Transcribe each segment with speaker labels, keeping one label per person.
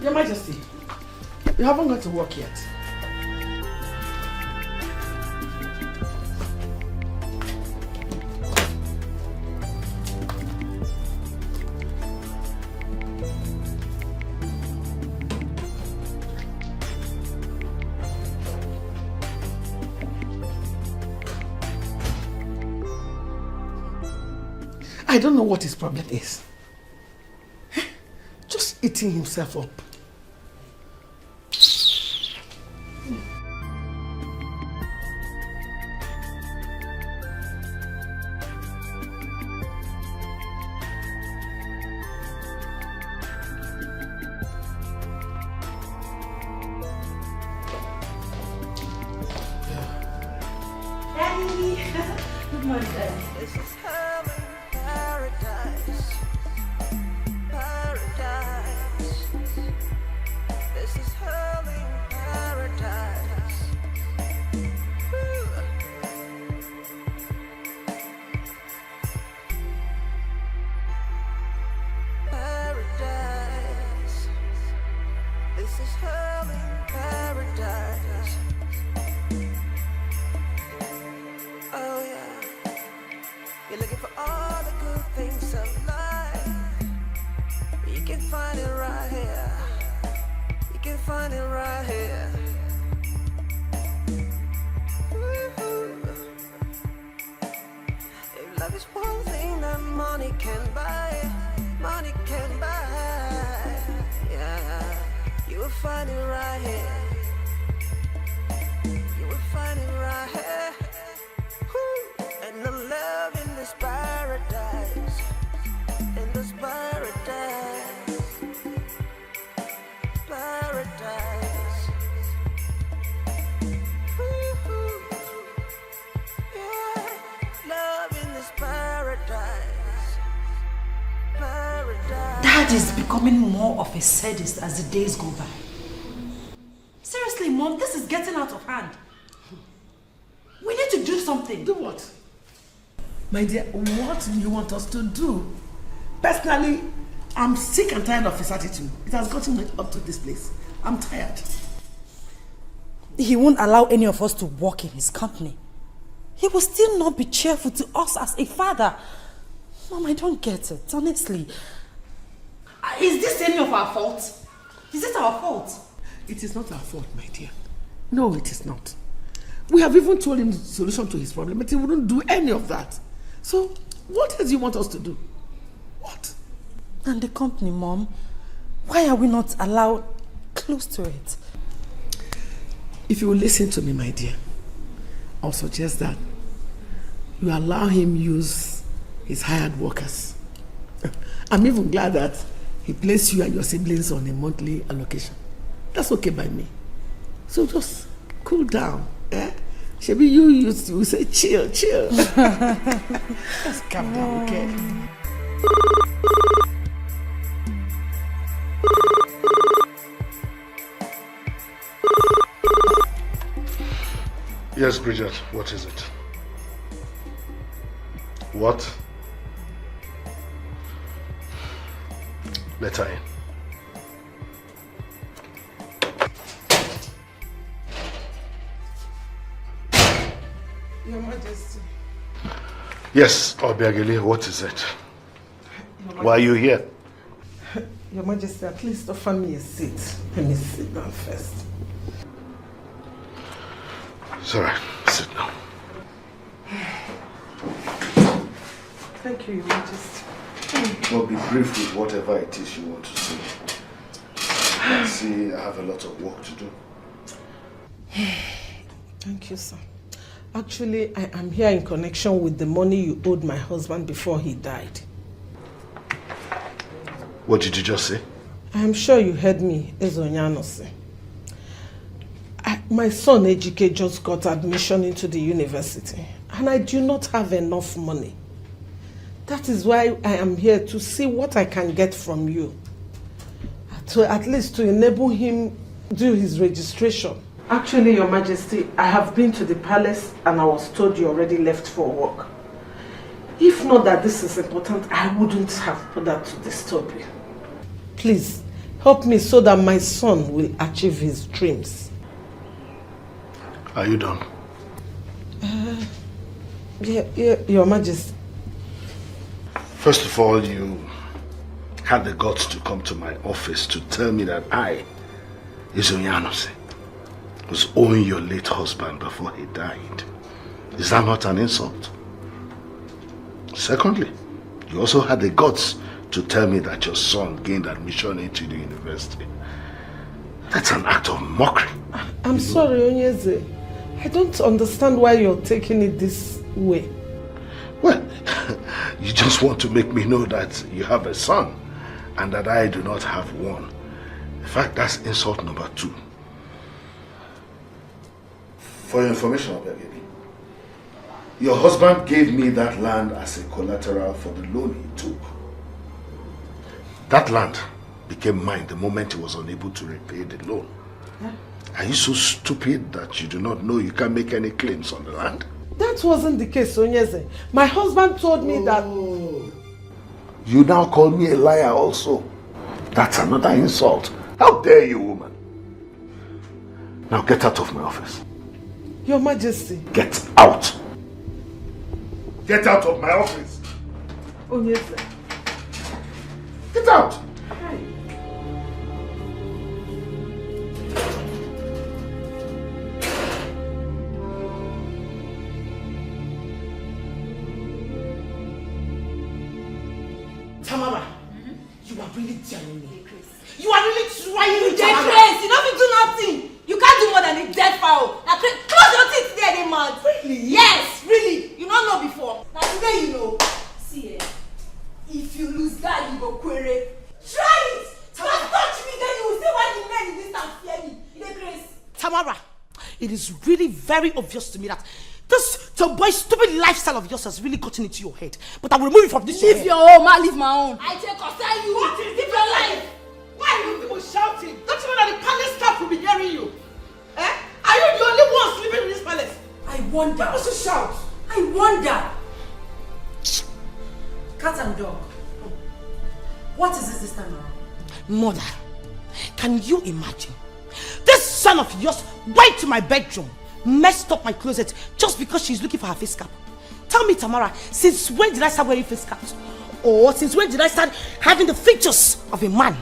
Speaker 1: Your Majesty, you haven't got to work yet. I don't know what his problem is. Just eating himself up.
Speaker 2: Good morning, Daddy. This is heaven, paradise. Paradise. This is heaven, paradise. Paradise. This is heaven, paradise. Oh yeah, you're looking for all the good things of life. You can find it right here. You can find it right here. Ooh. If love is one thing that money can buy, money can buy. Yeah, you will find it right here. You will find it right here. And the love in this paradise, in this paradise, paradise. Ooh, yeah, love in this paradise, paradise.
Speaker 3: Dad is becoming more of a sadist as the days go by. Seriously, Mom, this is getting out of hand. We need to do something.
Speaker 1: Do what? My dear, what do you want us to do? Personally, I'm sick and tired of his attitude. It has gotten me up to this place. I'm tired.
Speaker 3: He won't allow any of us to work in his company. He will still not be cheerful to us as a father. Mom, I don't get it, honestly. Is this any of our fault? Is it our fault?
Speaker 1: It is not our fault, my dear. No, it is not. We have even told him the solution to his problem, but he wouldn't do any of that. So, what else do you want us to do? What?
Speaker 3: And the company, Mom, why are we not allowed close to it?
Speaker 1: If you will listen to me, my dear, I'll suggest that you allow him use his hired workers. I'm even glad that he placed you and your siblings on a monthly allocation. That's okay by me. So just cool down. Eh? Shebi, you used to say chill. Just calm down, okay?
Speaker 4: Yes, Bridget, what is it? What? Let her in.
Speaker 1: Your Majesty.
Speaker 4: Yes, Obiageli, what is it? Why are you here?
Speaker 1: Your Majesty, at least offer me a seat. Let me sit down first.
Speaker 4: It's all right. Sit down.
Speaker 1: Thank you, Your Majesty.
Speaker 4: Well, be brief with whatever it is you want to say. I see I have a lot of work to do.
Speaker 1: Thank you, sir. Actually, I am here in connection with the money you owed my husband before he died.
Speaker 4: What did you just say?
Speaker 1: I am sure you heard me, Ezonyano say. My son Etiko just got admission into the university and I do not have enough money. That is why I am here to see what I can get from you. At least to enable him do his registration. Actually, Your Majesty, I have been to the palace and I was told you already left for work. If not that this is important, I wouldn't have bothered to disturb you. Please, Help me so that my son will achieve his dreams.
Speaker 4: Are you done?
Speaker 1: Yeah, Your Majesty.
Speaker 4: First of all, you had the guts to come to my office to tell me that I, Izunyanose, was owing your late husband before he died. Is that not an insult? Secondly, you also had the guts to tell me that your son gained admission into the university. That's an act of mockery.
Speaker 1: I'm sorry, Onyeze. I don't understand why you're taking it this way.
Speaker 4: Well, you just want to make me know that you have a son and that I do not have one. In fact, that's insult number 2. For your information, Obiageli, your husband gave me that land as a collateral for the loan he took. That land became mine the moment he was unable to repay the loan. Yeah. Are you so stupid that you do not know you can't make any claims on the land?
Speaker 1: That wasn't the case, Onyeze. My husband told me that...
Speaker 4: You now call me a liar also. That's another insult. How dare you, woman? Now get out of my office.
Speaker 1: Your Majesty.
Speaker 4: Get out. Get out of my office.
Speaker 1: Onyeze.
Speaker 4: Get out.
Speaker 3: Tamara, you are really telling me. You are really trying to
Speaker 5: get crazy. You don't do nothing. You can't do more than a dead fowl. Now, close your teeth there, they mad.
Speaker 3: Really?
Speaker 5: Yes, really. You don't know before. Now today you know. See, if you lose that, you go query. Try it. Just touch me, then you will see why the men in this town fear me. You get crazy.
Speaker 3: Tamara, it is really very obvious to me that this tomboy stupid lifestyle of yours has really gotten into your head. But I will remove it from this.
Speaker 5: Leave your own, man. Leave my own. I take concern you.
Speaker 3: What is
Speaker 5: Leave your life.
Speaker 3: Why are you people shouting? Don't you know that the palace staff will be hearing you? Eh? Are you the only one sleeping in this palace?
Speaker 5: I wonder.
Speaker 3: Why must you shout?
Speaker 5: I wonder. Cat and dog. What is this time around?
Speaker 3: Mother, can you imagine? This son of yours went to my bedroom, messed up my closet just because she's looking for her face cap. Tell me, Tamara, since when did I start wearing face caps? Or since when did I start having the features of a man?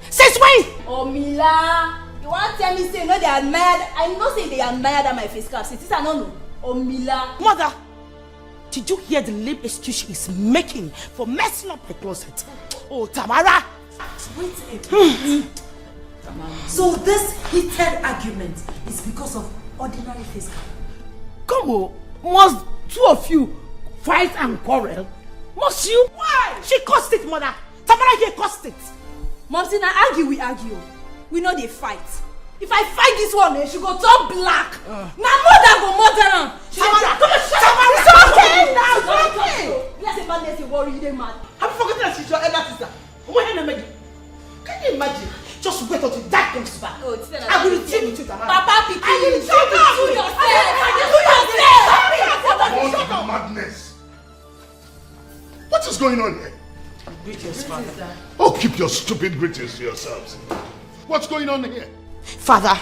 Speaker 3: Since when?
Speaker 5: Oh, Mila, you want to tell me say no they admired? I know say they admired at my face cap. Since I don't know. Oh, Mila.
Speaker 3: Mother, did you hear the lame excuse she is making for messing up my closet? Oh, Tamara.
Speaker 5: Wait a minute. So this heated argument is because of ordinary face cap?
Speaker 1: Come on, must 2 of you fight and quarrel? Must you?
Speaker 3: Why? She caused it, mother. Tamara here caused it.
Speaker 5: Momsy, now argue, we argue. We know they fight. If I fight this one, she go turn black. Now mother go murder her.
Speaker 3: Tamara, come on,
Speaker 5: Tamara,
Speaker 3: it's okay now, it's okay.
Speaker 5: Let's say man, let's worry you, man.
Speaker 3: Have you forgotten that she's your elder sister? Can you imagine? Just wait until that comes back.
Speaker 5: Oh,
Speaker 3: I will deal with you, Tamara.
Speaker 5: Papa, Piki,
Speaker 3: I will
Speaker 5: you do yourself.
Speaker 4: Shut up! Madness! What is going on here?
Speaker 3: Greetings, Father.
Speaker 4: Oh, keep your stupid greetings to yourselves. What's going on here?
Speaker 3: Father,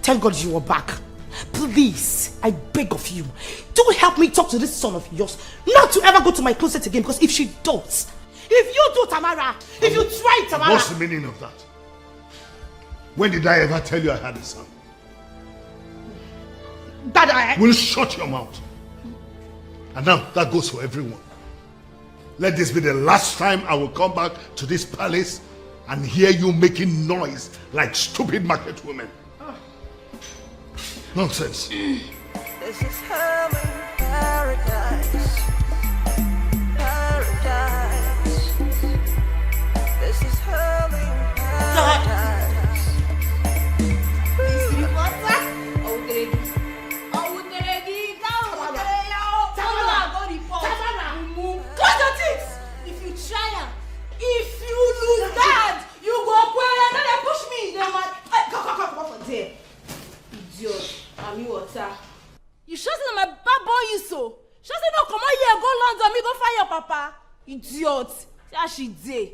Speaker 3: thank God you are back. Please, I beg of you, do help me talk to this son of yours not to ever go to my closet again, because if she does, if you do, Tamara, if you try, Tamara...
Speaker 4: What's the meaning of that? When did I ever tell you I had a son?
Speaker 3: That I...
Speaker 4: Will shut your mouth. And now, that goes for everyone. Let this be the last time I will come back to this palace and hear you making noise like stupid market women. Nonsense.
Speaker 2: This is hell in paradise. Paradise. This is hell in paradise.
Speaker 5: If you lose that, you go where and then push me. Then come from there. Idiot. I'm you water. You sure say my bad boy you so? Sure say no come on here, go London, me go find your papa. Idiot. See how she did.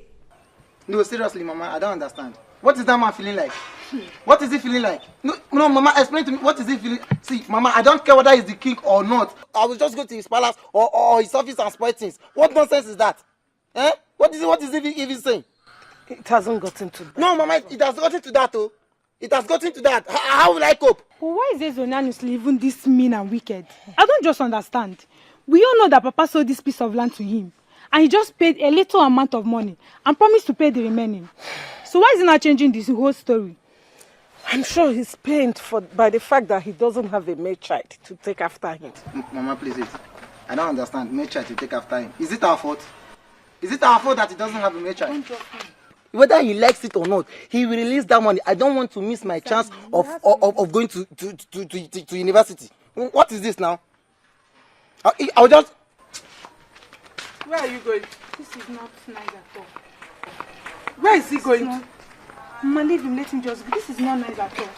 Speaker 6: No, seriously, Mama, I don't understand. What is that man feeling like? What is he feeling like? No, Mama, explain to me. What is he feeling? See, Mama, I don't care whether he's the king or not. I will just go to his palace or his office and spoil things. What nonsense is that? Eh? What is he even saying?
Speaker 7: It hasn't gotten to that.
Speaker 6: No, Mama, it has gotten to that, oh. It has gotten to that. How will I cope?
Speaker 5: But why is Ezonyanusi even this mean and wicked? I don't just understand. We all know that Papa sold this piece of land to him. And he just paid a little amount of money and promised to pay the remaining. So why is he not changing this whole story?
Speaker 7: I'm sure he's pained by the fact that he doesn't have a male child to take after him.
Speaker 6: Mama, please, I don't understand. Male child to take after him. Is it our fault? Is it our fault that he doesn't have a male child? Whether he likes it or not, he will release that money. I don't want to miss my chance of going to university. What is this now? I'll just...
Speaker 7: Where are you going?
Speaker 5: This is not nice at all.
Speaker 7: Where is he going to?
Speaker 5: Mama, leave him, let him just go. This is not nice at all.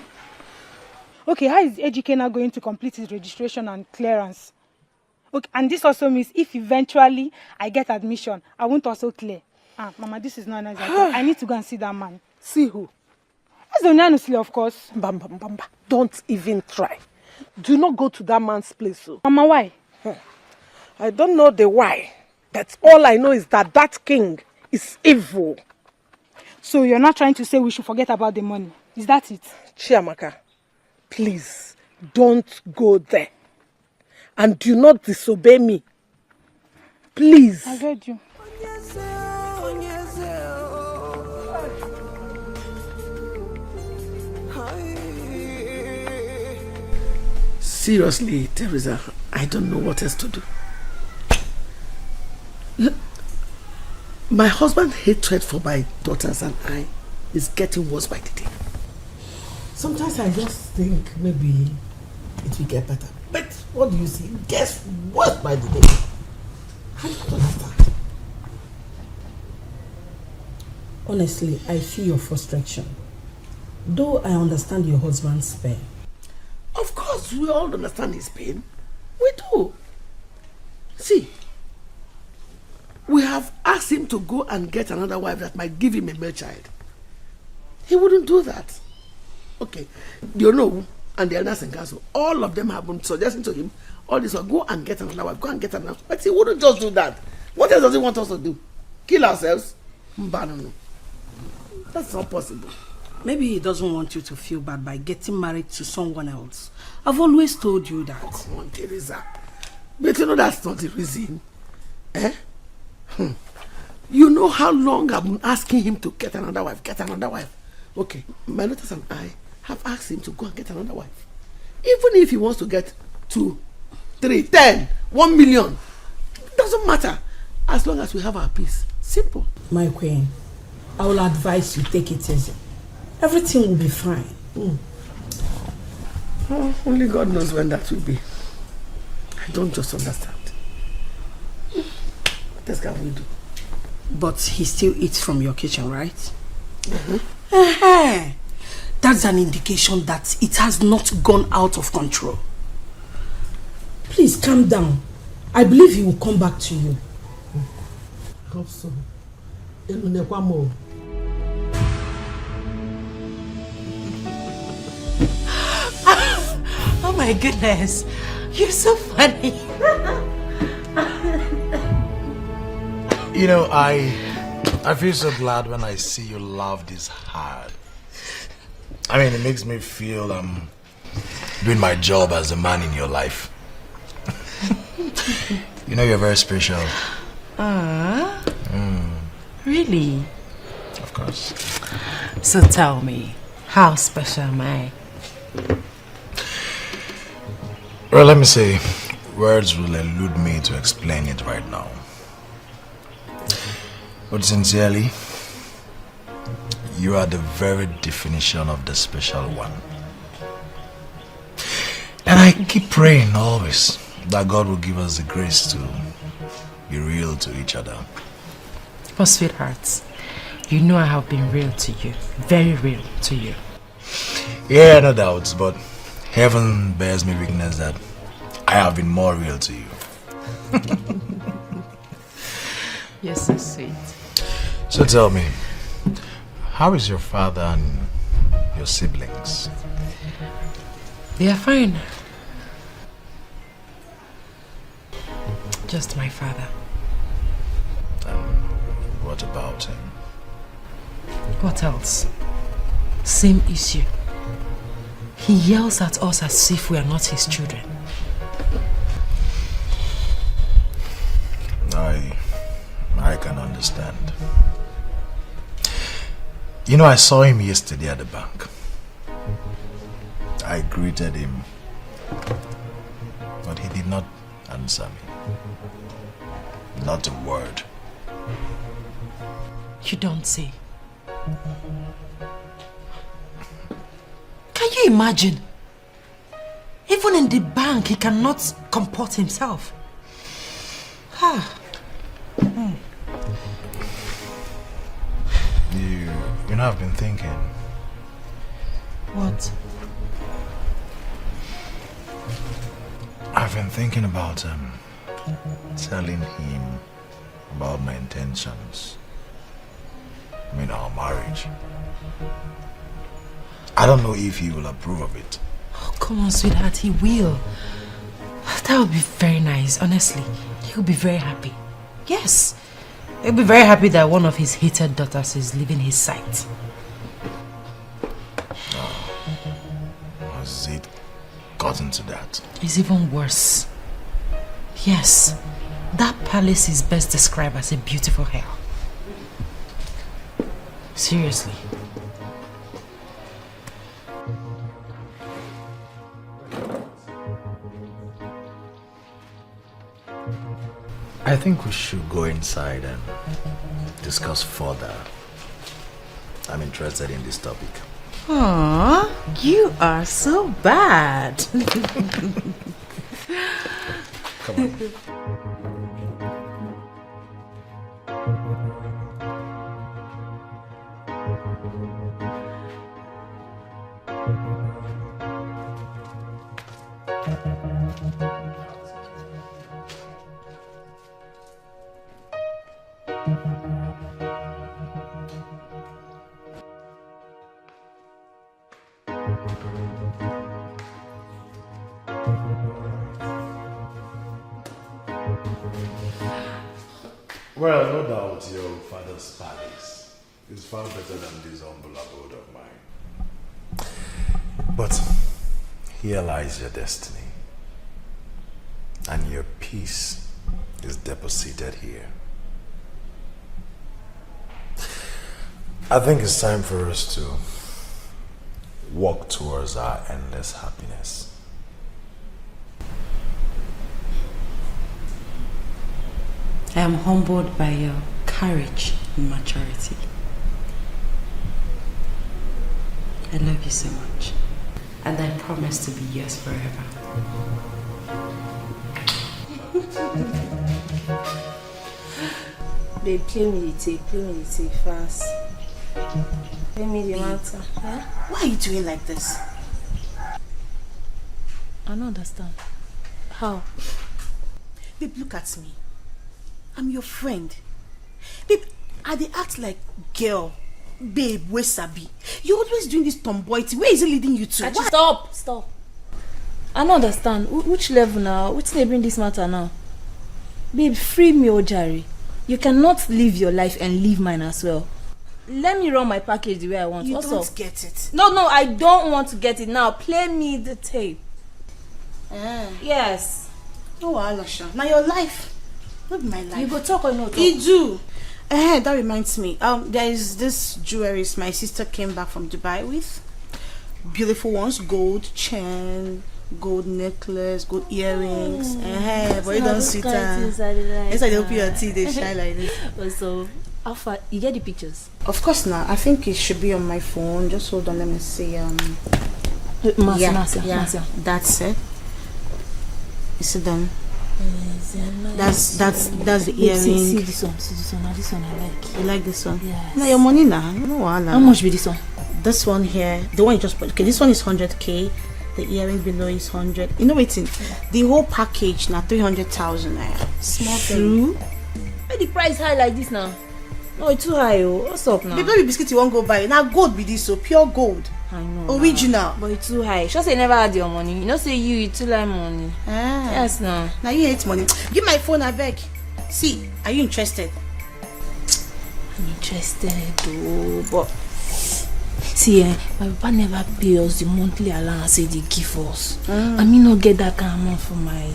Speaker 5: Okay, how is ETC now going to complete his registration and clearance? Okay, and this also means if eventually I get admission, I won't also clear. Mama, this is not nice at all. I need to go and see that man.
Speaker 7: See who?
Speaker 5: Ezonyanusi, of course.
Speaker 7: Bamba. Don't even try. Do not go to that man's place. So.
Speaker 5: Mama, why?
Speaker 7: I don't know the why. But all I know is that that king is evil.
Speaker 5: So you're not trying to say we should forget about the money? Is that it?
Speaker 7: Chiamaka, please don't go there. And do not disobey me. Please.
Speaker 5: I heard you.
Speaker 1: Seriously, Teresa, I don't know what else to do. My husband's hatred for my daughters and I is getting worse by the day. Sometimes I just think maybe it will get better. But what do you see? It gets worse by the day. I don't understand.
Speaker 8: Honestly, I feel your frustration. Though I understand your husband's pain.
Speaker 1: Of course, we all understand his pain. We do. See, we have asked him to go and get another wife that might give him a male child. He wouldn't do that. Okay, you know, and the elders in council, all of them have been suggesting to him, all this, go and get another wife, go and get another wife. But he wouldn't just do that. What else does he want us to do? Kill ourselves? No. That's not possible.
Speaker 8: Maybe he doesn't want you to feel bad by getting married to someone else. I've always told you that.
Speaker 1: Come on, Teresa. But you know that's not the reason. Eh? You know how long I've been asking him to get another wife. Okay, my daughters and I have asked him to go and get another wife. Even if he wants to get 2, 3, 10, 1 million, it doesn't matter. As long as we have our peace. Simple.
Speaker 8: My queen, I will advise you take it easy. Everything will be fine.
Speaker 1: Oh, only God knows when that will be. I don't just understand. What else can we do?
Speaker 8: But he still eats from your kitchen, right?
Speaker 1: Mm-hmm.
Speaker 8: That's an indication that it has not gone out of control. Please calm down. I believe he will come back to you.
Speaker 1: I hope so.
Speaker 9: Oh my goodness, you're so funny.
Speaker 10: You know, I feel so glad when I see you laugh this hard. I mean, it makes me feel I'm doing my job as a man in your life. You know, you're very special.
Speaker 9: Really?
Speaker 10: Of course.
Speaker 9: So tell me, how special am I?
Speaker 10: Well, let me say, words will elude me to explain it right now. But sincerely, you are the very definition of the special one. And I keep praying always that God will give us the grace to be real to each other.
Speaker 9: Oh, sweethearts, you know I have been real to you. Very real to you.
Speaker 10: Yeah, no doubts, but heaven bears me witness that I have been more real to you.
Speaker 9: You're so sweet.
Speaker 10: So tell me, How is your father and your siblings?
Speaker 9: They are fine. Just my father.
Speaker 10: What about him?
Speaker 9: What else? Same issue. He yells at us as if we are not his children.
Speaker 10: I can understand. You know, I saw him yesterday at the bank. I greeted him, but he did not answer me. Not a word.
Speaker 9: You don't say. Can you imagine? Even in the bank, he cannot comport himself.
Speaker 10: You know, I've been thinking.
Speaker 9: What?
Speaker 10: I've been thinking about telling him about my intentions. I mean, our marriage. I don't know if he will approve of it.
Speaker 9: Oh, come on, sweetheart, he will. That would be very nice, honestly. He'll be very happy. Yes. He'll be very happy that one of his hated daughters is leaving his sight.
Speaker 10: Has it gotten to that?
Speaker 9: It's even worse. Yes. That palace is best described as a beautiful hell. Seriously.
Speaker 10: I think we should go inside and discuss further. I'm interested in this topic.
Speaker 3: Aww, you are so bad.
Speaker 10: Come on. Well, no doubt your father's palace is far better than this humble abode of mine. But here lies your destiny, and your peace is deposited here. I think it's time for us to walk towards our endless happiness.
Speaker 3: I am humbled by your courage and maturity. I love you so much. And I promise to be yours forever.
Speaker 5: Babe, play me the tape fast. Play me the matter. Huh?
Speaker 3: Why are you doing like this?
Speaker 5: I don't understand. How?
Speaker 3: Babe, look at me. I'm your friend. Babe, I dey act like girl. Babe, where sabi? You're always doing this tomboy thing. Where is it leading you to?
Speaker 5: Stop. I don't understand. Which level now? Which they bring this matter now? Babe, free me, Ojari. You cannot live your life and leave mine as well. Let me run my package the way I want.
Speaker 3: You
Speaker 5: What's
Speaker 3: don't
Speaker 5: up?
Speaker 3: get it.
Speaker 5: No, I don't want to get it now. Play me the tape. Yes.
Speaker 3: Oh, Alasha. Now your life. Not my life.
Speaker 5: You go talk or no talk?
Speaker 3: You do. That reminds me. There is this jewelry my sister came back from Dubai with. Beautiful ones, gold chain, gold necklace, gold earrings. But you don't see that. Inside they open your teeth, they shine like this.
Speaker 5: So, how far? You get the pictures?
Speaker 3: Of course not. I think it should be on my phone. Just hold on, let me see.
Speaker 5: Marcia.
Speaker 3: That's it. You see them? That's the earring.
Speaker 5: See this one. Now this one I like.
Speaker 3: You like this one?
Speaker 5: Yes.
Speaker 3: Now your money now. No,
Speaker 5: how much be this one?
Speaker 3: This one here, the one you just put. Okay, this one is 100k. The earring below is 100. You know waiting. The whole package now 300,000 naira. Small
Speaker 5: True.
Speaker 3: thing.
Speaker 5: Why the price high like this now? Oh, it's too high, oh. What's up now?
Speaker 3: The baby biscuit you won't go buy. Now gold be this, so pure gold.
Speaker 5: I know.
Speaker 3: Original.
Speaker 5: But it's too high. Just say never had your money. You know say you too like money.
Speaker 3: Ah.
Speaker 5: Yes, no.
Speaker 3: Now you hate money. Give my phone, I beg. See, are you interested?
Speaker 5: I'm interested, though, but see, my papa never pay us the monthly allowance they give us. I mean, not get that kind of money for my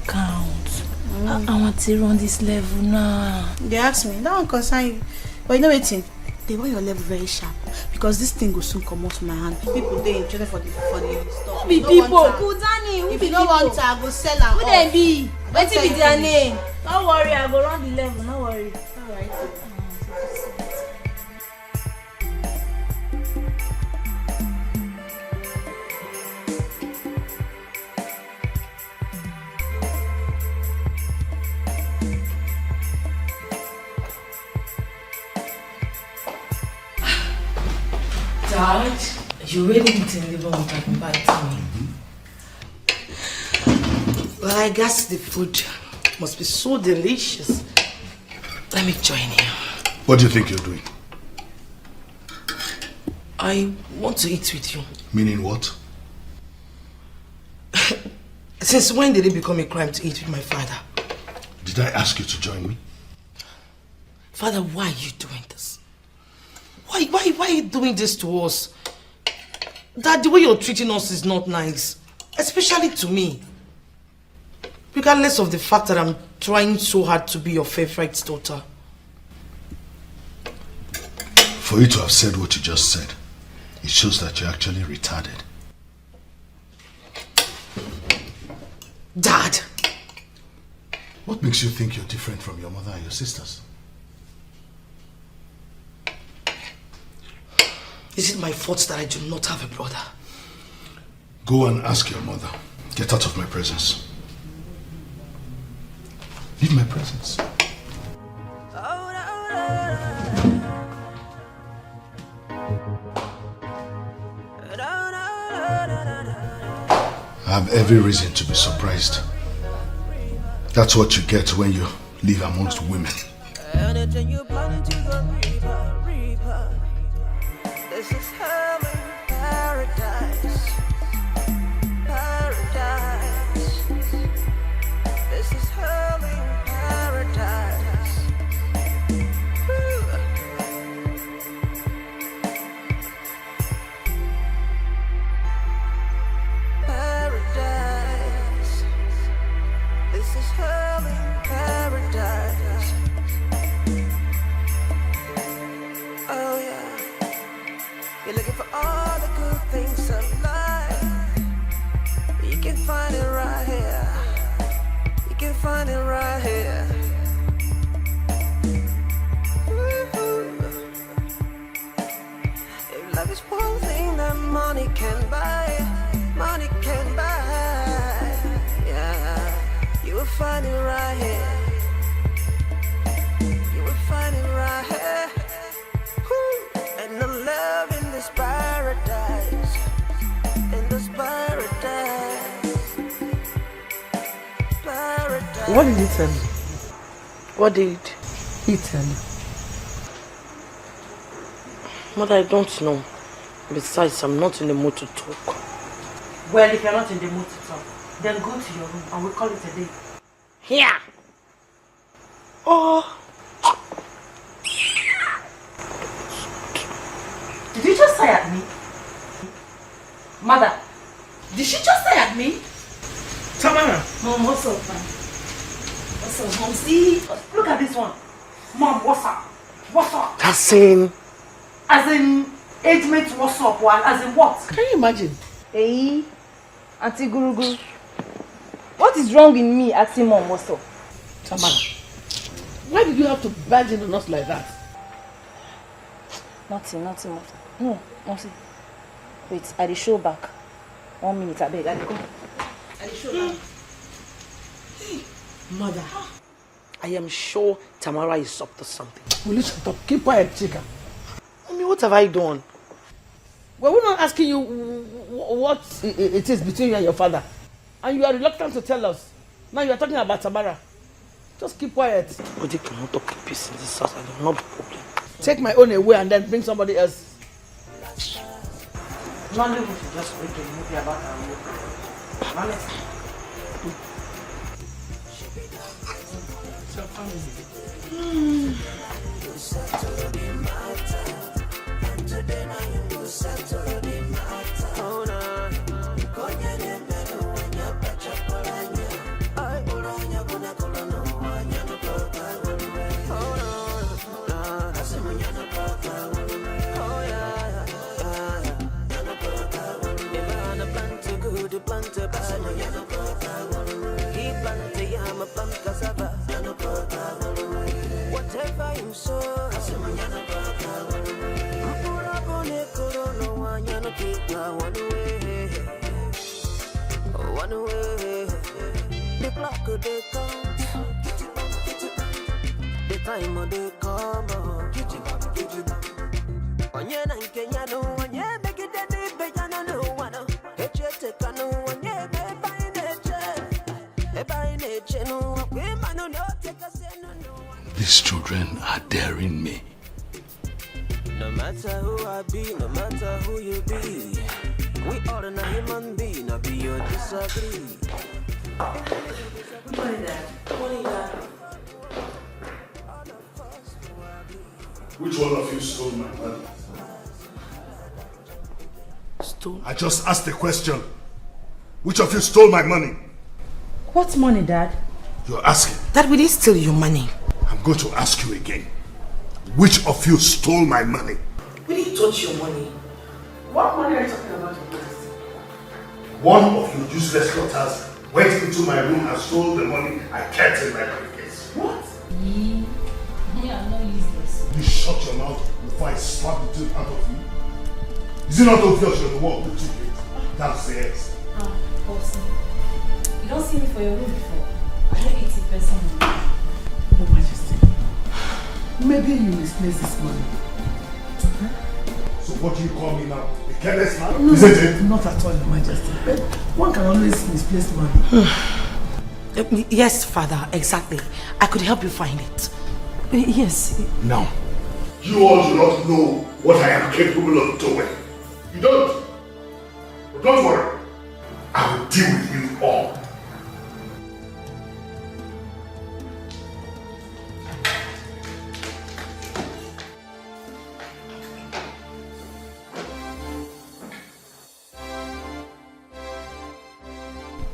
Speaker 5: account. I want to run this level now.
Speaker 3: They ask me, that one concern you. But you know what? They want your level very sharp because this thing will soon come out from my hand. People they interested for the stuff.
Speaker 5: Who be people? Kudani, who
Speaker 3: if
Speaker 5: be
Speaker 3: you don't want to, I go sell am.
Speaker 5: Who they be? What be their name? Don't worry, I go run the level. Don't worry.
Speaker 3: Alright.
Speaker 9: Dad, you really didn't even want to come back to me.
Speaker 1: Well, I guess the food must be so delicious. Let me join you.
Speaker 4: What do you think you're doing?
Speaker 1: I want to eat with you.
Speaker 4: Meaning what?
Speaker 1: Since when did it become a crime to eat with my father?
Speaker 4: Did I ask you to join me?
Speaker 1: Father, why are you doing this? Why are you doing this to us? Dad, the way you're treating us is not nice. Especially to me. Regardless of the fact that I'm trying so hard to be your favorite daughter.
Speaker 4: For you to have said what you just said, it shows that you're actually retarded.
Speaker 1: Dad!
Speaker 4: What makes you think you're different from your mother and your sisters?
Speaker 1: Is it my fault that I do not have a brother?
Speaker 4: Go and ask your mother. Get out of my presence. Leave my presence. I have every reason to be surprised. That's what you get when you live amongst women.
Speaker 2: Anything you planning to go reaper. This is hell and paradise. Paradise. This is hell and paradise. Paradise. This is hell and paradise. Oh yeah. You're looking for all the good things of life. You can find it right here. You can find it right here. Woo-hoo. If love is one thing that money can buy, yeah, you will find it right here. You will find it right here. And the love in this paradise, in this paradise, paradise.
Speaker 1: What did he tell you? What did he tell you? Mother, I don't know. Besides, I'm not in the mood to talk.
Speaker 8: Well, if you're not in the mood to talk, then go to your room and we'll call it a day.
Speaker 1: Here! Oh!
Speaker 8: Did you just say at me? Mother, did she just say at me?
Speaker 1: Tamara!
Speaker 8: Mom, what's up, man? What's up, Mom? See? Look at this one. Mom, what's up? What's up?
Speaker 1: As in
Speaker 8: age mate, what's up? Well, as in what?
Speaker 1: Can you imagine?
Speaker 5: Hey, Auntie Gurugu. What is wrong in me asking Mom what's up?
Speaker 1: Tamara, why did you have to barge in on us like that?
Speaker 5: Nothing. No, nothing. Wait, I dey show back. 1 minute, I beg. I dey come. I dey show back.
Speaker 1: Mother, I am sure Tamara is up to something. Will you shut up? Keep quiet, Chika. I mean, what have I done? Well, we're not asking you what it is between you and your father. And you are reluctant to tell us. Now you are talking about Tamara. Just keep quiet. But you cannot talk in peace in this house. I will not be a problem. take my own away and then bring somebody else.
Speaker 3: Nollywood should just make a movie about our movie. Honestly.
Speaker 2: Whatever you saw, one way. The clock could they count, the time of they come. Onye na Kenya no onye make it any better no one. Etiko no onye be by nature no we man no take us no.
Speaker 4: These children are daring me.
Speaker 2: No matter who I be, no matter who you be, we all a human being, no be or disagree.
Speaker 3: Good morning, Dad. Good morning, Dad.
Speaker 4: Which one of you stole my money?
Speaker 1: Stole?
Speaker 4: I just asked the question. Which of you stole my money?
Speaker 3: What money, Dad?
Speaker 4: You're asking.
Speaker 1: Dad, we didn't steal your money.
Speaker 4: I'm going to ask you again. Which of you stole my money?
Speaker 1: We didn't touch your money. What money are you talking about?
Speaker 4: One of you useless daughters went into my room and stole the money I kept in my briefcase.
Speaker 1: What?
Speaker 3: Me, I'm not useless.
Speaker 4: You shut your mouth before I slap the tooth out of you. Is it not obvious you're the one who took it? Downstairs.
Speaker 3: Godson. You don't see me for your room before. I don't eat it personally.
Speaker 1: Oh, Majesty. Maybe you misplaced this money. Okay?
Speaker 4: So what do you call me now? A careless man?
Speaker 1: No,
Speaker 4: Isn't it?
Speaker 1: Not at all, Your Majesty. One can always misplace money.
Speaker 8: Yes, Father, exactly. I could help you find it. Yes.
Speaker 4: No. You all do not know what I am capable of doing. You don't. But don't worry. I will deal with you all.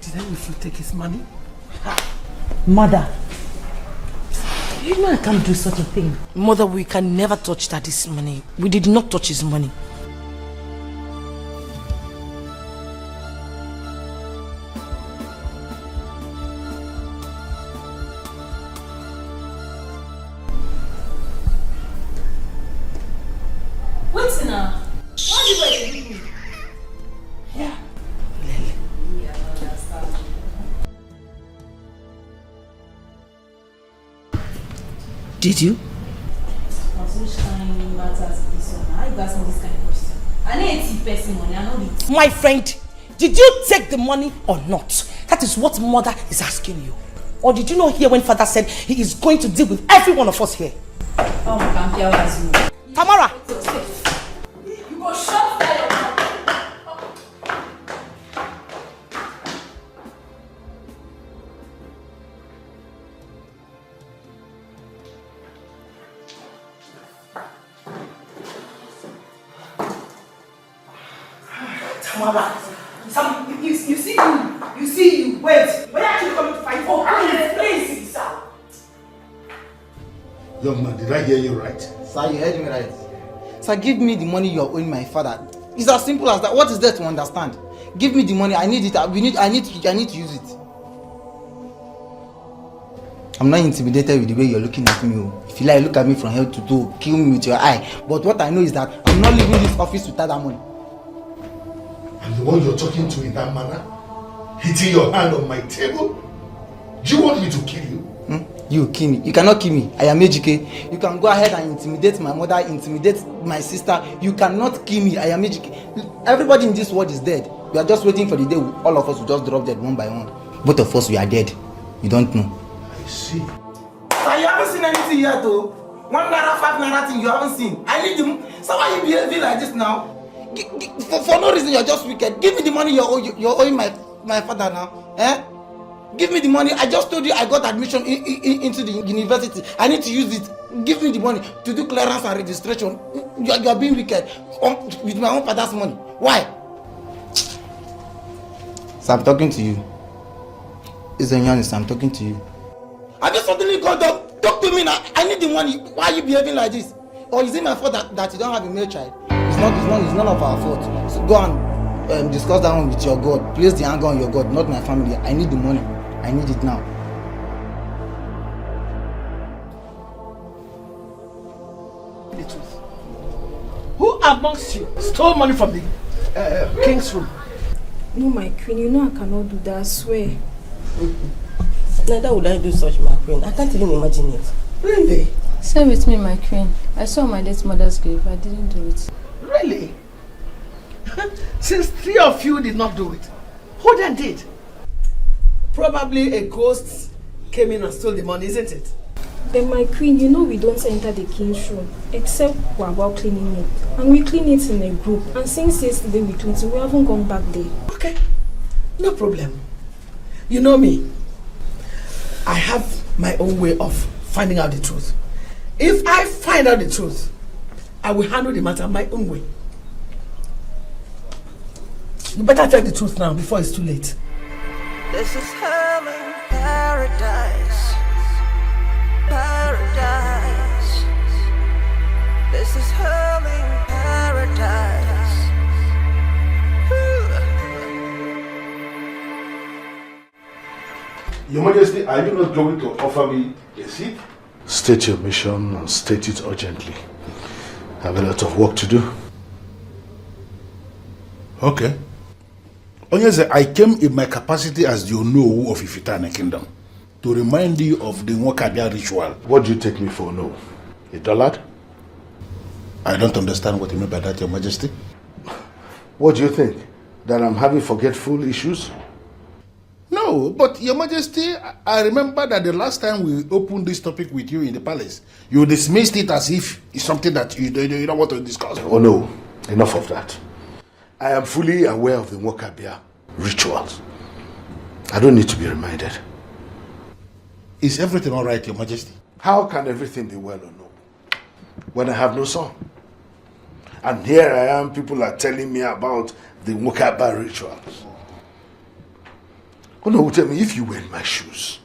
Speaker 1: Did I if you take his money?
Speaker 8: Mother, you know I can't do such a thing. Mother, we can never touch Daddy's money. We did not touch his money.
Speaker 3: Wait now. Why you waiting with me?
Speaker 8: Yeah.
Speaker 3: Yeah, I understand.
Speaker 1: Did you?
Speaker 3: Which kind matters this one? How you asking this kind of question? I need a person money, I know it.
Speaker 8: My friend, did you take the money or not? That is what Mother is asking you. Or did you not hear when Father said he is going to deal with every one of us here?
Speaker 3: Oh, my God, you.
Speaker 8: Tamara!
Speaker 3: You go shut down your mouth.
Speaker 8: Tamara! You see you, wait! When are you coming to fight? Oh, how is it? Please, sir!
Speaker 4: Young man, did I hear you right?
Speaker 6: Sir, you heard me right. Sir, give me the money you are owing my father. It's as simple as that. What is there to understand? Give me the money. I need it. I need to use it. I'm not intimidated with the way you're looking at me. If you like, look at me from head to toe, kill me with your eye. But what I know is that I'm not leaving this office without that money.
Speaker 4: I'm the one you're talking to in that manner? Hitting your hand on my table? Do you want me to kill you?
Speaker 6: You kill me. You cannot kill me. I am e.t.c. You can go ahead and intimidate my mother, intimidate my sister. You cannot kill me. I am e.t.c. Everybody in this world is dead. We are just waiting for the day all of us will just drop dead one by one. Both of us, we are dead. You don't know.
Speaker 4: I see.
Speaker 6: I haven't seen anything yet, though. 1 naira, 5 naira thing you haven't seen. I need them. So why you behaving like this now? For no reason, you're just wicked. Give me the money you're owing my father now. Eh? Give me the money. I just told you I got admission into the university. I need to use it. Give me the money to do clearance and registration. You are being wicked with my own father's money. Why? So I'm talking to you. It's honest, I'm talking to you. I just suddenly got up. Talk to me now. I need the money. Why are you behaving like this? Or is it my fault that you don't have a male child? It's none of our fault. So go and discuss that one with your God. Place the anger on your God, not my family. I need the money. I need it now.
Speaker 1: The truth. Who amongst you stole money from the king's room?
Speaker 5: No, my queen, you know I cannot do that, I swear.
Speaker 11: Neither would I do such, my queen. I can't even imagine it.
Speaker 1: Really?
Speaker 12: Stay with me, my queen. I saw my dead mother's grave. I didn't do it.
Speaker 1: Really? Since 3 of you did not do it, who then did? Probably a ghost came in and stole the money, isn't it?
Speaker 5: Then my queen, you know we don't enter the king's room except we're about cleaning it. And we clean it in a group. And since yesterday we cleaned it, we haven't gone back there.
Speaker 1: Okay, no problem. You know me. I have my own way of finding out the truth. If I find out the truth, I will handle the matter my own way. You better tell the truth now before it's too late.
Speaker 2: This is heaven, paradise, paradise. This is heaven, paradise.
Speaker 4: Your Majesty, are you not going to offer me a seat? State your mission and state it urgently. I have a lot of work to do.
Speaker 10: Okay. Onyeze, I came in my capacity as the Onowu of Ifitane Kingdom to remind you of the Nwokabia ritual.
Speaker 4: What do you take me for, no? A dullard?
Speaker 10: I don't understand what you mean by that, Your Majesty.
Speaker 4: What do you think? That I'm having forgetful issues?
Speaker 10: No, but Your Majesty, I remember that the last time we opened this topic with you in the palace, you dismissed it as if it's something that you don't want to discuss.
Speaker 4: Oh no, enough of that. I am fully aware of the Nwokabia rituals. I don't need to be reminded.
Speaker 10: Is everything all right, Your Majesty?
Speaker 4: How can everything be well or no when I have no son? And here I am, people are telling me about the Nwokabia rituals. Oh no, tell me, if you were in my shoes,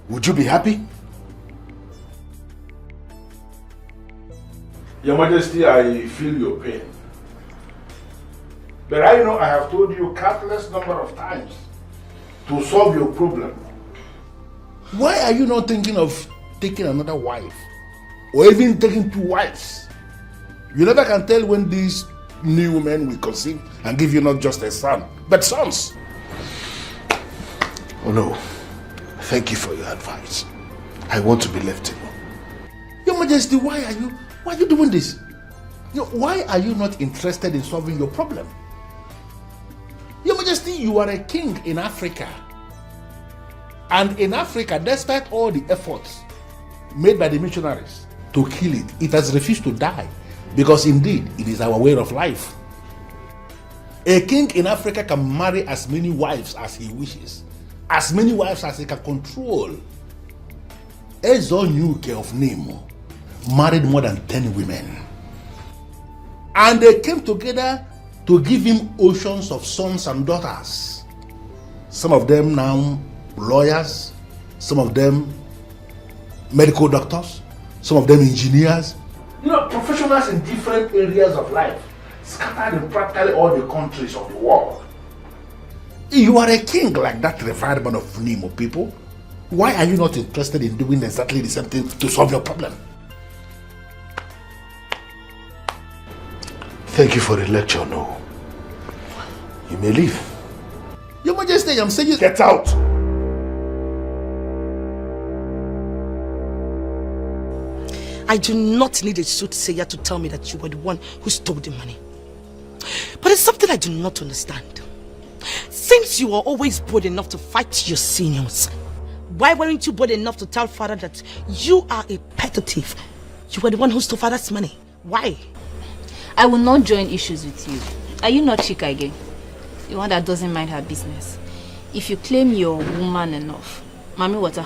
Speaker 4: would you be happy?
Speaker 10: Your Majesty, I feel your pain. But I know I have told you countless number of times to solve your problem. Why are you not thinking of taking another wife? Or even taking 2 wives? You never can tell when these new women will conceive and give you not just a son, but sons.
Speaker 4: Oh no, thank you for your advice. I want to be left alone.
Speaker 10: Your Majesty, why are you doing this? Why are you not interested in solving your problem? Your Majesty, you are a king in Africa. And in Africa, despite all the efforts made by the missionaries to kill it, it has refused to die. Because indeed, it is our way of life. A king in Africa can marry as many wives as he wishes. As many wives as he can control. Ezonyuke of Nemo married more than 10 women. And they came together to give him oceans of sons and daughters. Some of them now lawyers, some of them medical doctors, some of them engineers. Professionals in different areas of life, scattered in practically all the countries of the world. You are a king like that revered man of Nemo, people. Why are you not interested in doing exactly the same thing to solve your problem?
Speaker 4: Thank you for the lecture, no. You may leave.
Speaker 10: Your Majesty, I'm saying
Speaker 4: get out!
Speaker 8: I do not need a soothsayer to tell me that you were the one who stole the money. But it's something I do not understand. Since you are always bold enough to fight your seniors, why weren't you bold enough to tell father that you are a petty thief? You were the one who stole father's money. Why?
Speaker 12: I will not join issues with you. Are you not Chika again? The one that doesn't mind her business. If you claim you're woman enough, Mommy water.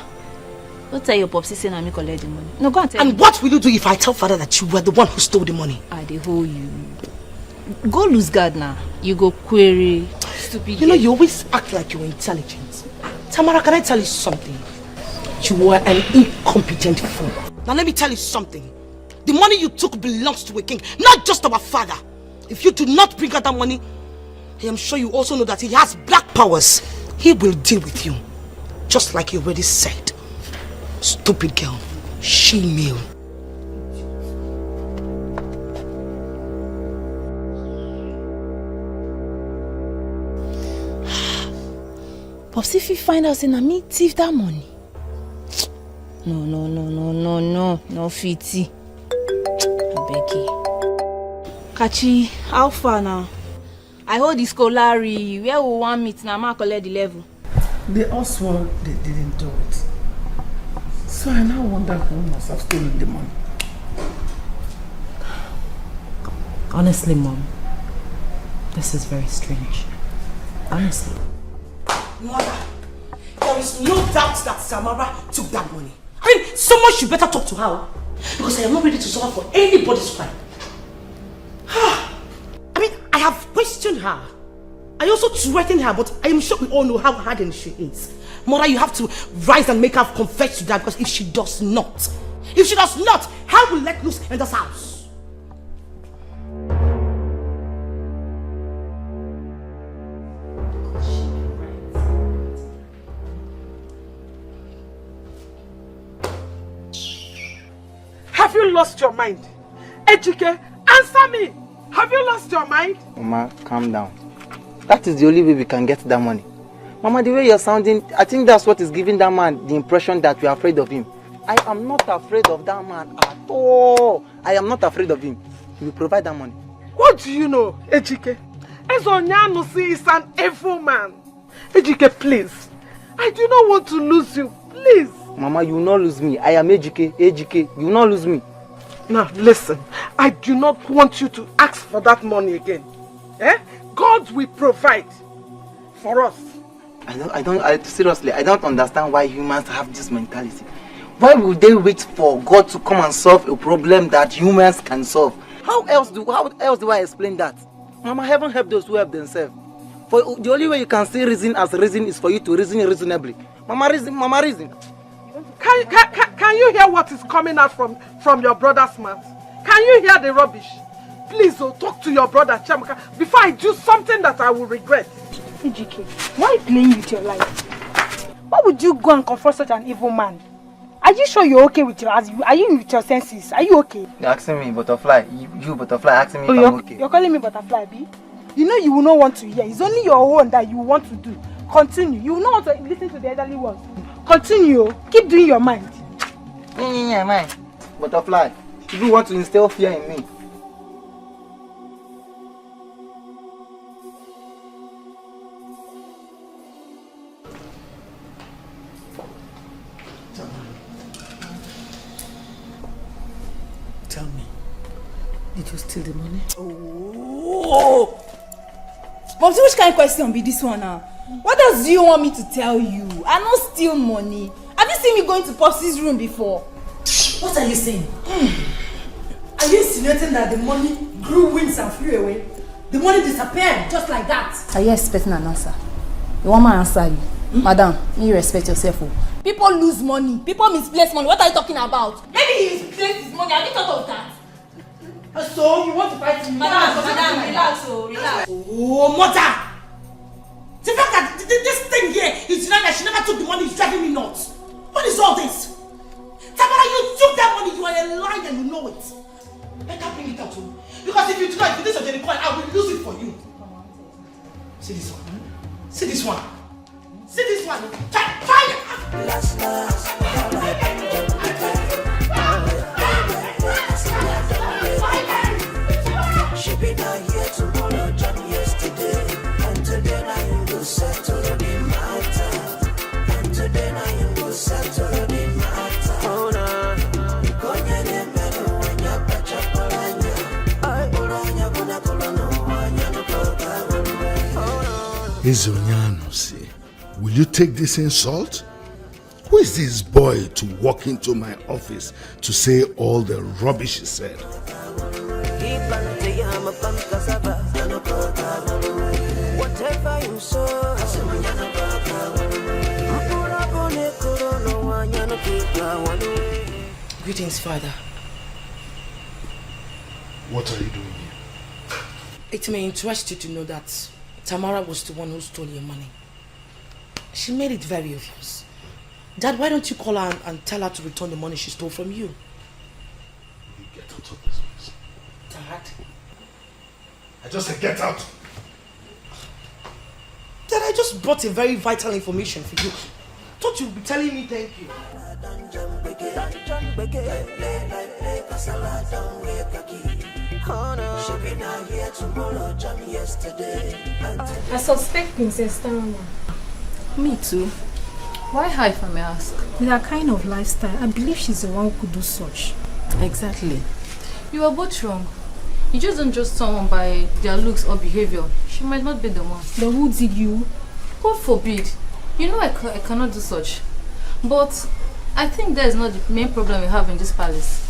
Speaker 12: Don't tell your popsy saying I'm collect the money. No, go and tell
Speaker 8: him. And what will you do if I tell father that you were the one who stole the money?
Speaker 12: They hold you. Go lose guard now. You go query. Stupid.
Speaker 8: You know, you always act like you're intelligent. Tamara, can I tell you something? You were an incompetent fool. Now let me tell you something. The money you took belongs to a king, not just our father. If you do not bring out that money, I am sure you also know that he has black powers. He will deal with you. Just like you already said. Stupid girl. She-male.
Speaker 12: Pops, if you find out saying me thief that money. No, Fiti. I beg you. Kachi, how far now? I hold the Scolari. Where we want meet now? I collect the level.
Speaker 1: They all swore they didn't do it. So I now wonder who must have stolen the money.
Speaker 9: Honestly, Mom, this is very strange. Honestly.
Speaker 8: Mother, there is no doubt that Samara took that money. I mean, someone should better talk to her. Because I am not ready to suffer for anybody's crime. I mean, I have questioned her. I also threatened her, but I am sure we all know how hardened she is. Mother, you have to rise and make her confess to that, because if she does not, how will let loose in this house?
Speaker 7: Have you lost your mind? E.t.c, answer me! Have you lost your mind?
Speaker 6: Mama, calm down. That is the only way we can get that money. Mama, the way you're sounding, I think that's what is giving that man the impression that we are afraid of him. I am not afraid of that man at all. I am not afraid of him. He will provide that money.
Speaker 7: What do you know, E.t.c? Ezonyanusi is an evil man. E.t.c, please. I do not want to lose you. Please.
Speaker 6: Mama, you will not lose me. I am E.t.c. E.t.c, you will not lose me.
Speaker 7: Now, listen. I do not want you to ask for that money again. God will provide for us.
Speaker 6: Seriously, I don't understand why humans have this mentality. Why would they wait for God to come and solve a problem that humans can solve? How else do I explain that? Mama, heaven help those who help themselves. For the only way you can see reason as reason is for you to reason reasonably. Mama, reason.
Speaker 7: Can you hear what is coming out from your brother's mouth? Can you hear the rubbish? Please, talk to your brother Chamaka before I do something that I will regret.
Speaker 5: E.t.c, why are you playing with your life? Why would you go and confront such an evil man? Are you sure you're okay with are you with your senses? Are you okay?
Speaker 6: You're asking me, Butterfly. You Butterfly, asking me if I'm okay.
Speaker 5: You're calling me Butterfly, B? You know you will not want to hear. It's only your own that you want to do. Continue. You will not want to listen to the elderly ones. Continue. Keep doing your mind.
Speaker 6: Yeah, man. Butterfly, you want to instill fear in me.
Speaker 1: Tell me, did you steal the money?
Speaker 5: Oh! Momsy, which kind of question be this one now? What else do you want me to tell you? I don't steal money. Have you seen me going to Popsy's room before?
Speaker 3: What are you saying? Are you insinuating that the money grew wings and flew away? The money disappeared just like that?
Speaker 12: Are you expecting an answer? You want my answer? Madam, you respect yourself.
Speaker 5: People lose money. People misplace money. What are you talking about? Maybe he misplaced his money. Have you thought of that?
Speaker 3: So you want to fight me?
Speaker 5: Madam, relax, relax.
Speaker 8: Oh, mother! The fact that this thing here is not that she never took the money is driving me nuts. What is all this? Tamara, you took that money. You are a liar and you know it. I can't bring it out to you. Because if you do not, if this is your coin, I will lose it for you. See this one? See this one? See this one? Try it!
Speaker 2: She be not here tomorrow, John yesterday. And today now you go settle the matter. And today now you go settle the matter. Oh no, you go get them better.
Speaker 4: Izonyanusi, will you take this insult? Who is this boy to walk into my office to say all the rubbish he said?
Speaker 8: Greetings, Father.
Speaker 4: What are you doing here?
Speaker 8: It may interest you to know that Tamara was the one who stole your money. She made it very obvious. Dad, why don't you call her and tell her to return the money she stole from you?
Speaker 4: You get out of this place.
Speaker 8: Dad?
Speaker 4: I just said get out.
Speaker 8: Dad, I just brought a very vital information for you. Thought you'd be telling me thank you.
Speaker 13: I suspect Princess Tarama.
Speaker 12: Me too. Why hide if I may ask?
Speaker 13: With her kind of lifestyle, I believe she's the one who could do such.
Speaker 12: Exactly. You are both wrong. You just don't judge someone by their looks or behavior. She might not be the one.
Speaker 13: Then who did you?
Speaker 12: God forbid. You know I cannot do such. But I think that is not the main problem we have in this palace.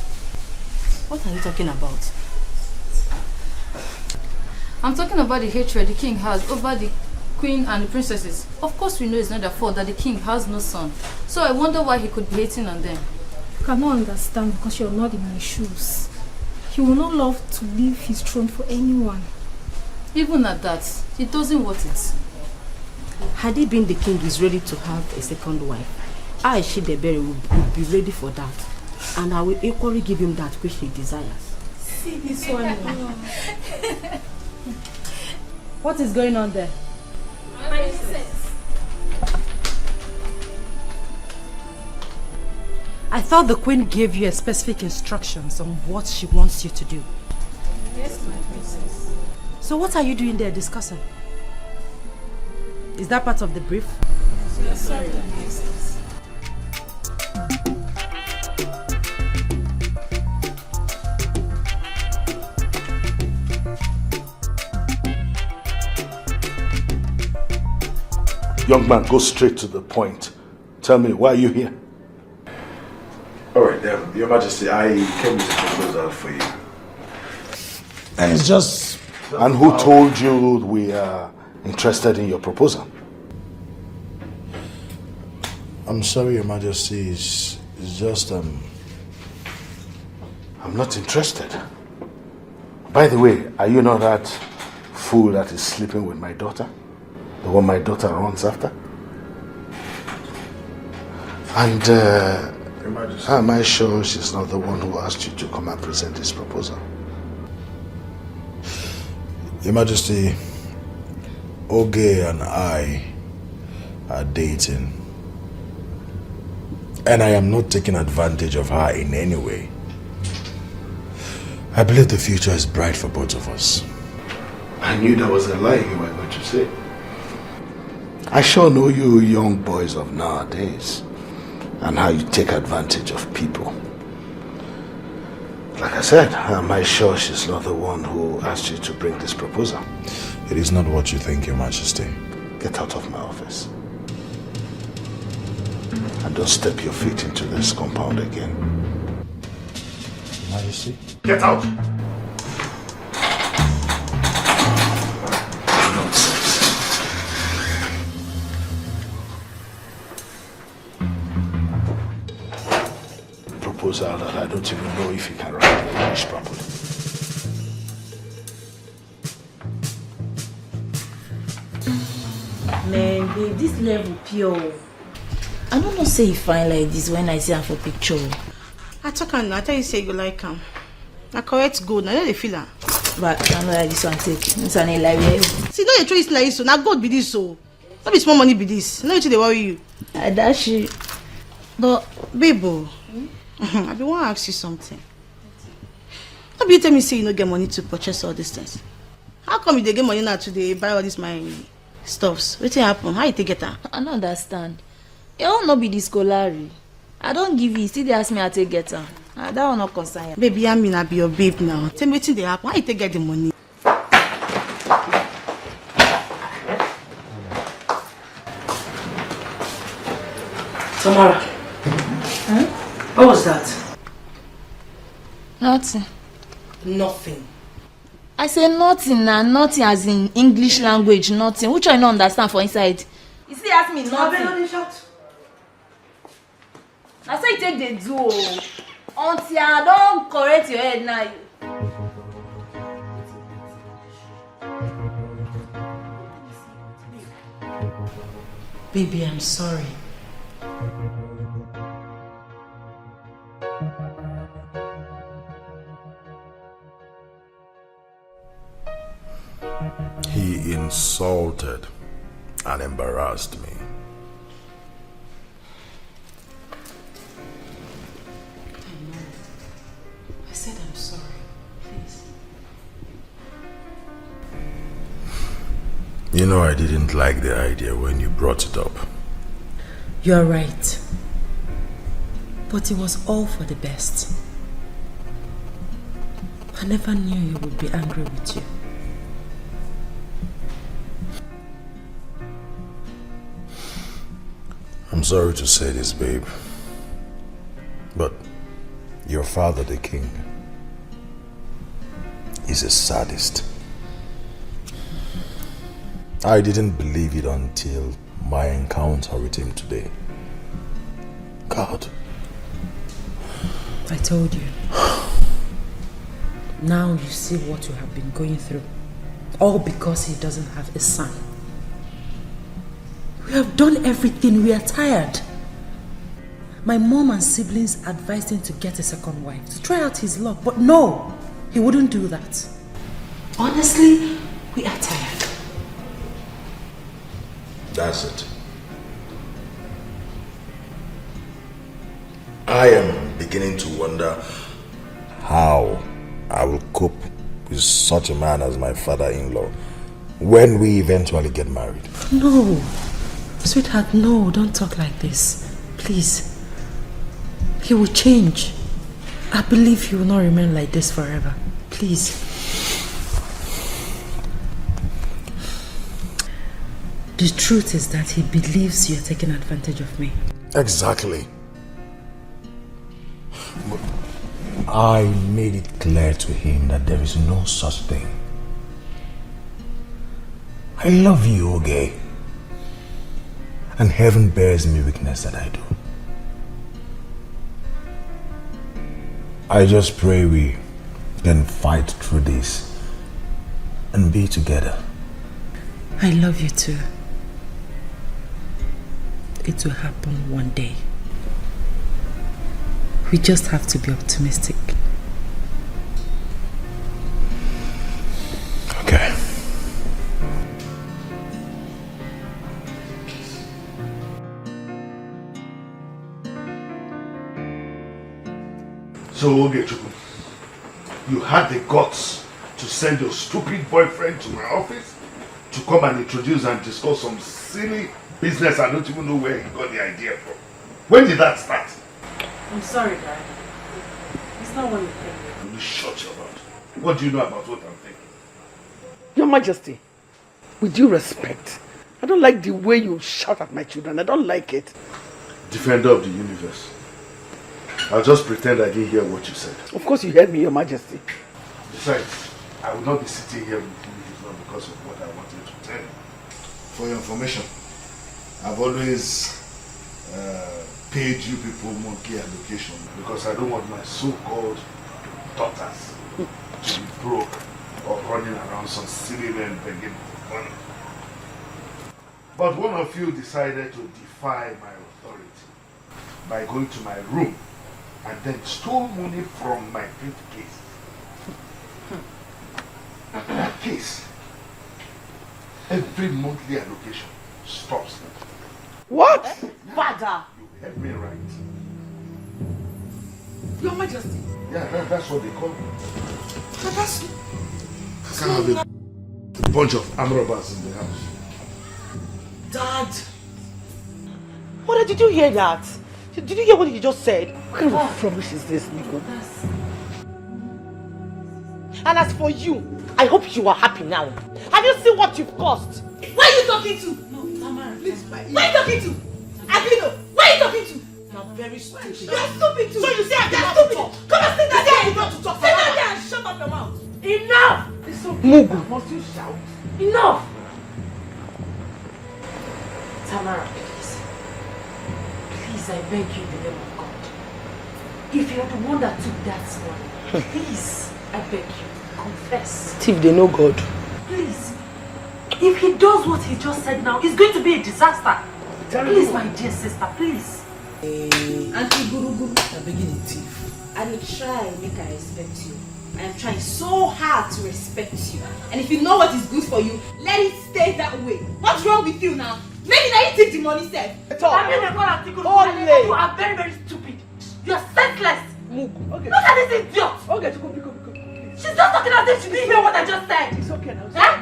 Speaker 8: What are you talking about?
Speaker 12: I'm talking about the hatred the king has over the queen and the princesses. Of course we know it's not their fault that the king has no son. So I wonder why he could be hating on them.
Speaker 13: You cannot understand because you're not in my shoes. He will not love to leave his throne for anyone.
Speaker 12: Even at that, he doesn't want it.
Speaker 11: Had he been the king is ready to have a second wife, I, Shidebere, would be ready for that. And I will equally give him that which he desires.
Speaker 13: See this one.
Speaker 3: What is going on there? I thought the queen gave you specific instructions on what she wants you to do.
Speaker 13: Yes, my princess.
Speaker 3: So what are you doing there discussing? Is that part of the brief?
Speaker 13: Yes, sorry, my princess.
Speaker 4: Young man, go straight to the point. Tell me, why are you here?
Speaker 10: Alright, Your Majesty, I came with a proposal for you. And it's just...
Speaker 4: And who told you we are interested in your proposal?
Speaker 10: I'm sorry, Your Majesty, it's just,
Speaker 4: I'm not interested. By the way, are you not that fool that is sleeping with my daughter? The one my daughter runs after? And am I sure she's not the one who asked you to come and present this proposal?
Speaker 10: Your Majesty, Oge and I are dating. And I am not taking advantage of her in any way. I believe the future is bright for both of us.
Speaker 4: I knew that was a lie you were going to say. I sure know you young boys of nowadays and how you take advantage of people. Like I said, am I sure she's not the one who asked you to bring this proposal?
Speaker 10: It is not what you think, Your Majesty.
Speaker 4: Get out of my office. And don't step your feet into this compound again.
Speaker 10: Your Majesty?
Speaker 4: Get out! Proposal that I don't even know if you can write English properly.
Speaker 11: Man, babe, this level pure. I don't know say you fine like this when I see her for picture.
Speaker 8: I talk and I tell you say you like him. I correct good, I know they feel her.
Speaker 11: But I know like this one take. This one ain't like you.
Speaker 8: See, don't you choice like this so now God be this so. Not be small money be this. No they worry you.
Speaker 11: I dash you.
Speaker 8: But babe, I be want to ask you something. How you tell me say you no get money to purchase all these things? How come you dey get money now to buy all these my stuffs? What happen? How you take get her?
Speaker 12: I don't understand. You will not be the scholarly. I don't give you. Still they ask me how to get her. That will not concern you.
Speaker 8: Baby, I mean I be your babe now. Tell me what they happen. How you take get the money? Tamara. What was that?
Speaker 12: Nothing.
Speaker 8: Nothing.
Speaker 12: I say nothing and nothing as in English language, nothing. Which I don't understand for inside. You see, ask me nothing. That's why you take the do. Until I don't correct your head now.
Speaker 9: Baby, I'm sorry.
Speaker 10: He insulted and embarrassed me.
Speaker 9: I said I'm sorry. Please.
Speaker 10: You know, I didn't like the idea when you brought it up.
Speaker 9: You're right. But it was all for the best. I never knew you would be angry with you.
Speaker 10: I'm sorry to say this, babe, but your father, the king, is a sadist. I didn't believe it until my encounter with him today. God.
Speaker 9: I told you. Now you see what you have been going through. All because he doesn't have a son. We have done everything. We are tired. My mom and siblings advised him to get a second wife, to try out his luck, but no, he wouldn't do that. Honestly, we are tired.
Speaker 10: That's it. I am beginning to wonder how I will cope with such a man as my father-in-law when we eventually get married.
Speaker 9: No. Sweetheart, no, don't talk like this. Please. He will change. I believe he will not remain like this forever. Please. The truth is that he believes you're taking advantage of me.
Speaker 10: Exactly. But I made it clear to him that there is no such thing. I love you, Oge. And heaven bears me witness that I do. I just pray we can fight through this and be together.
Speaker 9: I love you too. It will happen one day. We just have to be optimistic.
Speaker 10: Okay.
Speaker 4: So, Ogechukwu, you had the guts to send your stupid boyfriend to my office to come and introduce and discuss some silly business I don't even know where he got the idea from. When did that start?
Speaker 3: I'm sorry, Dad. It's not what you think.
Speaker 4: You shut your mouth. What do you know about what I'm thinking?
Speaker 1: Your Majesty, with due respect, I don't like the way you shout at my children. I don't like it.
Speaker 4: Defender of the universe. I'll just pretend I didn't hear what you said.
Speaker 1: Of course you heard me, Your Majesty.
Speaker 4: Besides, I will not be sitting here with you if not because of what I wanted to tell you. For your information, I've always paid you people monthly allocation because I don't want my so-called daughters to be broke or running around some silly men begging for money. But one of you decided to defy my authority by going to my room and then stole money from my briefcase. After that case, every monthly allocation stops.
Speaker 1: What?
Speaker 3: Father!
Speaker 4: You heard me right.
Speaker 1: Your Majesty.
Speaker 4: Yeah, that's what they call me.
Speaker 1: That's
Speaker 4: I can't have a bunch of arm robbers in the house.
Speaker 8: Dad! Mother, did you hear that? Did you hear what he just said?
Speaker 1: What kind of rubbish is this, Nico?
Speaker 8: And as for you, I hope you are happy now. Have you seen what you've caused?
Speaker 5: Where are you talking to? No, Tamara, please. Where are you talking to? Etiko, where are you talking to?
Speaker 8: very stupid.
Speaker 5: You're stupid too.
Speaker 8: So you say I
Speaker 5: You're
Speaker 8: cannot
Speaker 5: stupid.
Speaker 8: talk.
Speaker 5: Come on, sit down there.
Speaker 8: Not to talk.
Speaker 5: Sit down there and shut up your mouth. Enough.
Speaker 8: It's okay.
Speaker 3: Mugu.
Speaker 8: Must you shout?
Speaker 5: Enough.
Speaker 9: Tamara, please. Please, I beg you in the name of God. If you're the one that took that money, please, I beg you, confess.
Speaker 3: Steve, they know God.
Speaker 9: Please. If he does what he just said now, it's going to be a disaster. Please, my dear sister, please.
Speaker 5: Auntie Guru Guru.
Speaker 8: I'm beginning thief.
Speaker 5: I will try make I respect you. I am trying so hard to respect you. And if you know what is good for you, let it stay that way. What's wrong with you now? Maybe now you take the money, sir.
Speaker 9: I mean, you are very, very stupid. You're senseless.
Speaker 8: Mugu. Okay.
Speaker 9: Look at this idiot.
Speaker 8: Okay, please.
Speaker 9: She's just talking as if she didn't hear what I just said.
Speaker 8: It's okay now.
Speaker 9: Eh?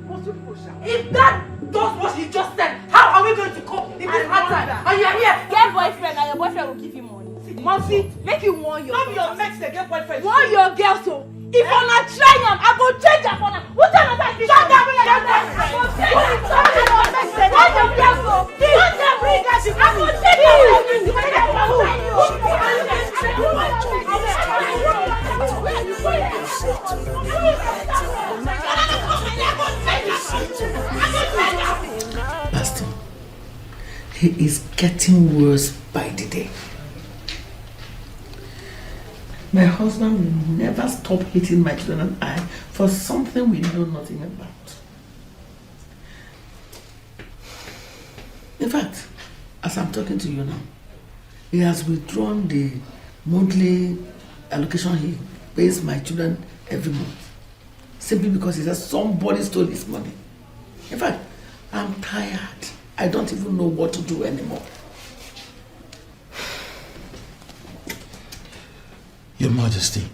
Speaker 8: Must you people shout?
Speaker 9: If that does what she just said, how are we going to cope in this hard time? And you're here.
Speaker 5: Get boyfriend and your boyfriend will give you money. Must make you warn your
Speaker 8: Not your mates, they get boyfriend.
Speaker 5: warn your girl so. If I'm not trying them, I go change her for now. What time is that? Shut up, I go change her. Warn your girl so. Don't them bring her. I go change her.
Speaker 1: Pastor, he is getting worse by the day. My husband will never stop hitting my children and I for something we know nothing about. In fact, as I'm talking to you now, he has withdrawn the monthly allocation he pays my children every month. Simply because he says somebody stole his money. In fact, I'm tired. I don't even know what to do anymore.
Speaker 10: Your Majesty,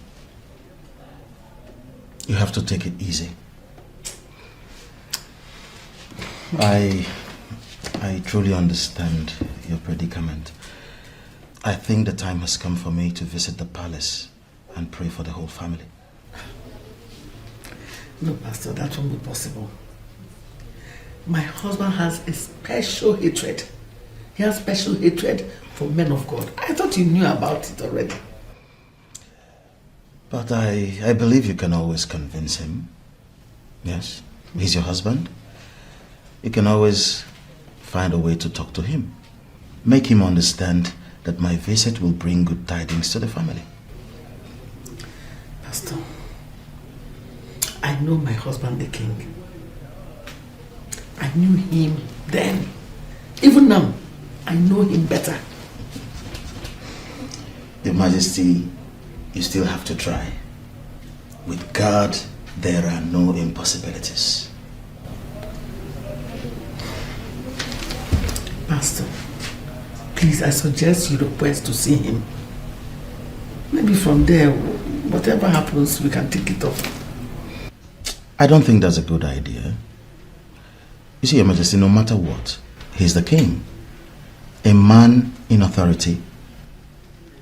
Speaker 10: you have to take it easy. I truly understand your predicament. I think the time has come for me to visit the palace and pray for the whole family.
Speaker 1: No, Pastor, that won't be possible. My husband has a special hatred. He has special hatred for men of God. I thought you knew about it already.
Speaker 10: But I believe you can always convince him. Yes, he's your husband. You can always find a way to talk to him. Make him understand that my visit will bring good tidings to the family.
Speaker 1: Pastor, I know my husband the king. I knew him then. Even now, I know him better.
Speaker 10: Your Majesty, you still have to try. With God, there are no impossibilities.
Speaker 1: Pastor, please, I suggest you request to see him. Maybe from there, whatever happens, we can take it off.
Speaker 10: I don't think that's a good idea. You see, Your Majesty, no matter what, he's the king. A man in authority.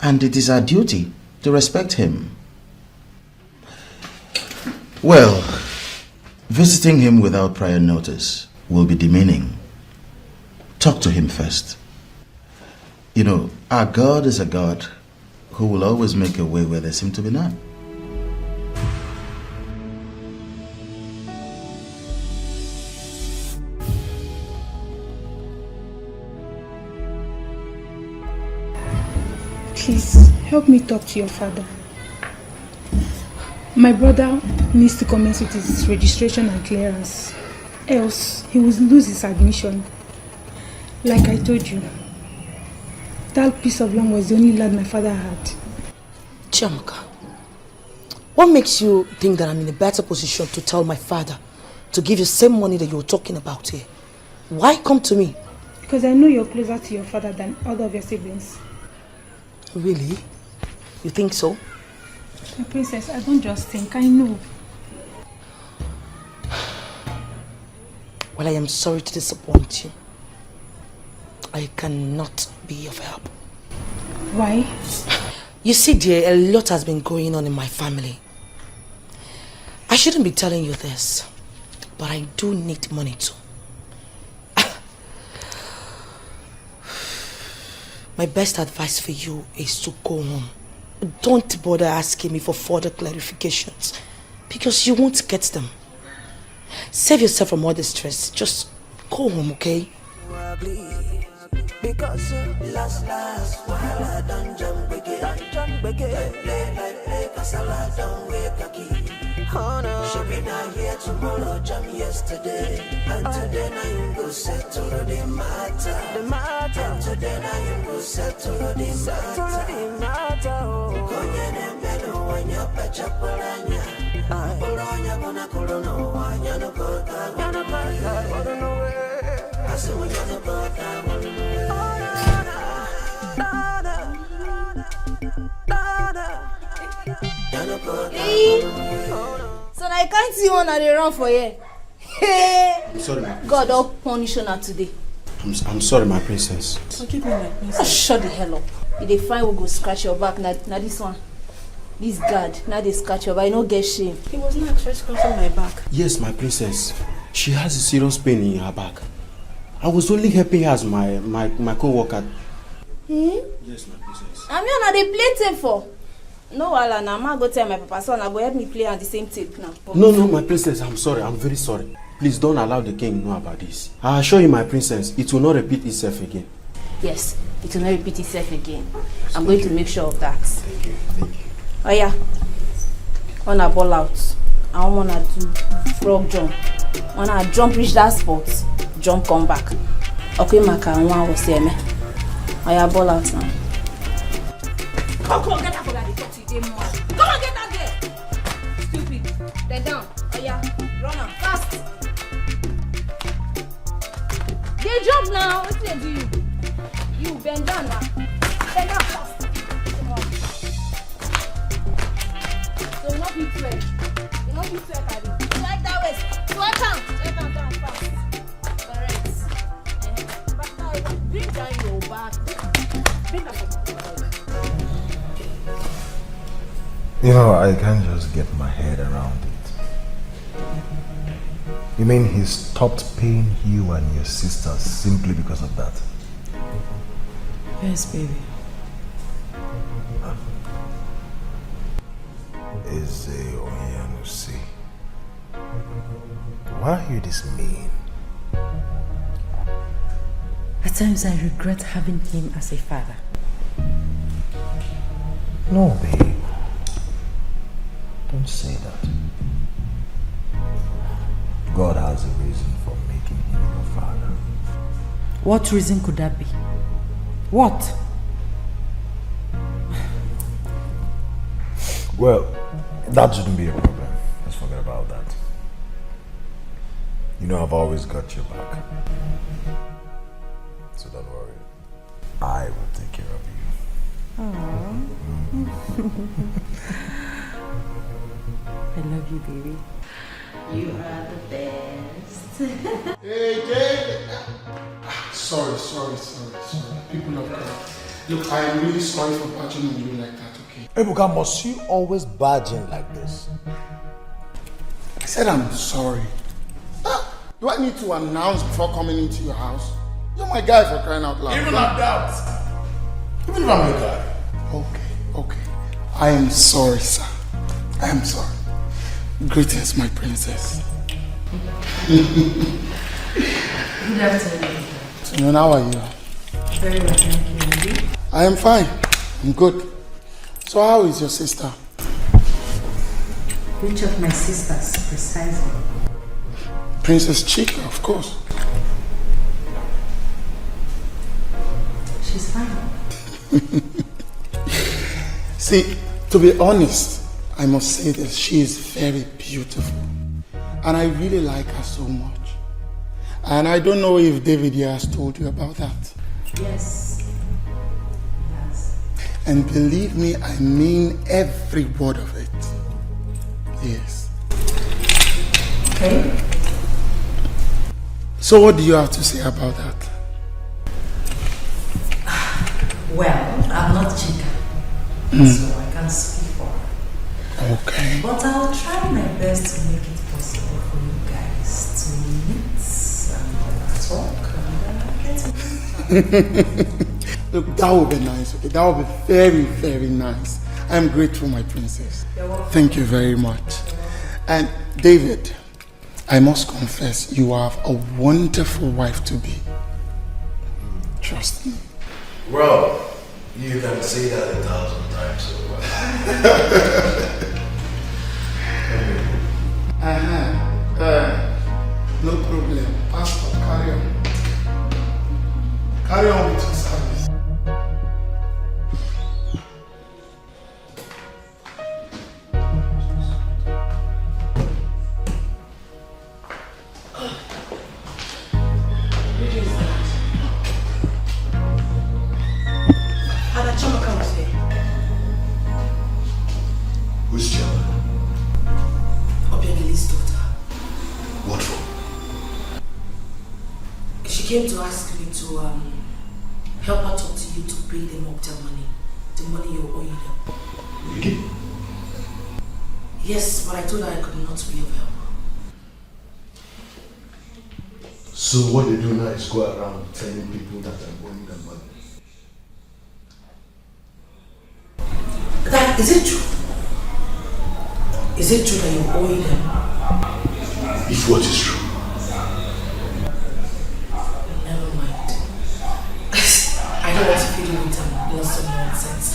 Speaker 10: And it is our duty to respect him. Well, visiting him without prior notice will be demeaning. Talk to him first. You know, our God is a God who will always make a way where there seems to be none.
Speaker 13: Please, help me talk to your father. My brother needs to commence with his registration and clearance. Else, he will lose his admission. Like I told you, that piece of land was the only land my father had.
Speaker 3: Chiamaka, what makes you think that I'm in a better position to tell my father to give you the same money that you were talking about here? Why come to me?
Speaker 13: Because I know you're closer to your father than other of your siblings.
Speaker 3: Really? You think so?
Speaker 13: My princess, I don't just think, I know.
Speaker 3: Well, I am sorry to disappoint you. I cannot be of help.
Speaker 13: Why?
Speaker 3: You see, dear, a lot has been going on in my family. I shouldn't be telling you this, but I do need money too.
Speaker 8: my best advice for you is to go home. Don't bother asking me for further clarifications because you won't get them. Save yourself from all the stress. Just go home, okay?
Speaker 2: Because last while I done jump again, play casala don't wake a key. Oh no, she be not here tomorrow, jam yesterday, and today now you go settle the matter, and today now you go settle the matter. Konye ne melo wanya pacha polanya, polanya bona kolono wanya no kota, no way. I say we no kota,
Speaker 5: So I can't see one at the run for you.
Speaker 14: I'm sorry, my princess.
Speaker 5: God will punish you today.
Speaker 14: I'm sorry, my princess.
Speaker 5: Forgive me, my princess. Oh, shut the hell up. If they find we go scratch your back, now this one. This guard, now they scratch your back, you don't get shame. He was not actually scratching my back.
Speaker 14: Yes, my princess. She has a serious pain in her back. I was only helping her as my co-worker. Yes, my princess.
Speaker 5: I'm not they play tape for. No, Wala, now I'm go tell my papa son, I go help me play on the same tape now.
Speaker 14: No, my princess, I'm sorry. I'm very sorry. Please don't allow the king to know about this. I assure you, my princess, it will not repeat itself again.
Speaker 5: Yes, it will not repeat itself again. Yes, I'm going to make sure of that.
Speaker 14: Thank you.
Speaker 5: Oh yeah. Wanna ball out. I wanna do frog jump. Wanna jump reach that spot, jump come back. Okay, Maka, I want to see me. Oh yeah, ball out now. Come on, get up for that. Come on, get down there. Stupid. They're down. Oh yeah, run on fast. They jump now. What do they do? You bend down now. Bend down fast. Come on. So you not be sweat. You not be sweat, Daddy. Like that way. Sweat down. Down fast. Correct. Back now. Bring down your back. Bring down your back.
Speaker 10: You know, I can't just get my head around it. You mean he stopped paying you and your sister simply because of that?
Speaker 9: Yes, baby.
Speaker 10: Why are you this mean?
Speaker 9: At times I regret having him as a father.
Speaker 10: No, babe. Don't say that. God has a reason for making him your father.
Speaker 9: What reason could that be? What?
Speaker 10: Well, that shouldn't be a problem. Let's forget about that. You know I've always got your back. So don't worry. I will take care of you.
Speaker 9: I love you, baby.
Speaker 11: You are the best.
Speaker 4: Hey, Jay! Sorry. People of God. Look, I am really sorry for barging on you like that, okay?
Speaker 10: Ebuka, must you always barge in like this?
Speaker 4: I said I'm sorry. Do I need to announce before coming into your house? You're my guy for crying out loud.
Speaker 10: Even at that. Even if I'm your guy.
Speaker 4: Okay. I am sorry, sir. I am sorry. Greetings, my princess.
Speaker 9: Good afternoon.
Speaker 4: So how are you?
Speaker 9: Very well, thank you.
Speaker 4: I am fine. I'm good. So how is your sister?
Speaker 9: Which of my sisters, precisely?
Speaker 4: Princess Chika, of course.
Speaker 9: She's fine.
Speaker 4: See, to be honest, I must say that she is very beautiful. And I really like her so much. And I don't know if David here has told you about that.
Speaker 9: Yes. Yes.
Speaker 4: And believe me, I mean every word of it. Yes.
Speaker 9: Okay.
Speaker 4: So what do you have to say about that?
Speaker 9: Well, I'm not Chika, so I can't speak for her.
Speaker 4: Okay.
Speaker 9: But I'll try my best to make it possible for you guys to meet and talk and get to know.
Speaker 15: Look, that would be nice, okay? That would be very, very nice. I'm grateful, my princess. Thank you very much. And David, I must confess, you have a wonderful wife to be. Trust me.
Speaker 10: Well, you can say that 1,000 times over.
Speaker 15: No problem. Pastor, carry on. Carry on with your service.
Speaker 10: Who's Chama?
Speaker 8: Obiageli's daughter.
Speaker 10: What for?
Speaker 8: She came to ask me to help her talk to you to pay them up their money. The money you owe them.
Speaker 10: Really?
Speaker 8: Yes, but I told her I could not be of help.
Speaker 10: So what they do now is go around telling people that I'm owing them money.
Speaker 8: Is it true? Is it true that you owe them?
Speaker 10: If what is true?
Speaker 8: Never mind. I don't want to feed you with lots of nonsense.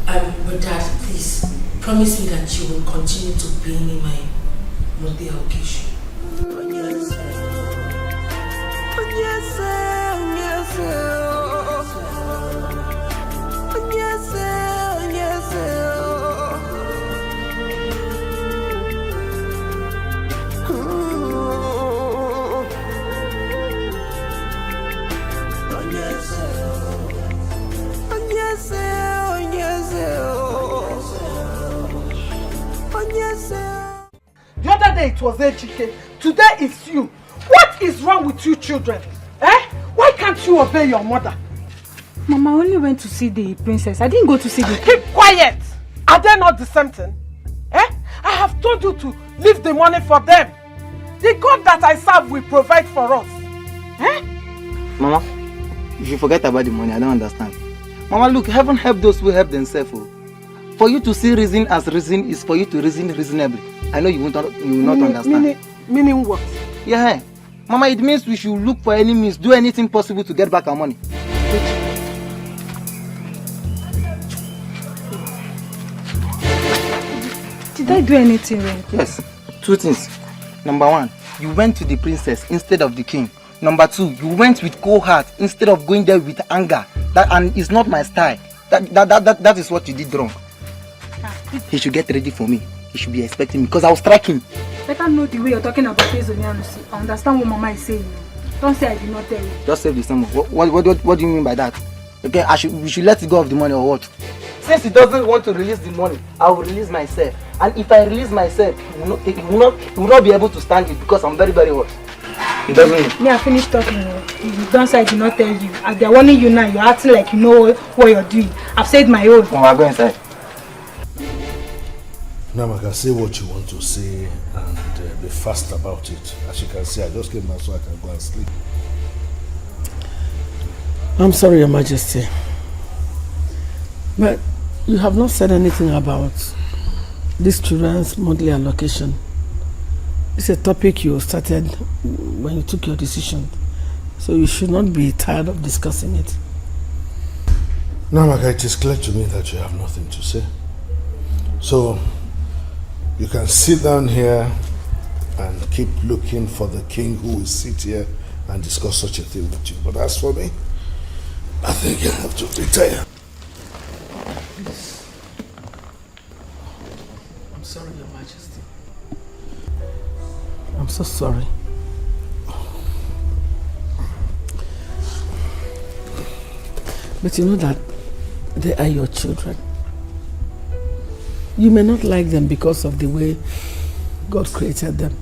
Speaker 8: But Dad, please, promise me that you will continue to pay me my monthly allocation.
Speaker 7: The other day it was E.t.c. Today it's you. What is wrong with you children? Eh? Why can't you obey your mother?
Speaker 13: Mama, I only went to see the princess. I didn't go to see the king.
Speaker 7: Keep quiet! Are they not the same thing? Eh? I have told you to leave the money for them. The God that I serve will provide for us. Eh?
Speaker 6: Mama, if you forget about the money, I don't understand. Mama, look, heaven help those who help themselves. Oh. For you to see reason as reason is for you to reason reasonably. I know you will not understand.
Speaker 7: Meaning what?
Speaker 6: Yeah. Mama, it means we should look for any means, do anything possible to get back our money.
Speaker 13: Did I do anything wrong?
Speaker 6: Yes. 2 things. Number 1, you went to the princess instead of the king. Number 2, you went with cold heart instead of going there with anger. And it's not my style. That is what you did wrong. He should get ready for me. He should be expecting me because I'll strike him.
Speaker 13: I can't know the way you're talking about Ezonianusi. I understand what Mama is saying. Don't say I did not tell you.
Speaker 6: Just save the sum. What do you mean by that? Okay, we should let go of the money or what? Since he doesn't want to release the money, I will release myself. And if I release myself, he will not be able to stand it because I'm very, very hot. He doesn't.
Speaker 13: Me, I finished talking. You don't say I did not tell you. As they're warning you now, you're acting like you know what you're doing. I've said my own.
Speaker 6: Oh, I'll go inside.
Speaker 10: Namaka, say what you want to say and be fast about it. As you can see, I just came back so I can go and sleep.
Speaker 1: I'm sorry, Your Majesty. But you have not said anything about this children's monthly allocation. It's a topic you started when you took your decision. So you should not be tired of discussing it.
Speaker 10: Namaka, it is clear to me that you have nothing to say. So you can sit down here and keep looking for the king who will sit here and discuss such a thing with you. But as for me, I think I have to retire.
Speaker 1: I'm sorry, Your Majesty. I'm so sorry. But you know that they are your children. You may not like them because of the way God created them.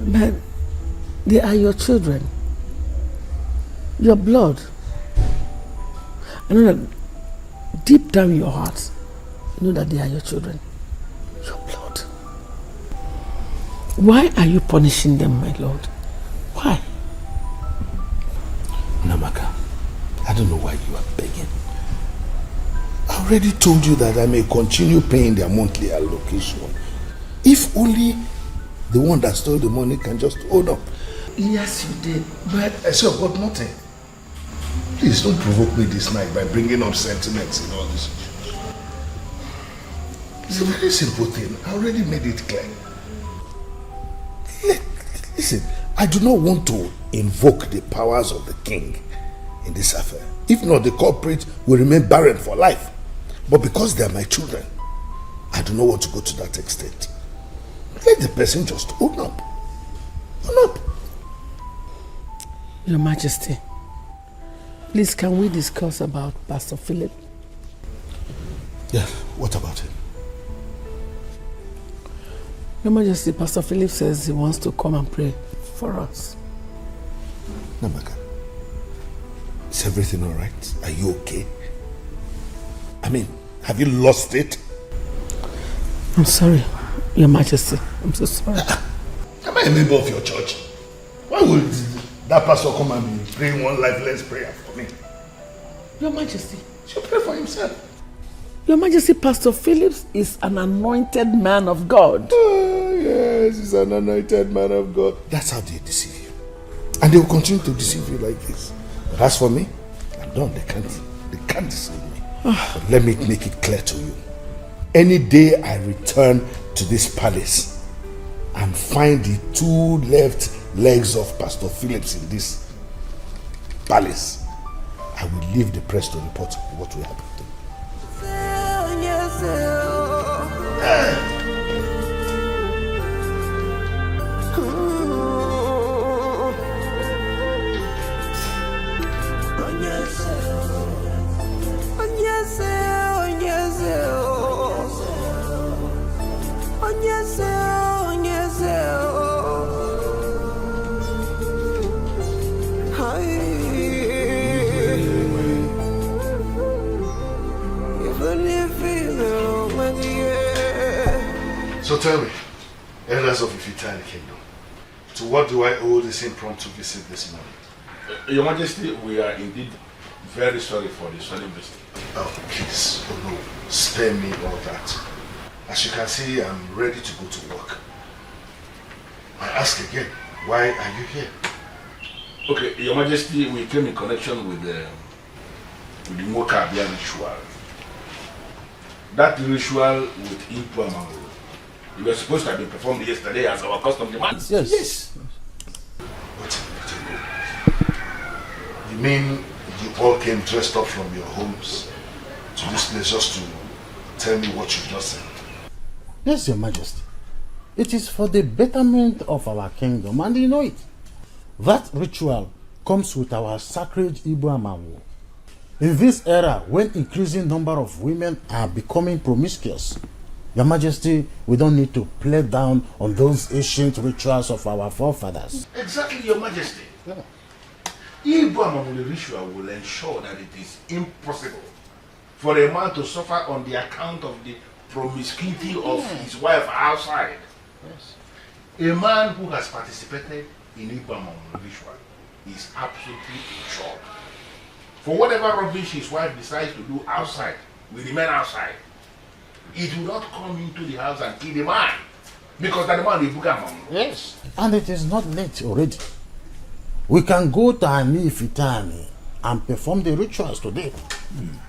Speaker 1: But they are your children. Your blood. I know that deep down in your heart, you know that they are your children. Your blood. Why are you punishing them, my Lord? Why?
Speaker 10: Namaka,
Speaker 4: I don't know why you are begging. I already told you that I may continue paying their monthly allocation. If only the one that stole the money can just hold up.
Speaker 1: Yes, you did, but...
Speaker 4: I still got nothing. Please don't provoke me this night by bringing up sentiments and all this. It's a very simple thing. I already made it clear. Listen, I do not want to invoke the powers of the king in this affair. If not, the culprit will remain barren for life. But because they are my children, I do not want to go to that extent. Let the person just own up. Own up.
Speaker 1: Your Majesty, please can we discuss about Pastor Philip?
Speaker 4: Yes, what about him?
Speaker 1: Your Majesty, Pastor Philip says he wants to come and pray for us.
Speaker 4: Namaka, is everything all right? Are you okay? I mean, have you lost it?
Speaker 1: I'm sorry, Your Majesty. I'm so sorry.
Speaker 4: Am I a member of your church? Why would that pastor come and be praying one lifeless prayer for me?
Speaker 1: Your Majesty.
Speaker 4: He should pray for himself.
Speaker 1: Your Majesty, Pastor Phillips is an anointed man of God.
Speaker 4: Oh, yes, he's an anointed man of God. That's how they deceive you. And they will continue to deceive you like this. But as for me, I'm done. They can't deceive me. But let me make it clear to you. Any day I return to this palace and find the two left legs of Pastor Phillips in this palace, I will leave the press to report what will happen to him. So tell me, elders of Ifitani Kingdom, to what do I owe this impromptu visit this morning?
Speaker 10: Your Majesty, we are indeed very sorry for the sudden visit.
Speaker 4: Oh, please, oh no, spare me all that. As you can see, I'm ready to go to work. I ask again, why are you here?
Speaker 10: Okay, Your Majesty, we came in connection with the Mokabia ritual. That ritual with e.t.c. You were supposed to have been performed yesterday as our custom demands.
Speaker 4: Yes. What? You mean you all came dressed up from your homes to this place just to tell me what you just said?
Speaker 6: Yes, Your Majesty. It is for the betterment of our kingdom, and you know it. That ritual comes with our sacred Igbo. In this era, when increasing number of women are becoming promiscuous, Your Majesty, we don't need to play down on those ancient rituals of our forefathers.
Speaker 10: Exactly, Your Majesty. Igbo ritual will ensure that it is impossible for a man to suffer on the account of the promiscuity of his wife outside.
Speaker 6: Yes.
Speaker 10: A man who has participated in Igbo ritual is absolutely insured. For whatever rubbish his wife decides to do outside, will remain outside. It will not come into the house and kill the man, because that man will book a man.
Speaker 6: Yes. And it is not late already. We can go to Ani Fitani and perform the rituals today.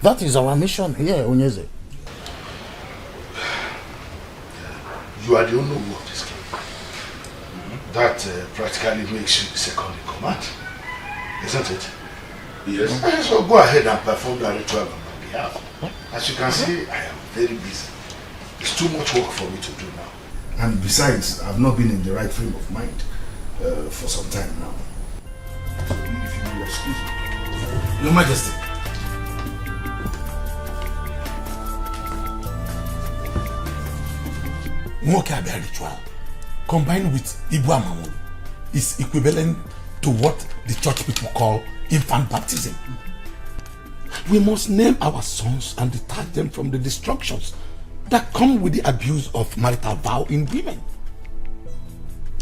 Speaker 6: That is our mission here, Onyeze.
Speaker 4: You are the only one of this king. That practically makes you the second in command, isn't it?
Speaker 10: Yes.
Speaker 4: So go ahead and perform the ritual on my behalf. As you can see, I am very busy. It's too much work for me to do now. And besides, I've not been in the right frame of mind for some time now. So if you will excuse me.
Speaker 10: Your Majesty.
Speaker 16: Mokabia ritual combined with Igbo Amamu is equivalent to what the church people call infant baptism. We must name our sons and detach them from the destructions that come with the abuse of marital vow in women.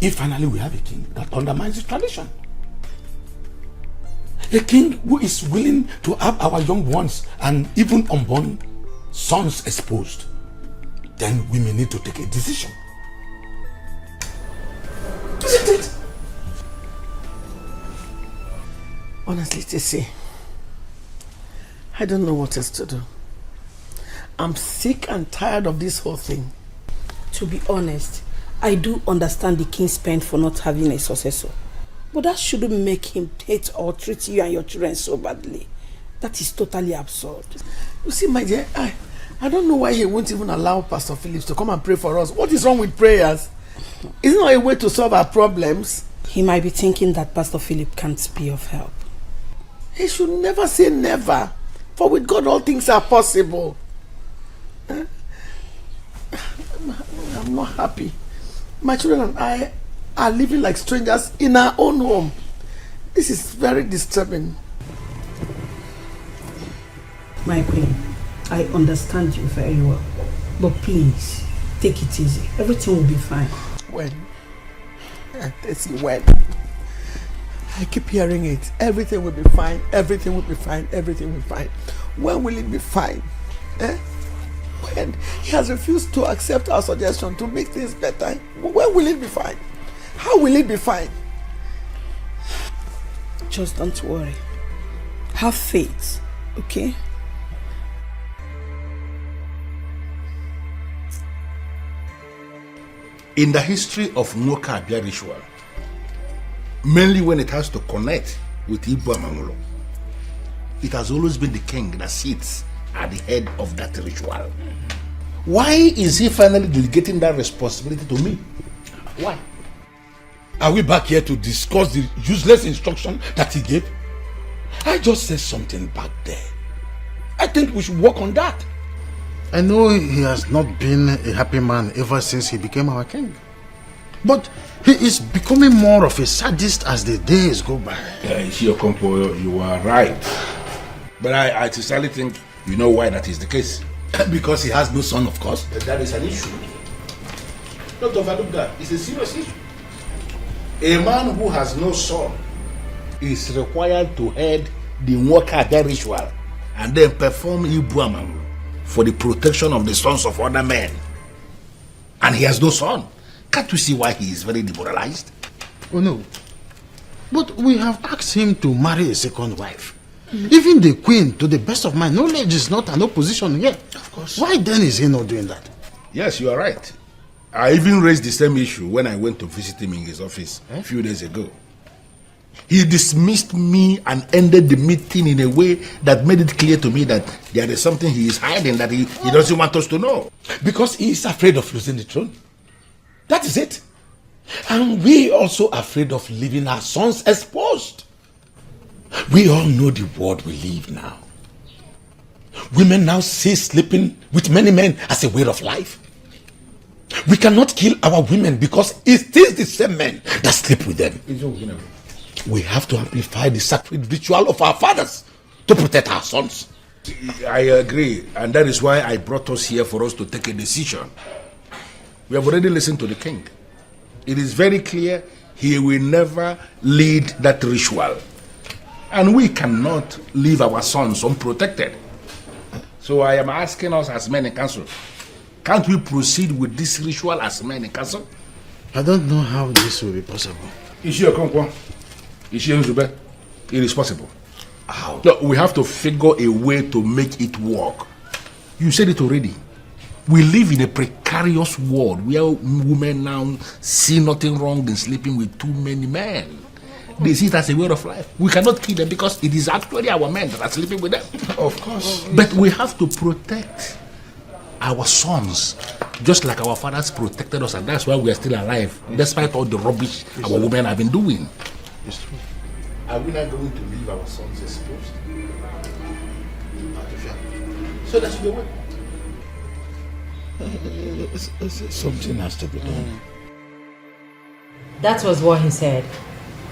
Speaker 16: If finally we have a king that undermines the tradition. A king who is willing to have our young ones and even unborn sons exposed, then we may need to take a decision. Isn't it?
Speaker 1: Honestly, e.t.c, I don't know what else to do. I'm sick and tired of this whole thing.
Speaker 3: To be honest, I do understand the king's pain for not having a successor. But that shouldn't make him hate or treat you and your children so badly. That is totally absurd.
Speaker 1: You see, my dear, I don't know why he won't even allow Pastor Phillips to come and pray for us. What is wrong with prayers? Isn't there a way to solve our problems?
Speaker 3: He might be thinking that Pastor Philip can't be of help.
Speaker 1: He should never say never. For with God all things are possible. I'm not happy. My children and I are living like strangers in our own home. This is very disturbing.
Speaker 3: My queen, I understand you very well. But please, take it easy. Everything will be fine.
Speaker 1: When? When? I keep hearing it. Everything will be fine. Everything will be fine. Everything will be fine. When will it be fine? When? He has refused to accept our suggestion to make things better. When will it be fine? How will it be fine?
Speaker 3: Just don't worry. Have faith, okay?
Speaker 4: In the history of Nwoke Abia ritual, mainly when it has to connect with Igbo Amangolo, it has always been the king that sits at the head of that ritual. Why is he finally delegating that responsibility to me? Why?
Speaker 16: Are we back here to discuss the useless instruction that he gave? I just said something back there. I think we should work on that.
Speaker 15: I know he has not been a happy man ever since he became our king. But he is becoming more of a sadist as the days go by.
Speaker 4: Okompo, you are right. But I sincerely think you know why that is the case.
Speaker 16: Because he has no son, of course.
Speaker 4: That is an issue. Don't overlook that. It's a serious issue. A man who has no son is required to head the Nwoke Abia ritual and then perform Igbo Amangolo for the protection of the sons of other men. And he has no son. Can't you see why he is very demoralized?
Speaker 15: Oh no. But we have asked him to marry a second wife. Even the queen, to the best of my knowledge, is not an opposition yet.
Speaker 4: Of course.
Speaker 15: Why then is he not doing that?
Speaker 4: Yes, you are right. I even raised the same issue when I went to visit him in his office a few days ago. He dismissed me and ended the meeting in a way that made it clear to me that there is something he is hiding that he doesn't want us to know.
Speaker 16: Because he is afraid of losing the throne. That is it. And we also afraid of leaving our sons exposed. We all know the world we live now. Women now see sleeping with many men as a way of life. We cannot kill our women because it is the same men that sleep with them. We have to amplify the sacred ritual of our fathers to protect our sons.
Speaker 4: I agree, and that is why I brought us here for us to take a decision. We have already listened to the king. It is very clear he will never lead that ritual. And we cannot leave our sons unprotected. So I am asking us as men in council, can't we proceed with this ritual as men in council?
Speaker 15: I don't know how this will be possible.
Speaker 4: It is possible.
Speaker 16: How?
Speaker 4: No, we have to figure a way to make it work. You said it already. We live in a precarious world where women now see nothing wrong in sleeping with too many men. They see it as a way of life. We cannot kill them because it is actually our men that are sleeping with them.
Speaker 16: Of course.
Speaker 4: But we have to protect our sons just like our fathers protected us, and that's why we are still alive, despite all the rubbish our women have been doing.
Speaker 15: It's true.
Speaker 4: Are we not going to leave our sons exposed? So that should be a way.
Speaker 16: Something has to be done.
Speaker 9: That was what he said.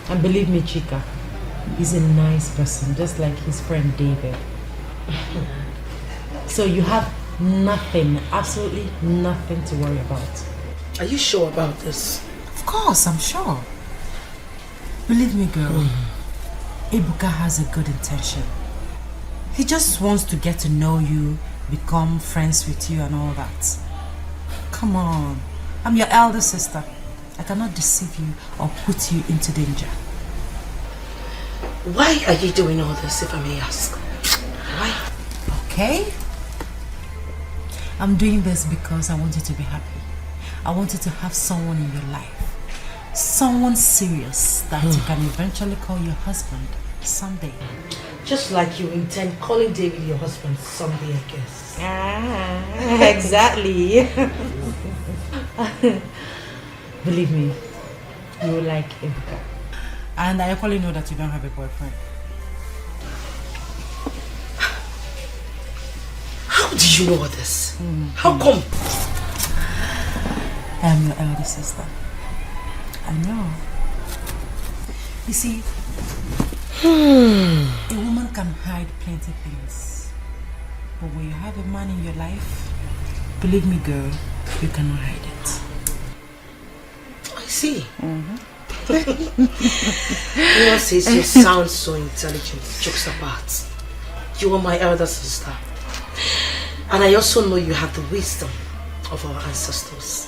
Speaker 9: And believe me, Chika, he's a nice person, just like his friend David. So you have nothing, absolutely nothing to worry about.
Speaker 3: Are you sure about this?
Speaker 9: Of course, I'm sure. Believe me, girl. Ebuka has a good intention. He just wants to get to know you, become friends with you and all that. Come on. I'm your elder sister. I cannot deceive you or put you into danger.
Speaker 8: Why are you doing all this, if I may ask? Why?
Speaker 9: Okay. I'm doing this because I want you to be happy. I want you to have someone in your life. Someone serious that you can eventually call your husband someday.
Speaker 8: Just like you intend calling David your husband someday, I guess.
Speaker 9: Exactly. Believe me, you will like Ebuka. And I actually know that you don't have a boyfriend.
Speaker 8: How do you know this? How come?
Speaker 9: I am your elder sister. I know. You see, a woman can hide plenty things. But when you have a man in your life, believe me girl, you cannot hide it.
Speaker 8: I see. You says you sound so intelligent, jokes apart. You are my elder sister. And I also know you have the wisdom of our ancestors.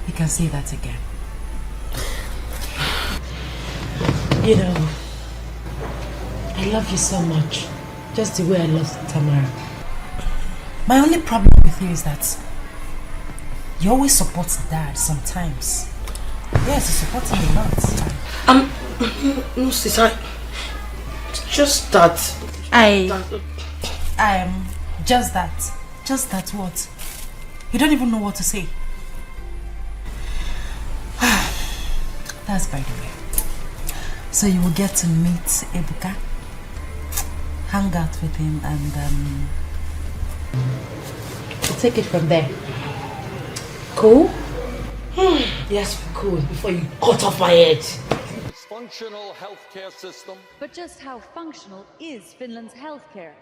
Speaker 9: You can say that again.
Speaker 8: You know, I love you so much. Just the way I love Tamara.
Speaker 9: My only problem with you is that you always support Dad sometimes. Yes, you support him a lot.
Speaker 8: No, sis, just that.
Speaker 9: Just that. Just that what? You don't even know what to say. That's by the way. So you will get to meet Ebuka, hang out with him, and we'll take it from there. Cool?
Speaker 8: Yes, cool. Before you cut off my head.
Speaker 17: Functional healthcare system.
Speaker 18: But just how functional is Finland's healthcare?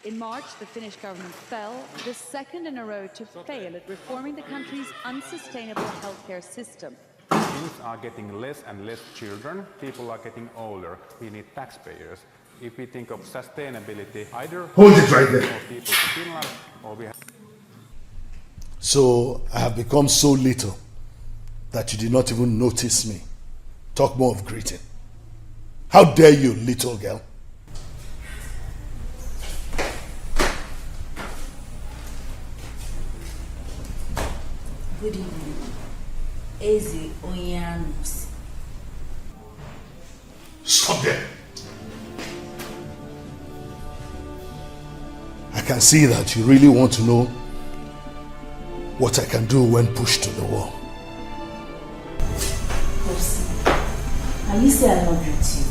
Speaker 18: In March, the Finnish government fell, the second in a row to fail at reforming the country's unsustainable healthcare system.
Speaker 19: Things are getting less and less children. People are getting older. We need taxpayers. If we think of sustainability, either
Speaker 4: hold it right there.
Speaker 19: People to Finland, or we have.
Speaker 4: So I have become so little that you did not even notice me. Talk more of greeting. How dare you, little girl?
Speaker 9: Good evening. Eze Onyanus.
Speaker 4: Stop there. I can see that you really want to know what I can do when pushed to the wall.
Speaker 3: And you say I not greet you.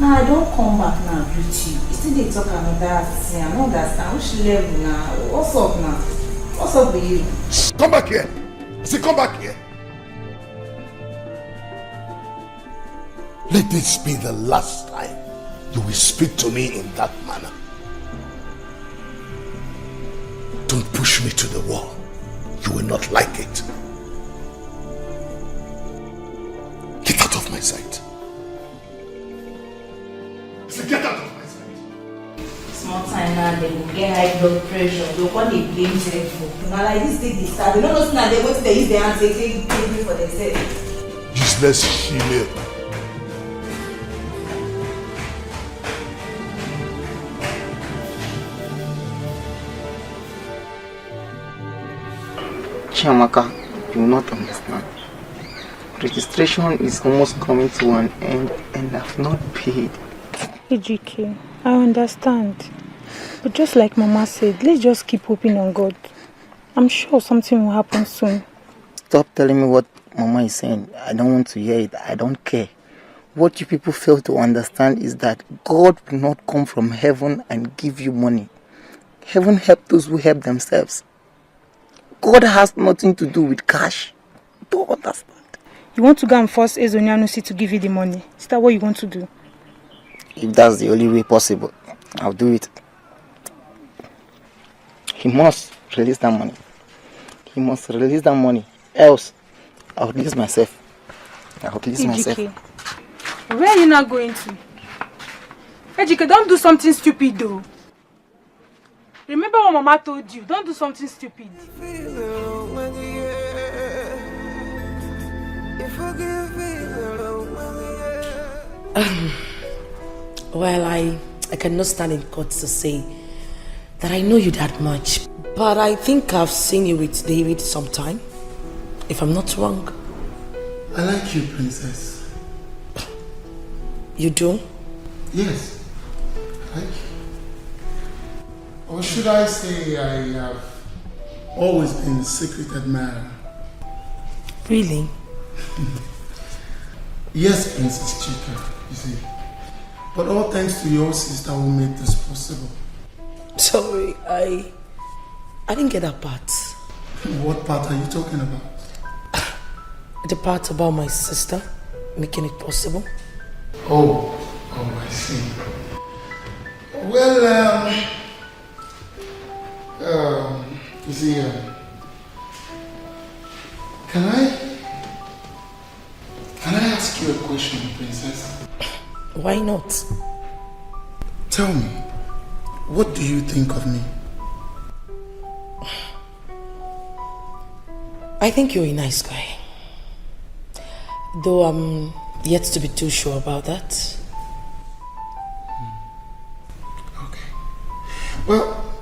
Speaker 3: Now I don't come back now greet you. You still they talk another thing. I don't understand. Which level now? What's up now? What's up with you?
Speaker 4: Come back here. I say come back here. Let this be the last time you will speak to me in that manner. Don't push me to the wall. You will not like it. Get out of my sight. I said, get out of my sight.
Speaker 3: Small time now, they will get high blood pressure. They will want to blame themselves. Now like this thing they start. They don't know now they wait to use their hands, they take me for themselves.
Speaker 4: Useless female.
Speaker 6: Chiamaka, you will not understand. Registration is almost coming to an end and I've not paid.
Speaker 13: E.t.c, I understand. But just like Mama said, let's just keep hoping on God. I'm sure something will happen soon.
Speaker 6: Stop telling me what Mama is saying. I don't want to hear it. I don't care. What you people fail to understand is that God will not come from heaven and give you money. Heaven helps those who help themselves. God has nothing to do with cash. Don't understand.
Speaker 13: You want to go and force Ezonyanusi to give you the money? Is that what you want to do?
Speaker 6: If that's the only way possible, I'll do it. He must release that money. He must release that money. Else, I'll release myself. I'll release myself.
Speaker 13: Where are you now going to? Ejike, don't do something stupid though. Remember what Mama told you. Don't do something stupid.
Speaker 8: Well, I cannot stand in court to say that I know you that much. But I think I've seen you with David sometime, if I'm not wrong.
Speaker 15: I like you, Princess.
Speaker 8: You do?
Speaker 15: Yes, I like you. Or should I say I have always been a secret admirer.
Speaker 8: Really?
Speaker 15: Yes, Princess Chika, you see. But all thanks to your sister who made this possible.
Speaker 8: Sorry, I didn't get that part.
Speaker 15: What part are you talking about?
Speaker 8: The part about my sister making it possible.
Speaker 15: Oh, I see. Well, you see, can I ask you a question, Princess?
Speaker 8: Why not?
Speaker 15: Tell me, what do you think of me?
Speaker 8: I think you're a nice guy. Though I'm yet to be too sure about that.
Speaker 15: Okay. Well,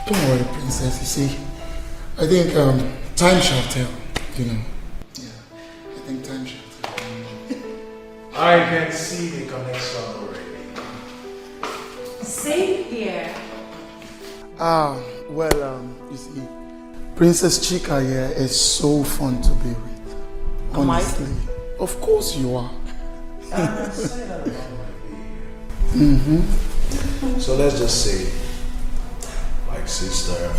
Speaker 15: don't worry, Princess. You see, I think time shall tell, you know. Yeah, I think time shall tell.
Speaker 10: I can see the connection already.
Speaker 9: Same here.
Speaker 15: Well, you see, Princess Chika here is so fun to be with. Honestly. Of course you are.
Speaker 10: So let's just say, like sister.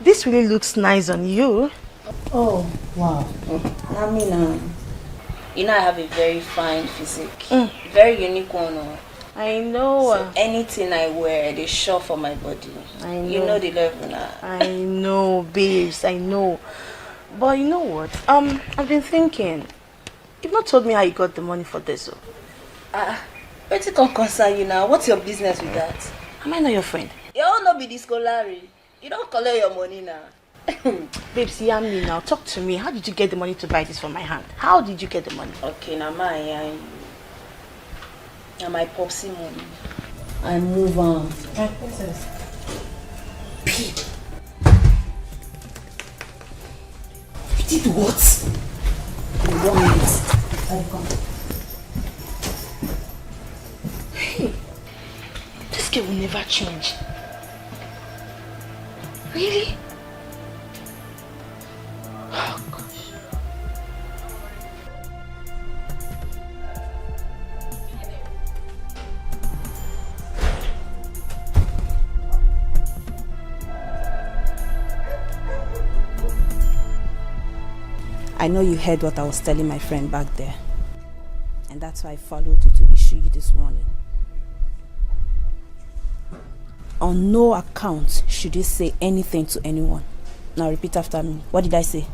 Speaker 8: This really looks nice on you.
Speaker 11: Oh, wow. I mean, you know I have a very fine physique. Very unique one.
Speaker 8: I know.
Speaker 11: So anything I wear, they show for my body.
Speaker 8: I know.
Speaker 11: You know the level now.
Speaker 8: I know, babes, I know. But you know what? I've been thinking. You've not told me how you got the money for this.
Speaker 11: What's it concern you now? What's your business with that?
Speaker 8: Am I not your friend?
Speaker 11: You all not be the scholary. You don't collect your money now.
Speaker 8: Babes, hear me now. Talk to me. How did you get the money to buy this from my hand? How did you get the money?
Speaker 11: Okay, now my popsy money. I move on.
Speaker 8: My princess. You did what?
Speaker 11: 1 minute. I'll come.
Speaker 8: Hey, this girl will never change. Really? Oh, gosh.
Speaker 11: I know you heard what I was telling my friend back there. And that's why I followed you to issue you this warning. On no account should you say anything to anyone. Now repeat after me. What did I say?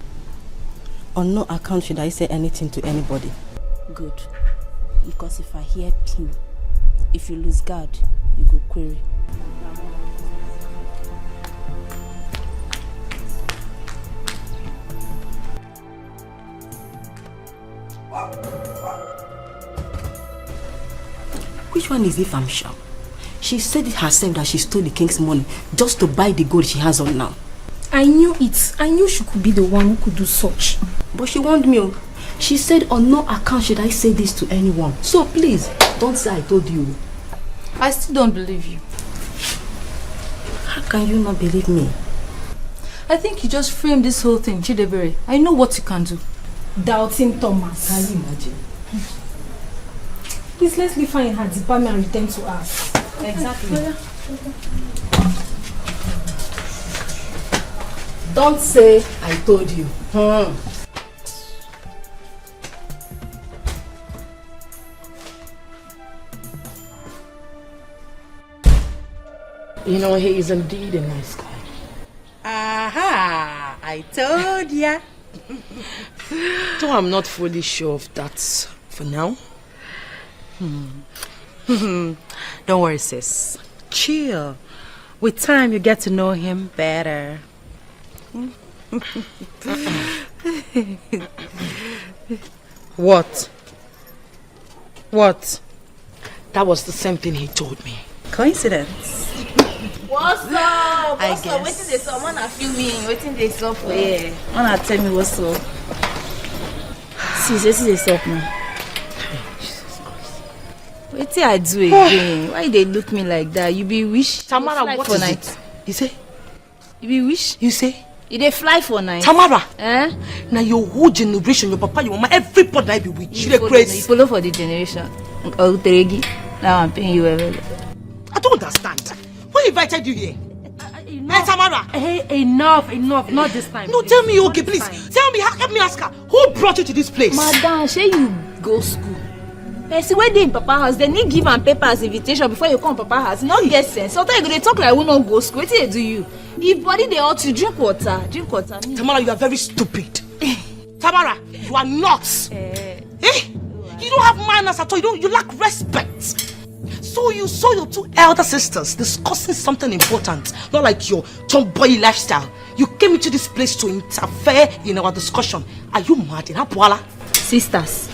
Speaker 11: On no account should I say anything to anybody. Good. Because if I hear pin, if you lose guard, you go query. Which one is if I'm sure? She said it herself that she stole the king's money just to buy the gold she has on now.
Speaker 13: I knew it. I knew she could be the one who could do such.
Speaker 11: But she warned me. She said on no account should I say this to anyone. So please, don't say I told you.
Speaker 13: I still don't believe you.
Speaker 11: How can you not believe me?
Speaker 13: I think you just framed this whole thing, Chidebere. I know what you can do. Doubting Thomas.
Speaker 11: Can you imagine?
Speaker 13: Please, let's leave her in her department and return to us.
Speaker 11: Exactly. Don't say I told you.
Speaker 8: You know, he is indeed a nice guy.
Speaker 3: Aha! I told ya.
Speaker 8: Though I'm not fully sure of that for now.
Speaker 9: Don't worry, sis. Chill. With time, you get to know him better. What? What?
Speaker 8: That was the same thing he told me.
Speaker 9: Coincidence.
Speaker 12: What's up? What's up?
Speaker 9: guess.
Speaker 12: Waiting they saw. Wanna feel me? Waiting they saw for here. Wanna tell me what's up? See, this is up now. Waiting I do again. Why they look me like that? You be wish.
Speaker 8: Tamara,
Speaker 12: fly
Speaker 8: what
Speaker 12: for
Speaker 8: is
Speaker 12: night.
Speaker 8: it? You say?
Speaker 12: You be wish.
Speaker 8: You say?
Speaker 12: You dey fly for night.
Speaker 8: Tamara.
Speaker 12: Eh?
Speaker 8: Now your whole generation, your papa, your mama, everybody I be with. You the
Speaker 12: You
Speaker 8: crazy.
Speaker 12: follow for the generation. Oh, Teregi. Now I'm paying you well.
Speaker 8: I don't understand. Who invited you here? Hey, Tamara.
Speaker 9: Hey, enough. Not this time.
Speaker 8: No, tell me, okay, please. Tell me, help me ask her. Who brought you to this place?
Speaker 12: Madam, shey you go school? See, when they in Papa house, they need give and paper as invitation before you come Papa house. You not get sense. Sometimes you go dey talk like we not go school. What they do you? If body they ought to drink water.
Speaker 8: Tamara, you are very stupid. Tamara, you are nuts. You don't have manners at all. You lack respect. So you saw your two elder sisters discussing something important, not like your tomboy lifestyle. You came into this place to interfere in our discussion. Are you mad? In Hapuala?
Speaker 12: Sisters,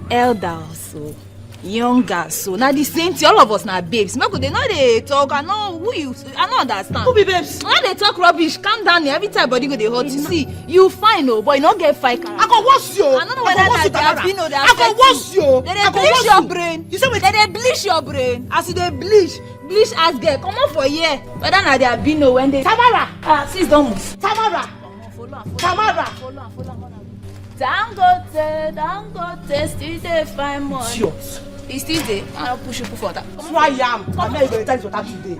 Speaker 12: elders, so younger, so now the same thing. All of us now babes. Make they know they talk. I know who you. I don't understand.
Speaker 8: Who be babes?
Speaker 12: Now they talk rubbish. Calm down. Every time body go they hurt. You see, you fine oh, but you not get fight.
Speaker 8: I go wash you.
Speaker 12: I don't know whether they have been or they have.
Speaker 8: I go wash you.
Speaker 12: They bleach your brain. You say wait. They bleach your brain. As they bleach as girl. Come on for here. Whether now they have been or when they.
Speaker 8: Tamara.
Speaker 12: Sis don't move.
Speaker 8: Tamara. Tamara.
Speaker 12: Follow. Dangote, still they find money.
Speaker 8: Idiot.
Speaker 12: He still there. I'll push you for that.
Speaker 8: That's who I am. I'm not even telling you that today.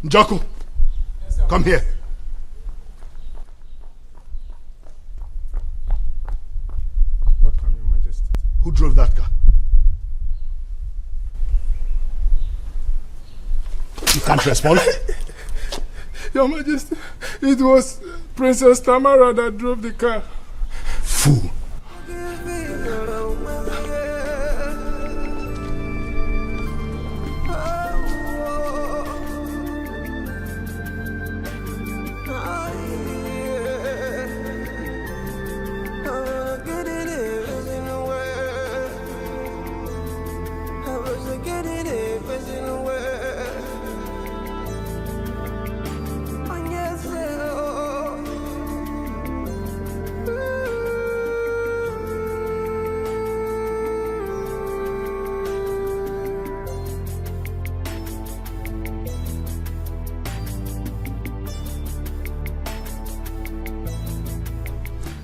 Speaker 4: Njoku, come here.
Speaker 20: Welcome, Your Majesty.
Speaker 4: Who drove that car? You can't respond?
Speaker 20: Your Majesty, it was Princess Tamara that drove the car.
Speaker 4: Fool.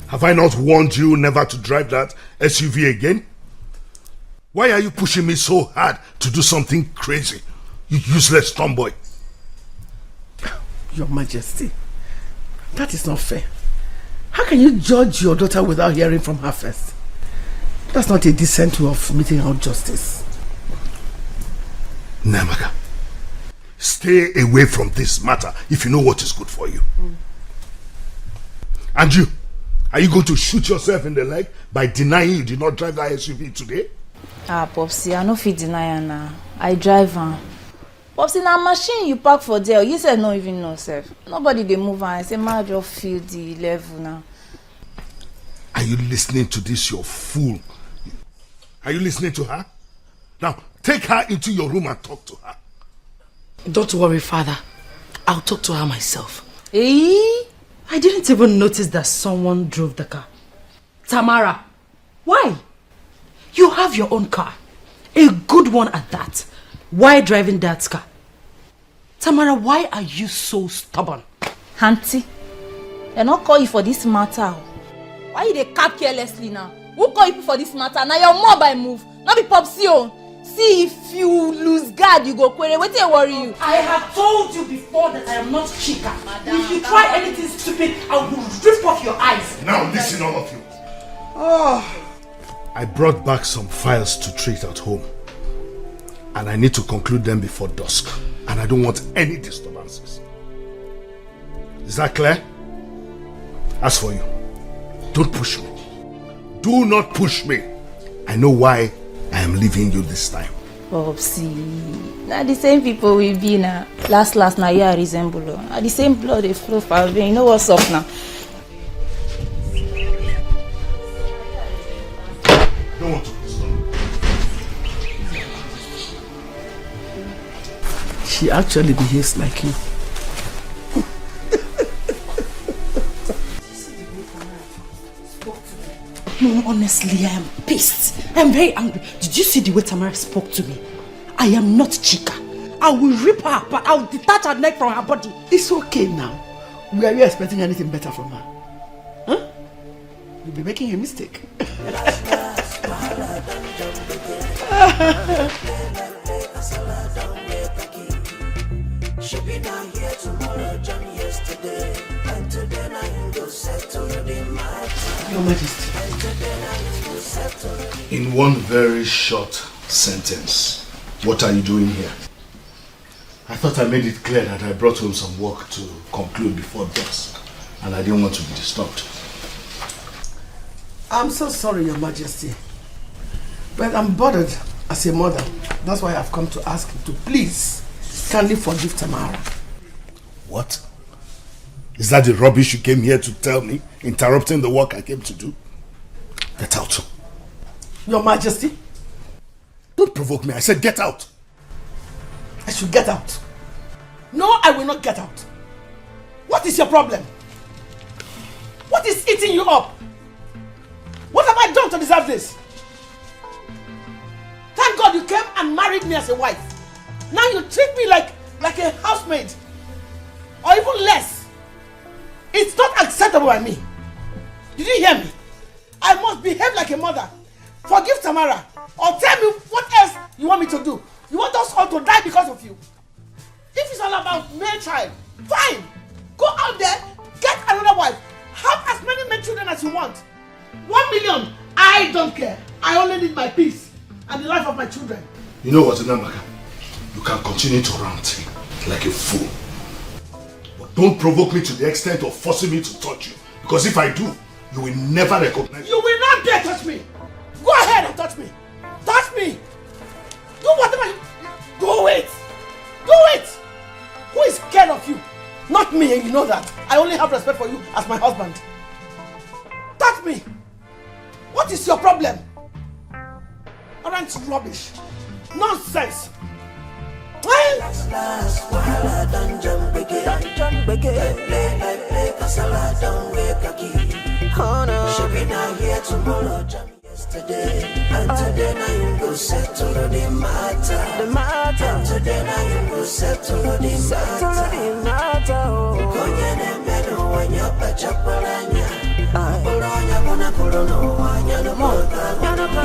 Speaker 4: Have I not warned you never to drive that SUV again? Why are you pushing me so hard to do something crazy? You useless tomboy.
Speaker 1: Your Majesty, that is not fair. How can you judge your daughter without hearing from her first? That's not a decent way of meting out justice.
Speaker 4: Namaka, stay away from this matter if you know what is good for you. And you, are you going to shoot yourself in the leg by denying you did not drive that SUV today?
Speaker 12: Popsy, I no fit deny her now. I drive her. Popsy, na machine you park for there. You said no even know self. Nobody dey move her. I say, ma just feel the level now.
Speaker 4: Are you listening to this, you fool? Are you listening to her? Now, take her into your room and talk to her.
Speaker 8: Don't worry, Father. I'll talk to her myself.
Speaker 9: I didn't even notice that someone drove the car. Tamara, why? You have your own car. A good one at that. Why driving Dad's car? Tamara, why are you so stubborn?
Speaker 12: Auntie, they not call you for this matter. Why you dey cap carelessly now? Who call you for this matter? Now your mom by move. Not be popsi own. See if you lose guard, you go query. What they worry you?
Speaker 9: I have told you before that I am not chica. If you try anything stupid, I will rip off your eyes.
Speaker 4: Now listen, all of you. Oh. I brought back some files to treat at home. And I need to conclude them before dusk. And I don't want any disturbances. Is that clear? As for you, don't push me. Do not push me. I know why I am leaving you this time.
Speaker 12: Popsy, now the same people we be now. Last now you are resemble. Now the same blood they flow for me. You know what's up now?
Speaker 4: Don't want to stop.
Speaker 1: She actually behaves like you.
Speaker 9: No, honestly, I am pissed. I am very angry. Did you see the way Tamara spoke to me? I am not chica. I will rip her apart. I will detach her neck from her body.
Speaker 1: It's okay now. Were you expecting anything better from her? Huh? You'll be making a mistake.
Speaker 2: She be down here tomorrow, jump yesterday, and today now you go settle the matter.
Speaker 1: Your Majesty.
Speaker 4: In one very short sentence, what are you doing here? I thought I made it clear that I brought home some work to conclude before dusk, and I didn't want to be disturbed.
Speaker 1: I'm so sorry, Your Majesty, but I'm bothered as a mother. That's why I've come to ask you to please kindly forgive Tamara.
Speaker 4: What? Is that the rubbish you came here to tell me, interrupting the work I came to do? Get out.
Speaker 1: Your Majesty.
Speaker 4: Don't provoke me. I said get out.
Speaker 1: I should get out. No, I will not get out. What is your problem? What is eating you up? What have I done to deserve this? Thank God you came and married me as a wife. Now you treat me like a housemaid. Or even less. It's not acceptable by me. Did you hear me? I must behave like a mother. Forgive Tamara. Or tell me what else you want me to do. You want us all to die because of you. If it's all about male child, fine. Go out there, get another wife. Have as many male children as you want. 1 million. I don't care. I only need my peace and the life of my children.
Speaker 4: You know what, Namaka? You can continue to rant like a fool. But don't provoke me to the extent of forcing me to touch you. Because if I do, you will never recognize me.
Speaker 1: You will not dare touch me. Go ahead and touch me. Touch me. Do whatever you... Do it. Do it. Who is scared of you? Not me, and you know that. I only have respect for you as my husband. Touch me. What is your problem? Aren't rubbish. Nonsense.
Speaker 2: Oh no. She be down here tomorrow, jump yesterday, and today now you go settle the matter. The matter. And today now you go settle the matter. Konye ne meno wanya pachapalanya.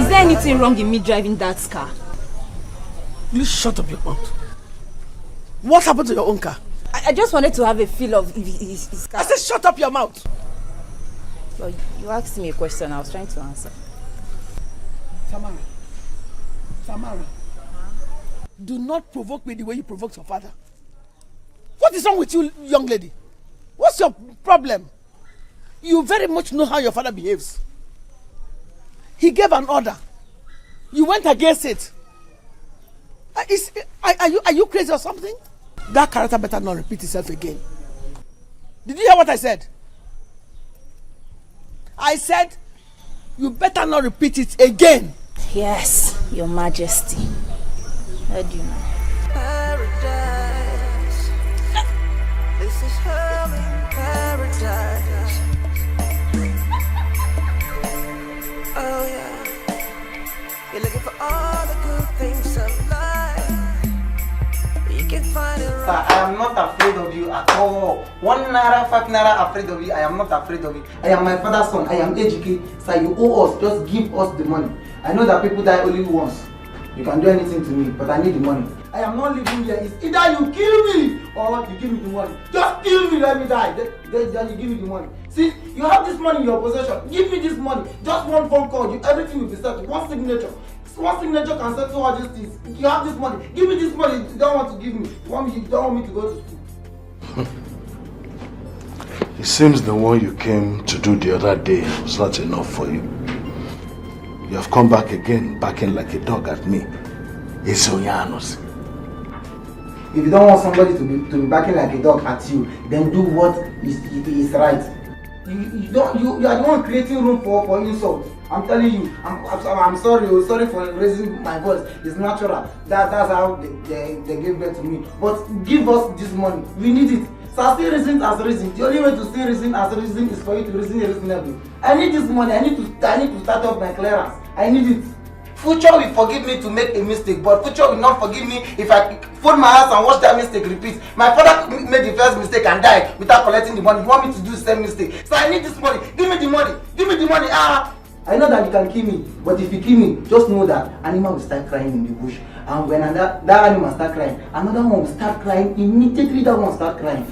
Speaker 12: Is there anything wrong in me driving that car?
Speaker 1: You shut up your mouth. What happened to your own car?
Speaker 12: I just wanted to have a feel of his car.
Speaker 1: I said shut up your mouth.
Speaker 12: Well, you asked me a question, I was trying to answer.
Speaker 1: Tamara, do not provoke me the way you provoked your father. What is wrong with you, young lady? What's your problem? You very much know how your father behaves. He gave an order. You went against it. Are you crazy or something? That character better not repeat itself again. Did you hear what I said? I said you better not repeat it again.
Speaker 12: Yes, Your Majesty. How do you know?
Speaker 2: Paradise. This is hell in paradise. Oh yeah. You're looking for all the good things of life. You can find it right.
Speaker 6: Sir, I am not afraid of you at all. 1 naira, 5 naira afraid of you. I am not afraid of you. I am my father's son. I am e.t.c. Sir, you owe us. Just give us the money. I know that people die only once. You can do anything to me, but I need the money. I am not living here. It's either you kill me or you give me the money. Just kill me, let me die. Then you give me the money. See, you have this money in your possession. Give me this money. Just one phone call. Everything will be settled. One signature. One signature can settle all these things. You have this money. Give me this money. You don't want to give me. You don't want me to go to school.
Speaker 4: It seems the one you came to do the other day was not enough for you. You have come back again, barking like a dog at me. It's Onyanos.
Speaker 6: If you don't want somebody to be barking like a dog at you, then do what is right. You are the one creating room for insult. I'm telling you, I'm sorry for raising my voice. It's natural. That's how they gave birth to me. But give us this money. We need it. So still reason as reason. The only way to still reason as reason is for you to reason reasonably. I need this money. I need to start off my clearance. I need it. Future will forgive me to make a mistake, but future will not forgive me if I fold my hands and watch that mistake repeat. My father made the first mistake and died without collecting the money. You want me to do the same mistake? So I need this money. Give me the money. Give me the money. I know that you can kill me, but if you kill me, just know that animal will start crying in the bush. And when that animal start crying, another one will start crying. Immediately that one will start crying.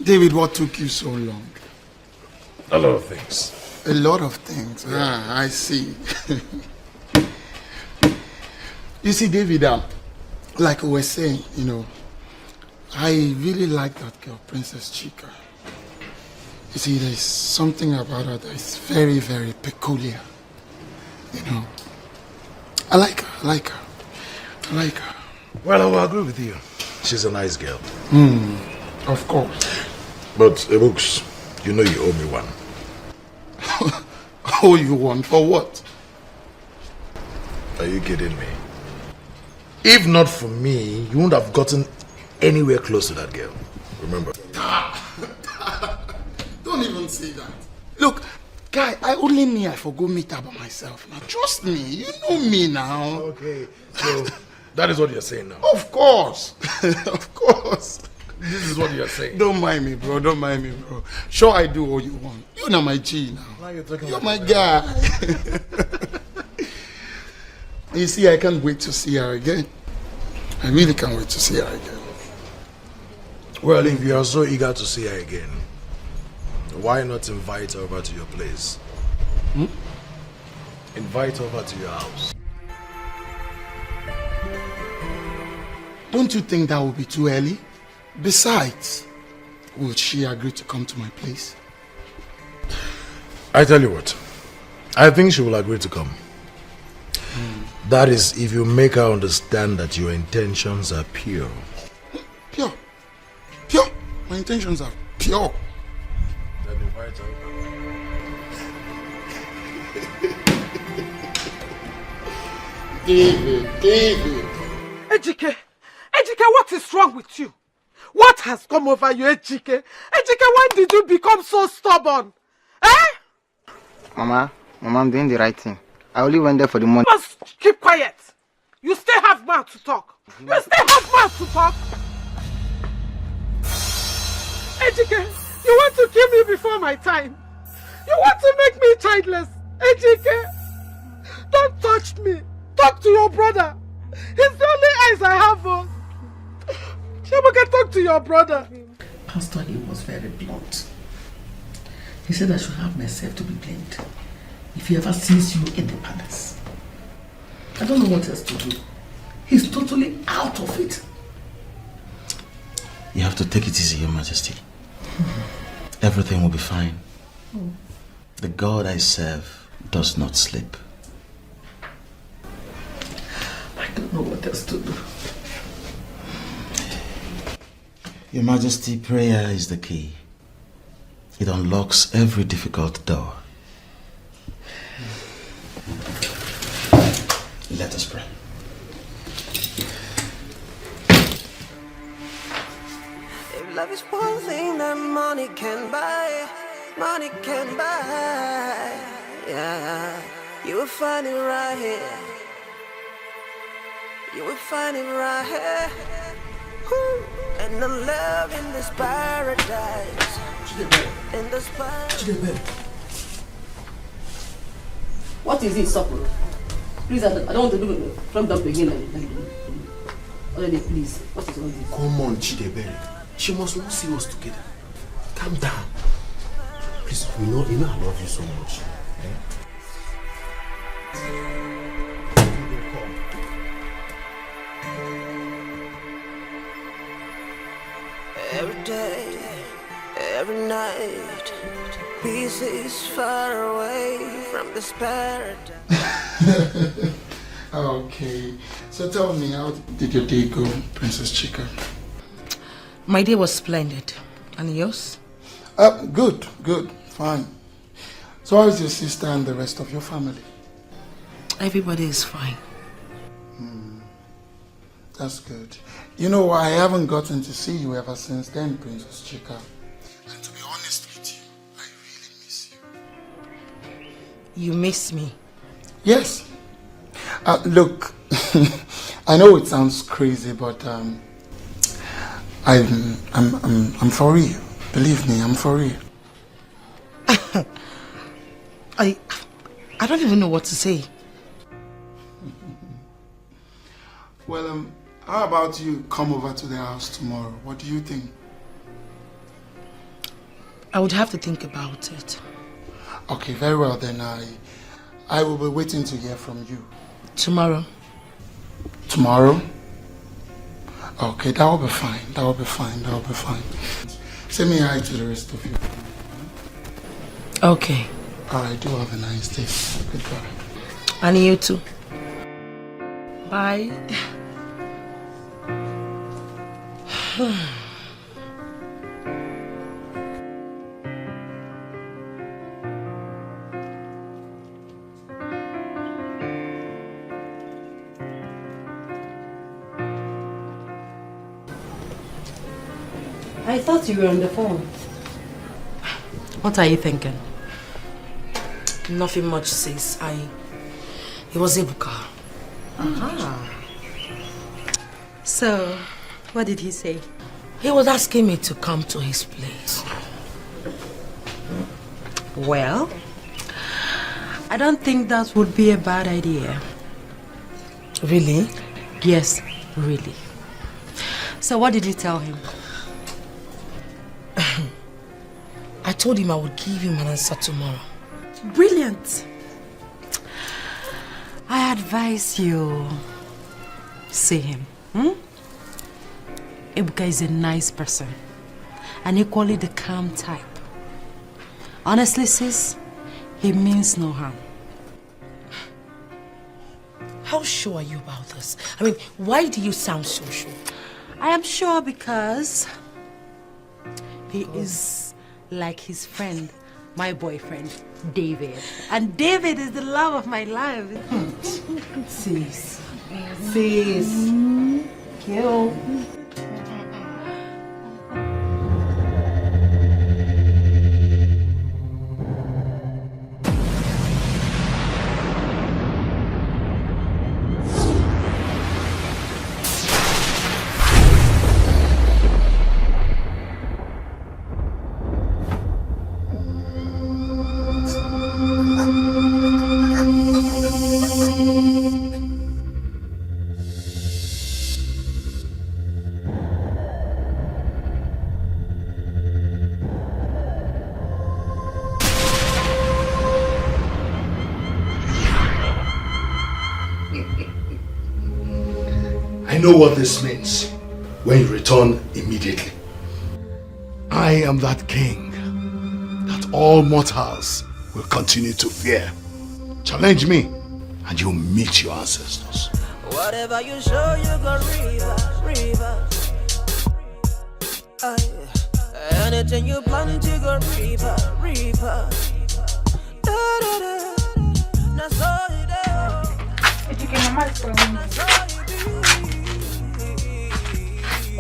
Speaker 15: David, what took you so long?
Speaker 10: A lot of things.
Speaker 15: A lot of things. Yeah. I see. You see, David, like we were saying, I really like that girl, Princess Chika. You see, there's something about her that is very, very peculiar. I like her.
Speaker 10: Well, I will agree with you. She's a nice girl.
Speaker 15: Of course.
Speaker 10: But, Ebooks, you know you owe me one.
Speaker 15: Owe you one? For what?
Speaker 10: Are you kidding me? If not for me, you wouldn't have gotten anywhere close to that girl. Remember?
Speaker 15: Don't even say that. Look, guy, I only knew I forgot meet her by myself. Now, trust me. You know me now.
Speaker 10: Okay, so that is what you're saying now?
Speaker 15: Of course. Of course.
Speaker 10: This is what you're saying.
Speaker 15: Don't mind me, bro. Don't mind me, bro. Sure, I do what you want. You're not my G now.
Speaker 10: Now you're talking
Speaker 15: You're my guy. You see, I can't wait to see her again. I really can't wait to see her again.
Speaker 10: Well, if you are so eager to see her again, why not invite her over to your place? Invite her over to your house.
Speaker 15: Don't you think that would be too early? Besides, will she agree to come to my place?
Speaker 10: I tell you what, I think she will agree to come. That is, if you make her understand that your intentions are pure.
Speaker 15: Pure? Pure? My intentions are pure.
Speaker 10: Then invite her.
Speaker 15: David.
Speaker 7: E.t.c, what is wrong with you? What has come over you, E.t.c? E.t.c, when did you become so stubborn?
Speaker 6: Mama, I'm doing the right thing. I only went there for the money.
Speaker 7: You must keep quiet. You still have mouth to talk. You still have mouth to talk. E.t.c, you want to kill me before my time. You want to make me childless. E.t.c, don't touch me. Talk to your brother. He's the only eyes I have. Chiamaka, talk to your brother.
Speaker 1: Pastor, he was very blunt. He said I should have myself to be blamed if he ever sees you in the palace. I don't know what else to do. He's totally out of it.
Speaker 14: You have to take it easy, Your Majesty. Everything will be fine. The God I serve does not sleep.
Speaker 1: I don't know what else to do.
Speaker 14: Your Majesty, prayer is the key. It unlocks every difficult door. Let us pray.
Speaker 2: If love is one thing that money can buy, yeah, you will find it right here. You will find it right here. Woo. And the love in this paradise. In this paradise.
Speaker 21: What is it, Supper? Please, I don't want to do it from the beginning. Already, please. What is all this?
Speaker 14: Come on, Chidebere. She must not see us together. Calm down. Please, you know I love you so much.
Speaker 2: Every day, every night, peace is far away from this paradise.
Speaker 15: Okay, so tell me, how did your day go, Princess Chika?
Speaker 8: My day was splendid. And yours?
Speaker 15: Good, fine. So how is your sister and the rest of your family?
Speaker 8: Everybody is fine.
Speaker 15: That's good. You know, I haven't gotten to see you ever since then, Princess Chika. And to be honest with you, I really miss you.
Speaker 8: You miss me?
Speaker 15: Yes. Look, I know it sounds crazy, but I'm for real. Believe me, I'm for real.
Speaker 8: I don't even know what to say.
Speaker 15: Well, how about you come over to the house tomorrow? What do you think?
Speaker 8: I would have to think about it.
Speaker 15: Okay, very well then. I will be waiting to hear from you.
Speaker 8: Tomorrow?
Speaker 15: Tomorrow? Okay, that will be fine. Say me hi to the rest of you.
Speaker 8: Okay.
Speaker 15: Alright, do have a nice day. Goodbye.
Speaker 8: And you too. Bye.
Speaker 9: I thought you were on the phone.
Speaker 8: What are you thinking? Nothing much, sis. It was Ebuka.
Speaker 9: So, what did he say?
Speaker 8: He was asking me to come to his place.
Speaker 9: Well, I don't think that would be a bad idea.
Speaker 8: Really?
Speaker 9: Yes, really. So what did you tell him?
Speaker 8: I told him I would give him an answer tomorrow.
Speaker 9: Brilliant. I advise you see him. Ebuka is a nice person and equally the calm type. Honestly, sis, he means no harm.
Speaker 8: How sure are you about this? I mean, why do you sound so sure?
Speaker 9: I am sure because he is like his friend, my boyfriend, David. And David is the love of my life.
Speaker 8: Sis.
Speaker 9: Kill.
Speaker 4: I know what this means when you return immediately. I am that king that all mortals will continue to fear. Challenge me and you'll meet your ancestors.
Speaker 2: Whatever you show, you go river. Anything you plan to go reaper. That's all you do.
Speaker 13: Etiko, Mama is calling you.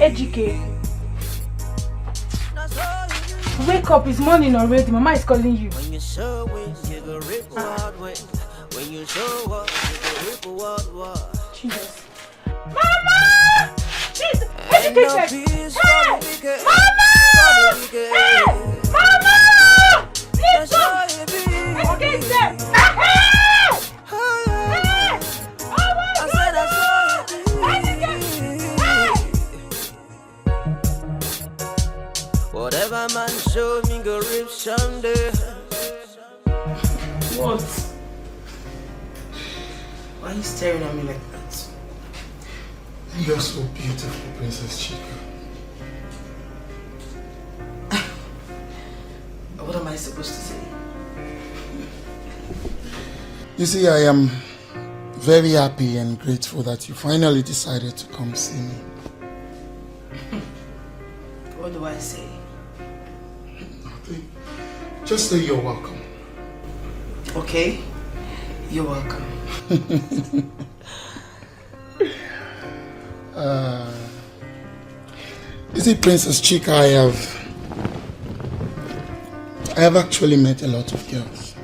Speaker 13: Etiko. Wake up, it's morning already. Mama is calling you.
Speaker 2: When you show it, you go rip wild way. When you show up, you go rip wild.
Speaker 13: Jesus. Mama! Please, education! Hey! Mama! Hey! Mama! Please come! Education! Hey! Hey! Oh my God!
Speaker 2: Whatever man show me go rip someday.
Speaker 8: What? Why are you staring at me like that?
Speaker 15: You're so beautiful, Princess Chika.
Speaker 8: What am I supposed to say?
Speaker 15: You see, I am very happy and grateful that you finally decided to come see me.
Speaker 8: What do I say?
Speaker 15: Nothing. Just say you're welcome.
Speaker 8: Okay, you're welcome.
Speaker 15: You see, Princess Chika, I have actually met a lot of girls,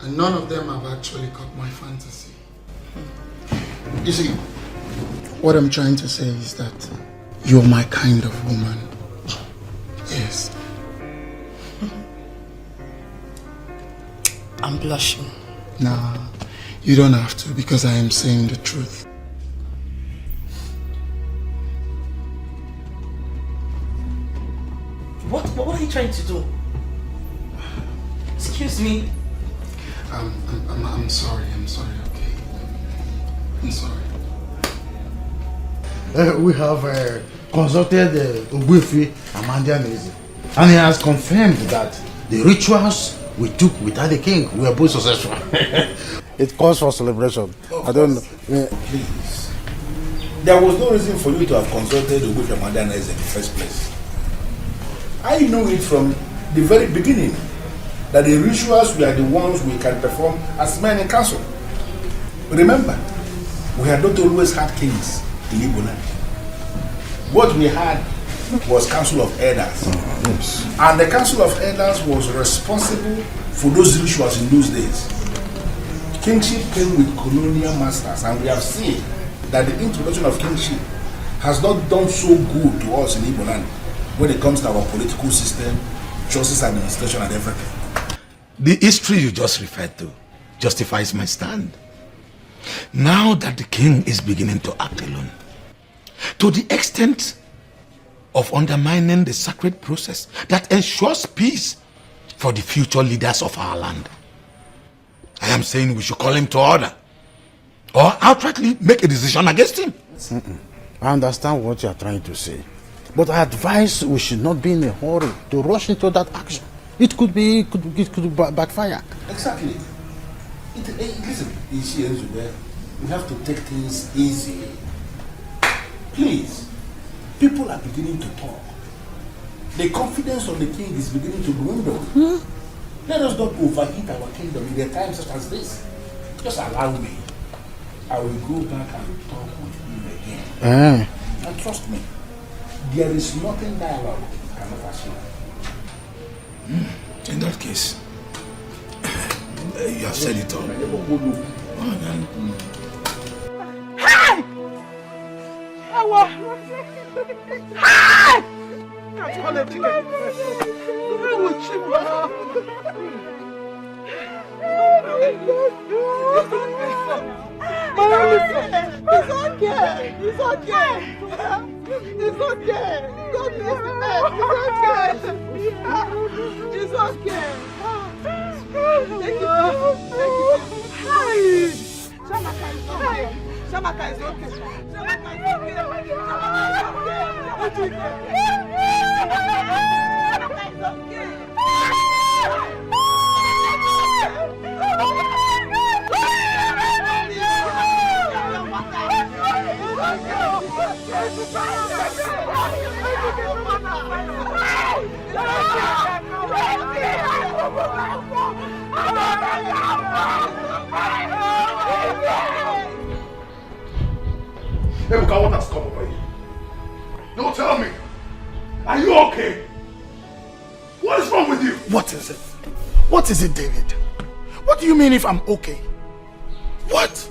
Speaker 15: and none of them have actually caught my fantasy. You see, what I'm trying to say is that you're my kind of woman. Yes.
Speaker 8: I'm blushing.
Speaker 15: Nah, you don't have to, because I am saying the truth.
Speaker 8: What are you trying to do? Excuse me.
Speaker 15: I'm sorry, okay? I'm sorry.
Speaker 4: We have consulted Ogbuefi Amanda Mezi, and he has confirmed that the rituals we took without the king were both successful. It calls for celebration. I don't know.
Speaker 16: Please. There was no reason for you to have consulted Ogbuefi Amanda Mezi in the first place. I knew it from the very beginning that the rituals were the ones we can perform as men in council. Remember, we had not always had kings in Igbo land. What we had was Council of Elders.
Speaker 4: Yes.
Speaker 16: And the Council of Elders was responsible for those rituals in those days. Kingship came with colonial masters, and we have seen that the introduction of kingship has not done so good to us in Igbo land when it comes to our political system, justice administration, and everything.
Speaker 10: The history you just referred to justifies my stand. Now that the king is beginning to act alone, to the extent of undermining the sacred process that ensures peace for the future leaders of our land, I am saying we should call him to order, or outrightly make a decision against him.
Speaker 4: I understand what you are trying to say, but I advise we should not be in a hurry to rush into that action. It could backfire.
Speaker 16: Exactly. Listen, we have to take things easy. Please, people are beginning to talk. The confidence of the king is beginning to dwindle. Let us not overheat our kingdom in a time such as this. Just allow me. I will go back and talk with him again. And trust me, there is nothing dialogue cannot achieve.
Speaker 10: In that case, you have said it all.
Speaker 7: Hey! Hey! It's okay. It's okay. Don't listen, man. It's okay. Take it. Hey! Shamaka is okay. Shamaka is okay. Shamaka is okay. Shamaka is okay.
Speaker 4: Ebuka, what has come over you? No, tell me. Are you okay? What is wrong with you?
Speaker 15: What is it? What is it, David? What do you mean if I'm okay? What?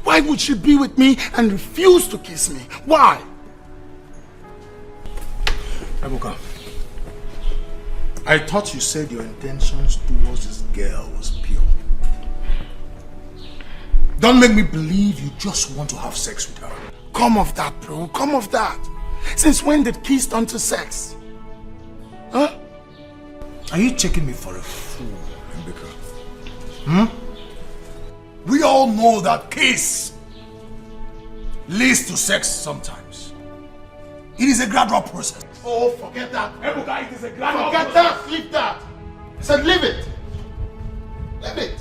Speaker 15: Why would she be with me and refuse to kiss me? Why?
Speaker 10: Ebuka, I thought you said your intentions towards this girl was pure. Don't make me believe you just want to have sex with her.
Speaker 15: Come off that, bro. Come off that. Since when did kiss turn to sex? Huh?
Speaker 10: Are you taking me for a fool, Ebuka? We all know that kiss leads to sex sometimes. It is a gradual process.
Speaker 15: Oh, forget that.
Speaker 10: Ebuka, it is a gradual
Speaker 15: Forget
Speaker 10: process.
Speaker 15: that. Leave that. I said leave it. Leave it.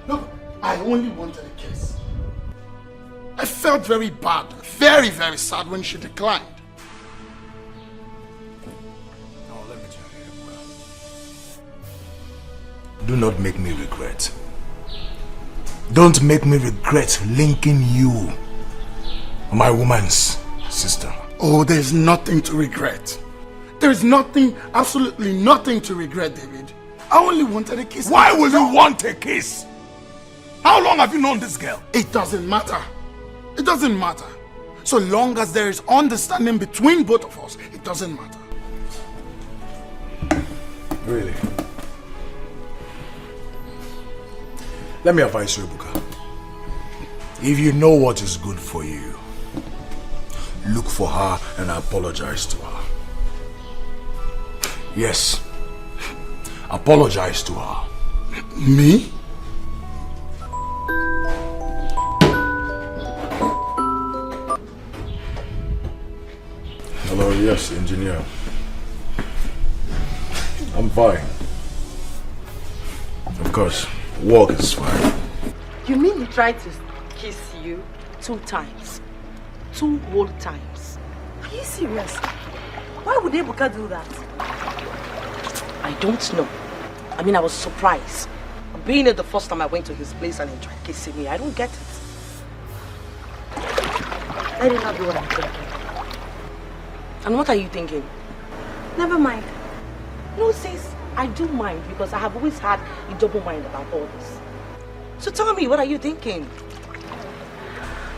Speaker 15: Look, I only wanted a kiss. I felt very bad, very, very sad when she declined.
Speaker 10: Now let me tell you, Ebuka. Do not make me regret. Don't make me regret linking you, my woman's sister.
Speaker 15: Oh, there's nothing to regret. There's nothing, absolutely nothing to regret, David. I only wanted a kiss.
Speaker 10: Why will you want a kiss? How long have you known this girl?
Speaker 15: It doesn't matter. It doesn't matter. So long as there is understanding between both of us, it doesn't matter.
Speaker 10: Really? Let me advise you, Ebuka. If you know what is good for you, look for her and apologize to her. Yes. Apologize to her.
Speaker 15: Me?
Speaker 10: Hello, yes, engineer. I'm fine. Of course, work is fine.
Speaker 8: You mean he tried to kiss you 2 times? 2 whole times? Are you serious? Why would Ebuka do that? I don't know. I mean, I was surprised. Being it the first time I went to his place and he tried kissing me, I don't get it. Let him not do what I'm thinking. And what are you thinking? Never mind. No, sis, I do mind because I have always had a double mind about all this. So tell me, what are you thinking?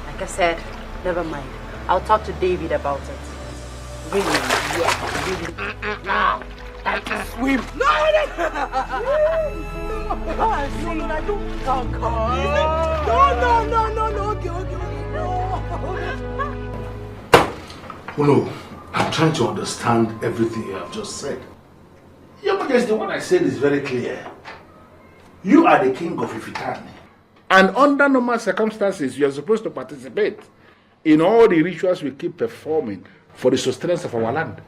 Speaker 11: Like I said, never mind. I'll talk to David about it. Really? Yeah, really.
Speaker 15: Swim.
Speaker 8: No, I don't talk.
Speaker 4: No. No, I'm trying to understand everything you have just said. Your Majesty, what I said is very clear. You are the king of Ifitani. And under normal circumstances, you are supposed to participate in all the rituals we keep performing for the sustenance of our land.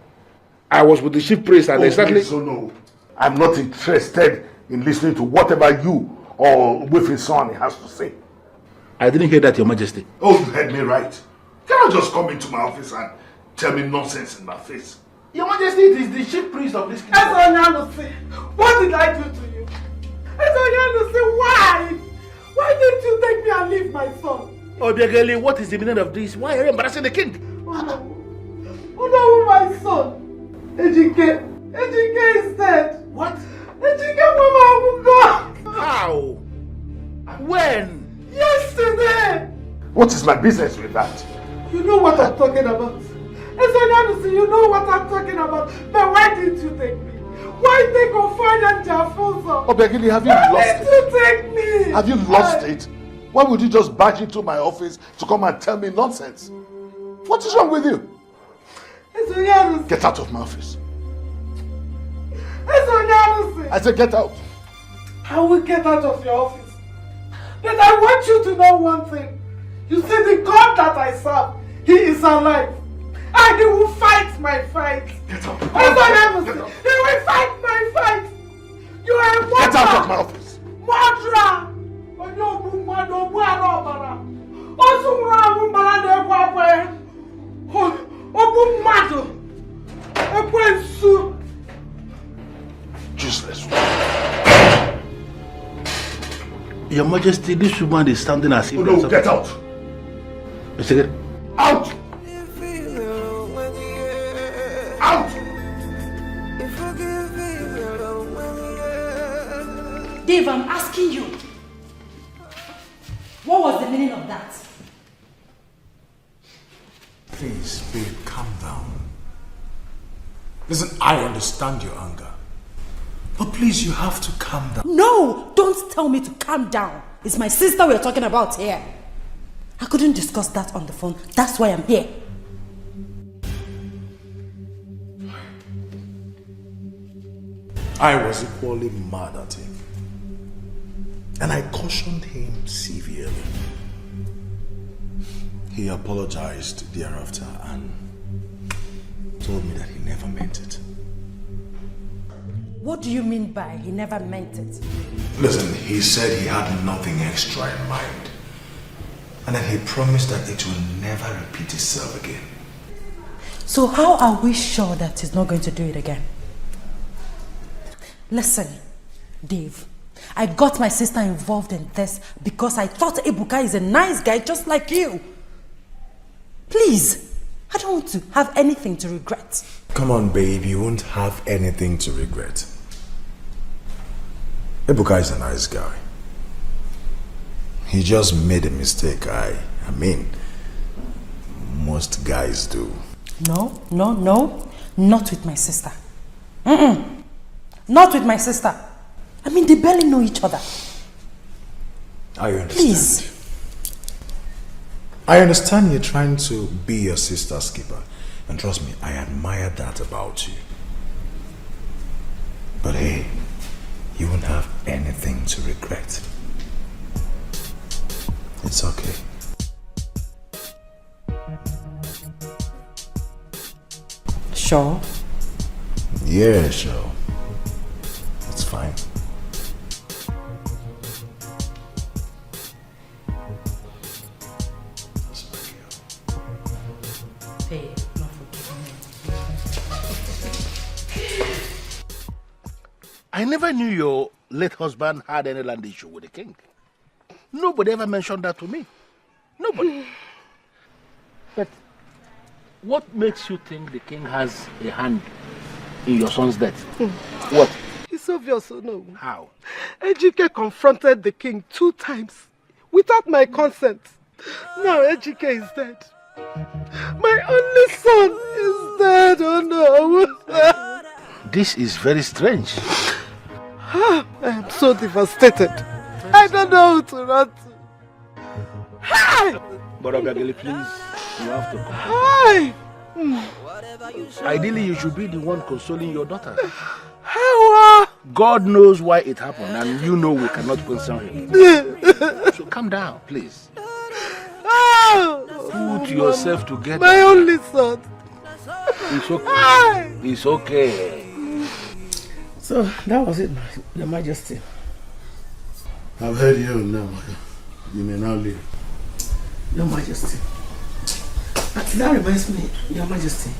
Speaker 4: I was with the chief priest and exactly... So no, I'm not interested in listening to whatever you or with his son has to say.
Speaker 7: I didn't hear that, Your Majesty.
Speaker 4: Oh, you heard me right. You cannot just come into my office and tell me nonsense in my face. Your Majesty, it is the chief priest of this kingdom.
Speaker 7: What did I do to you? Why? Why didn't you take me and leave my son?
Speaker 4: Obiageli, what is the meaning of this? Why are you embarrassing the king?
Speaker 7: Oh no, my son. E.t.c. is dead.
Speaker 4: What?
Speaker 7: E.t.c. Mama gone.
Speaker 4: How? When?
Speaker 7: Yesterday.
Speaker 4: What is my business with that?
Speaker 7: You know what I'm talking about. You know what I'm talking about. But why didn't you take me? Why take Ofan and Jafosa?
Speaker 4: Obiageli, have you lost
Speaker 7: Why
Speaker 4: it?
Speaker 7: did you take me?
Speaker 4: Have you lost it? Why would you just barge into my office to come and tell me nonsense? What is wrong with you? Get out of my office. I said get out.
Speaker 7: I will get out of your office. But I want you to know one thing. You see, the God that I serve, He is alive. And He will fight my fight.
Speaker 4: Get out.
Speaker 7: He will fight my fight. You are a murderer.
Speaker 4: Get out of my office.
Speaker 7: Murderer.
Speaker 4: Useless. Your Majesty, this woman is standing as if...
Speaker 16: Oh no, get out! Out! Out!
Speaker 3: Dave, I'm asking you. What was the meaning of that?
Speaker 10: Please, babe, calm down. Listen, I understand your anger. But please, you have to calm down.
Speaker 3: No! Don't tell me to calm down. It's my sister we're talking about here. I couldn't discuss that on the phone. That's why I'm here.
Speaker 10: I was equally mad at him. And I cautioned him severely. He apologized thereafter and told me that he never meant it.
Speaker 3: What do you mean by he never meant it?
Speaker 10: Listen, he said he had nothing extra in mind. And then he promised that it will never repeat itself again.
Speaker 3: So how are we sure that he's not going to do it again? Listen, Dave, I got my sister involved in this because I thought Ebuka is a nice guy just like you. Please, I don't want to have anything to regret.
Speaker 10: Come on, babe, you won't have anything to regret. Ebuka is a nice guy. He just made a mistake. I mean, most guys do.
Speaker 3: No, not with my sister. Not with my sister. I mean, they barely know each other.
Speaker 10: I understand.
Speaker 3: Please.
Speaker 10: I understand you're trying to be your sister's keeper. And trust me, I admire that about you. But hey, you won't have anything to regret. It's okay.
Speaker 3: Sure?
Speaker 10: Yeah, sure. It's fine.
Speaker 3: Hey, not forgiving me.
Speaker 4: I never knew your late husband had any land issue with the king. Nobody ever mentioned that to me. Nobody. But what makes you think the king has a hand in your son's death? What?
Speaker 7: It's obvious, no.
Speaker 4: How?
Speaker 7: Ejike confronted the king 2 times without my consent. Now Ejike is dead. My only son is dead, oh no.
Speaker 4: This is very strange.
Speaker 7: I am so devastated. I don't know who to run to. Hi!
Speaker 4: But Obiageli, please, you have to come.
Speaker 7: Hi!
Speaker 4: Ideally, you should be the one consoling your daughter.
Speaker 7: How?
Speaker 4: God knows why it happened, and you know we cannot concern him. So calm down, please. Put yourself together.
Speaker 7: My only son.
Speaker 4: It's okay. It's okay.
Speaker 1: So that was it, Your Majesty.
Speaker 4: I've heard you now. You may now leave.
Speaker 1: Your Majesty. That reminds me, Your Majesty.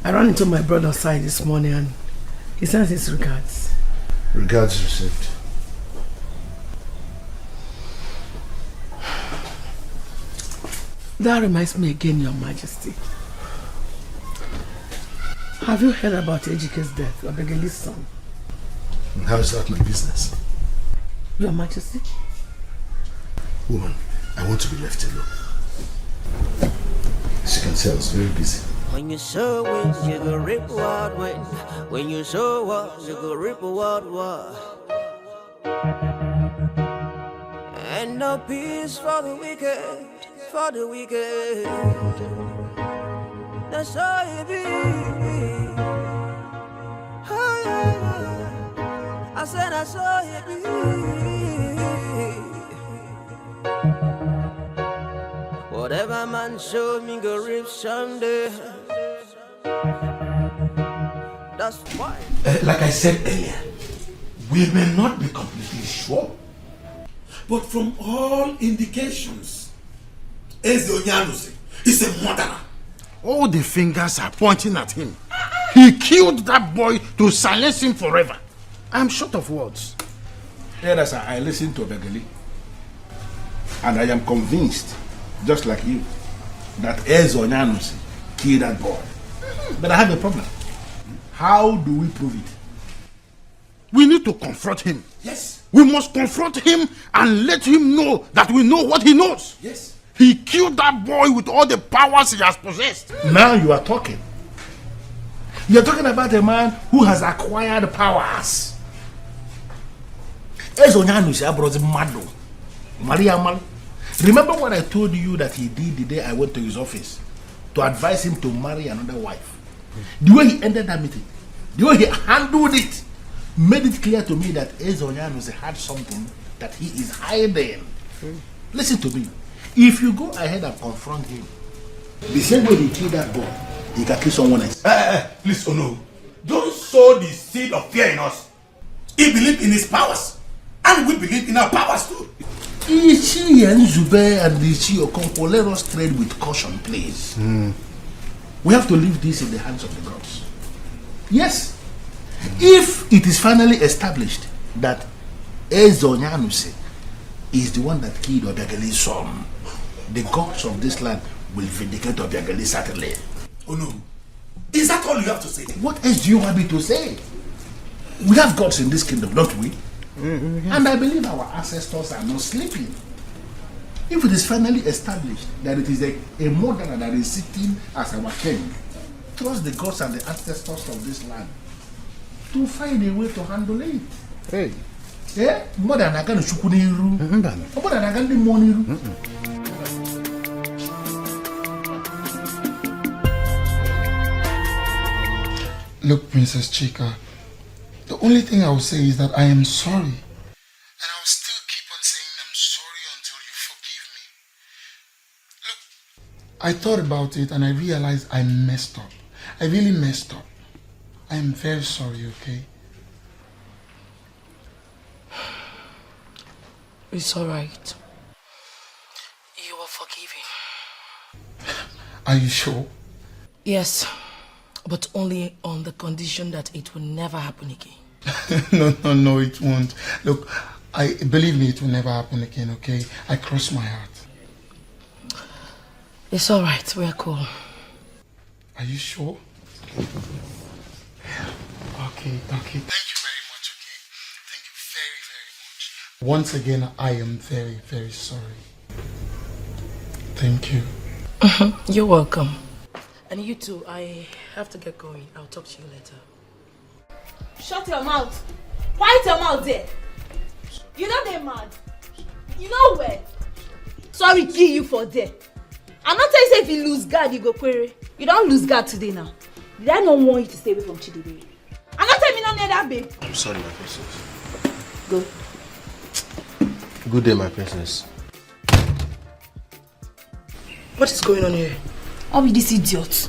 Speaker 1: I ran into my brother's side this morning and he sends his regards.
Speaker 4: Regards received.
Speaker 1: That reminds me again, Your Majesty. Have you heard about Ejike's death, Obiageli's son?
Speaker 4: How is that my business?
Speaker 1: Your Majesty?
Speaker 4: Woman, I want to be left alone. As you can tell, I was very busy.
Speaker 2: When you show it, you go rip what when. When you show what, you go rip what. And no peace for the wicked, for the wicked. That's how it be. Oh, yeah. I said that's how it be. Whatever man show me go rip someday. That's why.
Speaker 16: Like I said earlier, we may not be completely sure, but from all indications, Eze is a murderer.
Speaker 15: All the fingers are pointing at him. He killed that boy to silence him forever. I'm short of words.
Speaker 4: Yes, I listened to Begeli. And I am convinced, just like you, that Ezonyanusi killed that boy. But I have a problem. How do we prove it?
Speaker 15: We need to confront him.
Speaker 4: Yes.
Speaker 15: We must confront him and let him know that we know what he knows.
Speaker 4: Yes.
Speaker 15: He killed that boy with all the powers he has possessed.
Speaker 4: Now you are talking. You are talking about a man who has acquired powers. Remember what I told you that he did the day I went to his office to advise him to marry another wife? The way he ended that meeting, the way he handled it, made it clear to me that Ezonyanusi had something that he is hiding. Listen to me. If you go ahead and confront him, the same way he killed that boy, he can kill someone else.
Speaker 16: Please, no. Don't sow the seed of fear in us. He believed in his powers, and we believe in our powers too.
Speaker 4: E.t.c. and Zube and the Okoli, let us trade with caution, please. We have to leave this in the hands of the gods. Yes. If it is finally established that Ezonyanusi is the one that killed Obiageli's son, the gods of this land will vindicate Obiageli certainly.
Speaker 16: Oh no. Is that all you have to say?
Speaker 4: What else do you want me to say? We have gods in this kingdom, don't we? And I believe our ancestors are not sleeping. If it is finally established that it is a murderer that is sitting as our king, trust the gods and the ancestors of this land to find a way to handle it.
Speaker 15: Hey.
Speaker 4: Yeah? More than I can shukuniru. More than I can do moniru.
Speaker 15: Look, Princess Chika, the only thing I will say is that I am sorry. And I will still keep on saying I'm sorry until you forgive me. Look, I thought about it and I realized I messed up. I really messed up. I am very sorry, okay?
Speaker 8: It's alright. You are forgiven.
Speaker 15: Are you sure?
Speaker 8: Yes, but only on the condition that it will never happen again.
Speaker 15: No, it won't. Look, believe me, it will never happen again, okay? I cross my heart.
Speaker 8: It's alright, we're cool.
Speaker 15: Are you sure? Okay. Thank you very much, okay? Thank you very, very much. Once again, I am very, very sorry. Thank you.
Speaker 8: You're welcome. And you too, I have to get going. I'll talk to you later.
Speaker 11: Shut your mouth. Quiet your mouth there. You know they're mad. You know where? Sorry, kill you for there. I'm not telling you if you lose guard, you go query. You don't lose guard today now. Did I not want you to stay away from Chidebe? I'm not telling you not near that babe.
Speaker 14: I'm sorry, my princess.
Speaker 11: Go.
Speaker 14: Good day, my princess.
Speaker 8: What is going on here?
Speaker 11: How be this idiot?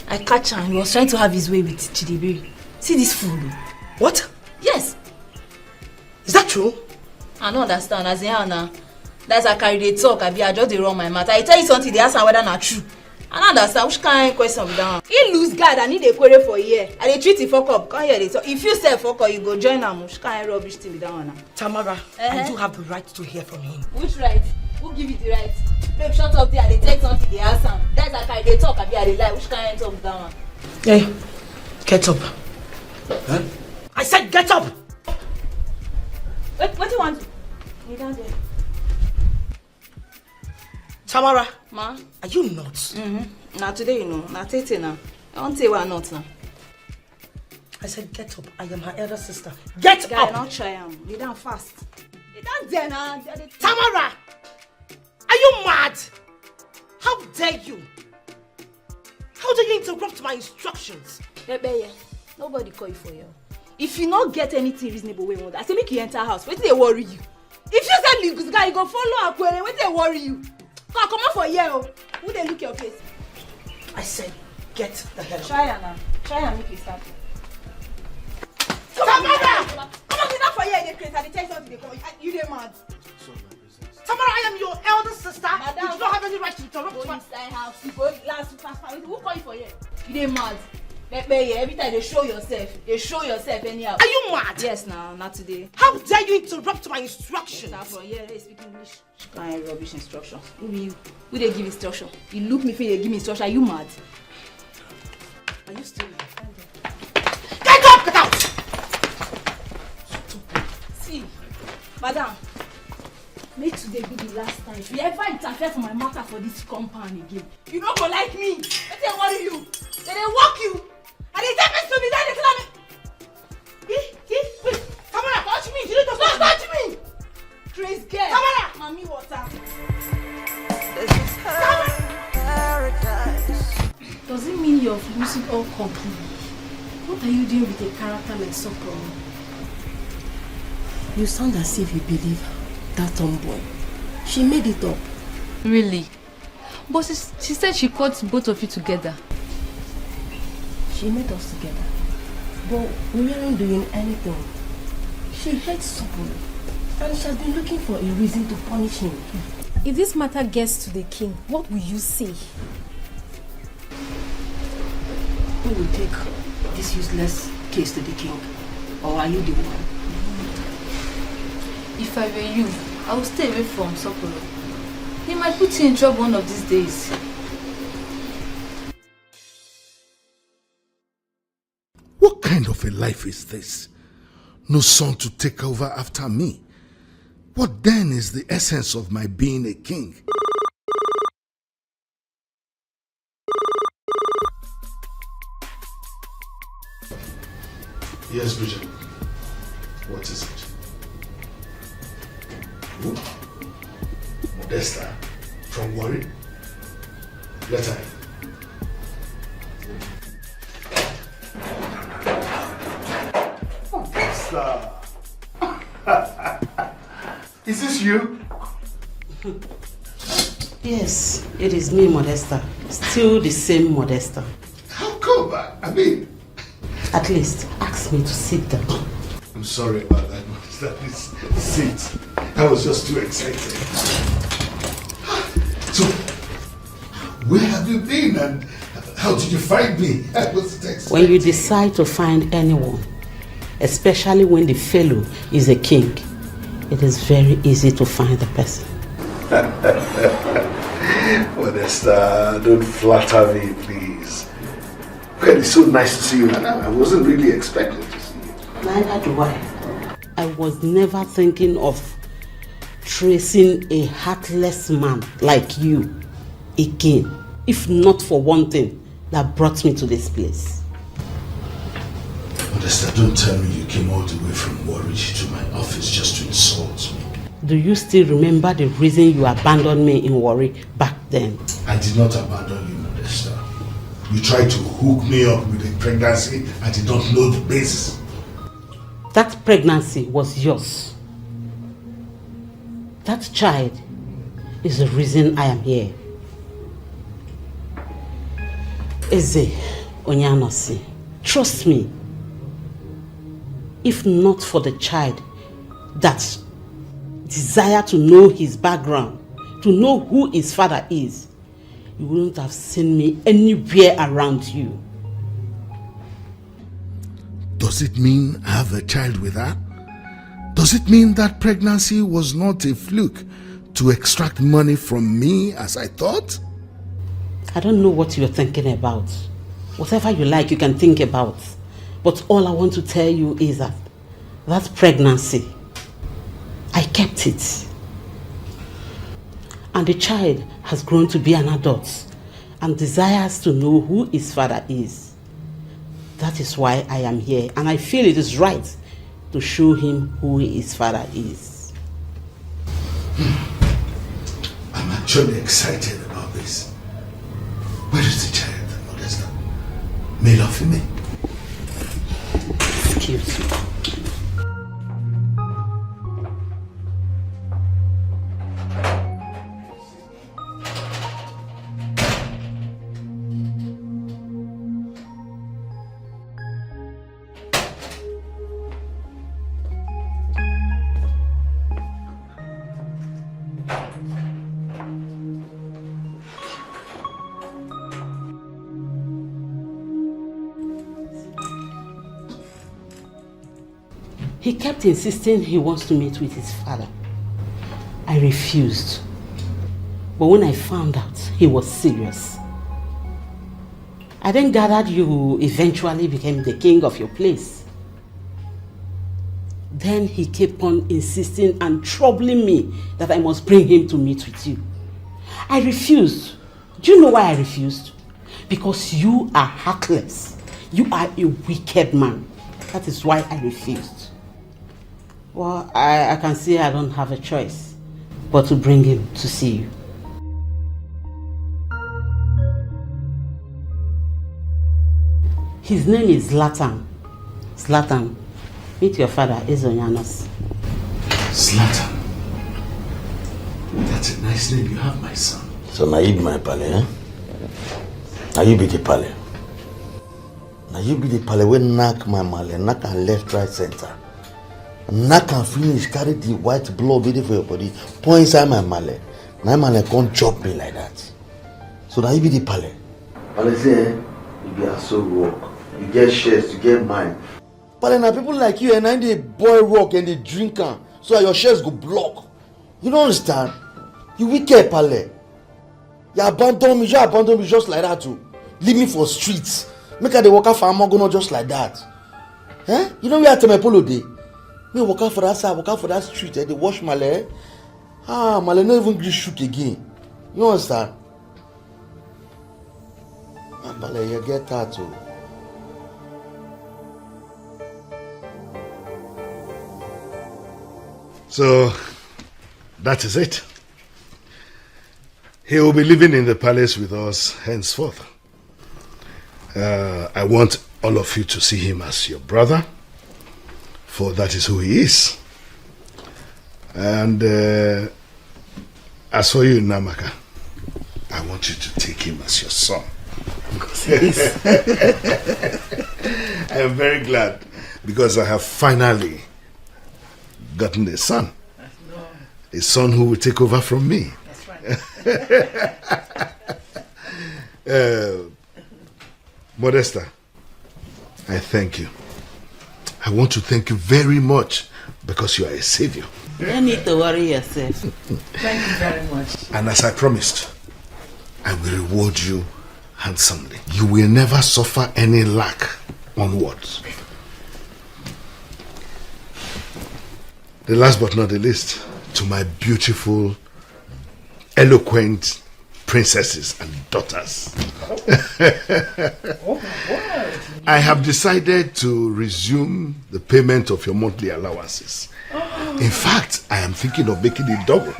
Speaker 11: I catch him. He was trying to have his way with Chidebe. See this fool.
Speaker 8: What?
Speaker 11: Yes.
Speaker 8: Is that true?
Speaker 11: I don't understand. As in how now? That's how carry they talk. I just they run my mouth. I tell you something, they ask whether not true. I don't understand which kind of question with that one. He lose guard and need a query for a year. And they treat him fuck up. Can't hear it. If you say fuck up, you go join them. Which kind of rubbish thing with that one?
Speaker 8: Tamara, I do have the right to hear from him.
Speaker 11: Which right? Who give you the right? Babe, shut up there. They take something, they ask them. That's how carry they talk. I they lie. Which kind of talk with that one?
Speaker 8: Hey, get up.
Speaker 14: Huh?
Speaker 8: I said get up!
Speaker 11: What do you want? You down there.
Speaker 8: Tamara,
Speaker 11: Ma?
Speaker 8: Are you nuts?
Speaker 11: Now today, you know. Now Tete now. I won't say we're not now.
Speaker 8: I said get up. I am her elder sister. Get
Speaker 11: Guy,
Speaker 8: up!
Speaker 11: not try him. You down fast. You down there now.
Speaker 8: Tamara! Are you mad? How dare you? How dare you interrupt my instructions?
Speaker 11: Bebe, nobody call you for you. If you not get anything reasonable, we want. I say make you enter house. Wait till they worry you. If you say Ligus guy, you go follow Aquarium. Wait till they worry you. Come on for you. Who they look your face?
Speaker 8: I said get the hell out.
Speaker 11: Try her now. Try and make it start.
Speaker 8: Tamara!
Speaker 11: Come on, get up for you. They create. They tell something. They call you. You they mad.
Speaker 8: Tamara, I am your elder sister.
Speaker 11: Madam,
Speaker 8: you do not have any right to interrupt
Speaker 11: go
Speaker 8: my...
Speaker 11: inside house. You go last fast. Who call you for you? You they mad.
Speaker 21: Every time they show yourself anyhow.
Speaker 8: Are you mad?
Speaker 21: Yes, not today.
Speaker 8: How dare you interrupt my instructions?
Speaker 21: They speak English. Kind of rubbish instruction. Who they give instruction? You look me for you give me instruction. Are you mad?
Speaker 8: Are you still Get up! Get out!
Speaker 21: See, madam, may today be the last time. If you ever interfere for my matter for this compound again, you don't go like me. Let them worry you. Let them walk you. And they take me to me. Then they tell me. Wait, Camera, touch me. You need to stop touch me. Crazy girl. Camera. Mommy water.
Speaker 2: This is paradise.
Speaker 21: Does it mean you're losing all control? What are you doing with a character like Sokoro?
Speaker 11: You sound as if you believe that tomboy. She made it up.
Speaker 12: Really? But she said she caught both of you together.
Speaker 11: She made us together. But we weren't doing anything. She hates Sokoro. And she has been looking for a reason to punish him.
Speaker 5: If this matter gets to the king, what will you say?
Speaker 21: Who will take this useless case to the king? Or are you the one?
Speaker 12: If I were you, I would stay away from Sokoro. He might put you in trouble one of these days.
Speaker 4: What kind of a life is this? No son to take over after me. What then is the essence of my being a king? Yes, Bridget. What is it? Who? Modesta from Warri? Let her in. Modesta! Is this you?
Speaker 8: Yes, it is me, Modesta. Still the same Modesta.
Speaker 4: How come? I mean...
Speaker 8: At least, ask me to sit down.
Speaker 4: I'm sorry about that, Modesta. Please sit. I was just too excited. So, where have you been and how did you find me? I wasn't expecting.
Speaker 8: When you decide to find anyone, especially when the fellow is a king, it is very easy to find the person.
Speaker 4: Modesta, don't flatter me, please. Well, it's so nice to see you, and I wasn't really expecting to see you.
Speaker 8: Neither do I. I was never thinking of tracing a heartless man like you again, if not for one thing that brought me to this place.
Speaker 4: Modesta, don't tell me you came all the way from Warwich to my office just to insult me.
Speaker 8: Do you still remember the reason you abandoned me in Warri back then?
Speaker 4: I did not abandon you, Modesta. You tried to hook me up with a pregnancy I did not know the basis.
Speaker 8: That pregnancy was yours. That child is the reason I am here. Eze Onyanosi, trust me. If not for the child that desire to know his background, to know who his father is, you wouldn't have seen me anywhere around you.
Speaker 4: Does it mean I have a child with her? Does it mean that pregnancy was not a fluke to extract money from me as I thought?
Speaker 8: I don't know what you're thinking about. Whatever you like, you can think about. But all I want to tell you is that that pregnancy, I kept it. And the child has grown to be an adult and desires to know who his father is. That is why I am here, and I feel it is right to show him who his father is.
Speaker 4: I'm actually excited about this. Where is the child, Modesta? Male or female?
Speaker 8: Excuse me.
Speaker 17: He kept insisting he wants to meet with his father. I refused. But when I found out he was serious, I then gathered you eventually became the king of your place. Then he kept on insisting and troubling me that I must bring him to meet with you. I refused. Do you know why I refused? Because you are heartless. You are a wicked man. That is why I refused. Well, I can see I don't have a choice but to bring him to see you. His name is Zlatan. Zlatan, meet your father, Ezonyanos.
Speaker 4: Zlatan. That's a nice name you have, my son.
Speaker 22: So now you be my pale, eh? Now you be the pale. Now you be the pale when knock my male, knock and left, right, center. Knock and finish, carry the white blood ready for your body, pour inside my male. My male can't chop me like that. So now you be the pale. Pale say, you be a soul work. You get shares, you get mine. But now people like you and I they boy rock and they drink am, so your shares go block. You don't understand? You wicked pale. You abandon me just like that too. Leave me for streets. Make her the worker for Amagono just like that. Eh? You know where I polo day? Me work out for that side, work out for that street, they wash my leg. Ah, my leg not even gree shoot again. You understand? Pale, you get that too.
Speaker 4: So, that is it. He will be living in the palace with us henceforth. I want all of you to see him as your brother, for that is who he is. And as for you, Namaka, I want you to take him as your son. Because he is. I am very glad because I have finally gotten a son. A son who will take over from me.
Speaker 1: That's right.
Speaker 4: Modesta, I thank you. I want to thank you very much because you are a savior.
Speaker 17: You don't need to worry yourself.
Speaker 1: Thank you very much.
Speaker 4: And as I promised, I will reward you handsomely. You will never suffer any lack onwards. The last but not the least, to my beautiful, eloquent princesses and daughters. I have decided to resume the payment of your monthly allowances. In fact, I am thinking of making it double.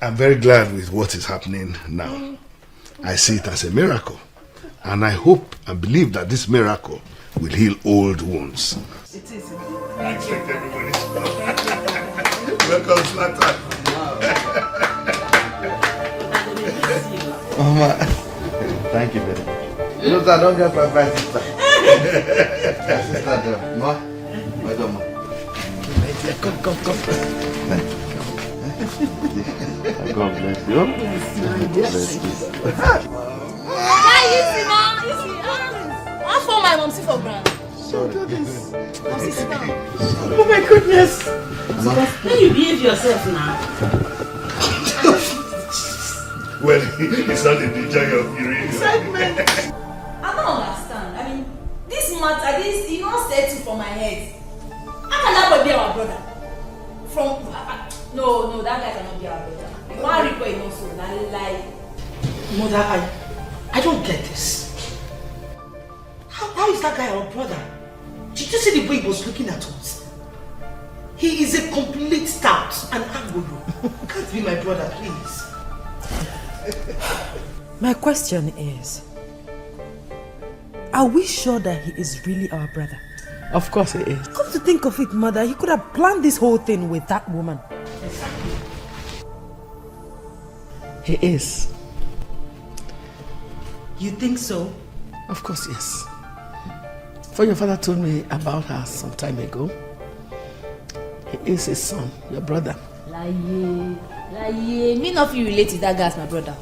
Speaker 4: I'm very glad with what is happening now. I see it as a miracle. And I hope and believe that this miracle will heal old wounds.
Speaker 1: It is.
Speaker 4: I expect everybody to welcome, Zlatan.
Speaker 22: Mama, thank you very much. You know, I don't get my sister. My sister, Ma. Madam.
Speaker 1: Come.
Speaker 22: God bless you.
Speaker 1: Bless you.
Speaker 21: I'll phone my mom, see for grand.
Speaker 22: Sorry.
Speaker 1: Oh my goodness.
Speaker 17: Can you behave yourself now?
Speaker 4: Well, it's not in the joy of hearing.
Speaker 21: Excitement. I don't understand. I mean, this matter, this you not settle for my head. How can that boy be our brother? No, that guy cannot be our brother. You want to report him also, lie.
Speaker 8: Mother, I don't get this. How is that guy our brother? Did you see the way he was looking at us? He is a complete stout and angolo. Can't be my brother, please.
Speaker 3: My question is, are we sure that he is really our brother?
Speaker 1: Of course he is.
Speaker 3: Come to think of it, Mother, he could have planned this whole thing with that woman.
Speaker 1: He is.
Speaker 3: You think so?
Speaker 1: Of course, yes. For your father told me about her some time ago. He is his son, your brother.
Speaker 21: Lie. Me not feel relate to that guy as my brother.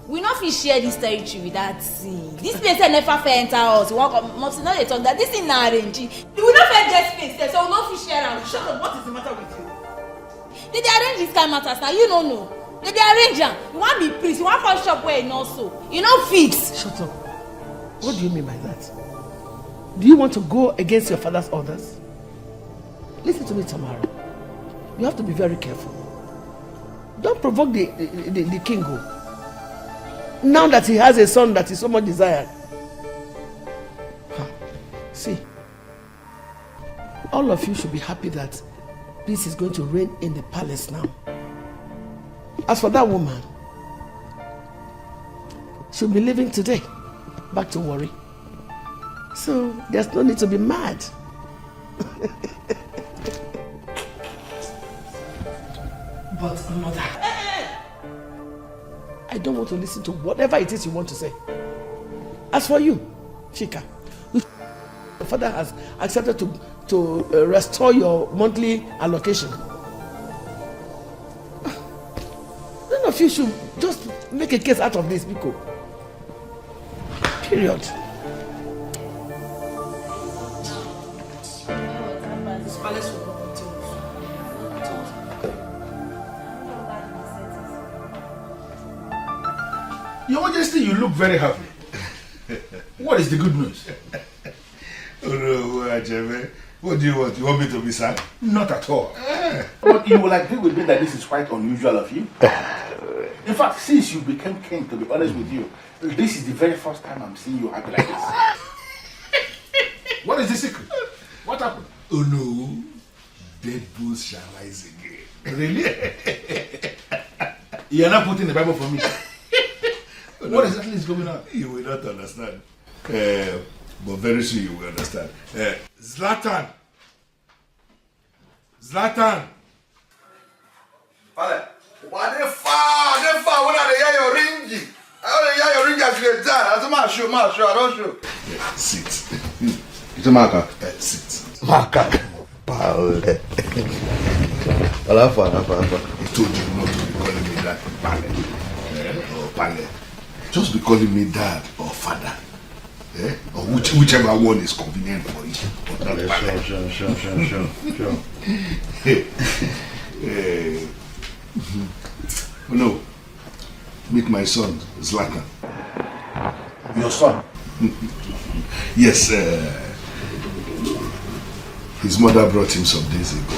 Speaker 21: We not fit share this territory with that thing. This place never fit enter us. We want must not dey talk that this thing na arrange. We not fit get space, so we not fit share am. Shut up, what is the matter with you? They arrange this kind of matters now, you don't know. They arrange am. You want be priest, you want come shop where you not so. You not fit.
Speaker 1: Shut up. What do you mean by that? Do you want to go against your father's orders? Listen to me, Tamara. You have to be very careful. Don't provoke the king. Now that he has a son that is so much desired. See, all of you should be happy that peace is going to reign in the palace now. As for that woman, she'll be leaving today, back to worry. So there's no need to be mad. But mother, I don't want to listen to whatever it is you want to say. As for you, Chika, your father has accepted to restore your monthly allocation. None of you should just make a case out of this, Biko. Period.
Speaker 4: Your Majesty, you look very happy. What is the good news?
Speaker 18: Oh no, Ajeme. What do you want? You want me to be sad?
Speaker 4: Not at all.
Speaker 18: But you will agree with me that this is quite unusual of you. In fact, since you became king, to be honest with you, this is the very first time I'm seeing you happy like this.
Speaker 4: What is the secret? What happened?
Speaker 18: Oh no, dead bulls shall rise again.
Speaker 4: Really? You are not putting the Bible for me. What exactly is going on?
Speaker 18: You will not understand. But very soon you will understand. Zlatan! Zlatan!
Speaker 19: Father, why they far when they hear your ringing? I only hear your ring as you get done. As a man show, I don't show.
Speaker 18: Yeah, sit.
Speaker 19: It's a marker.
Speaker 18: Sit.
Speaker 19: Marker.
Speaker 18: Paul.
Speaker 19: Alpha.
Speaker 18: I told you not to be calling me that Pale. Or Pale. Just be calling me dad or father. Or whichever one is convenient for you. But not Pale.
Speaker 19: Sure.
Speaker 18: Oh no. Meet my son, Zlatan.
Speaker 19: Your son?
Speaker 18: Yes, his mother brought him some days ago.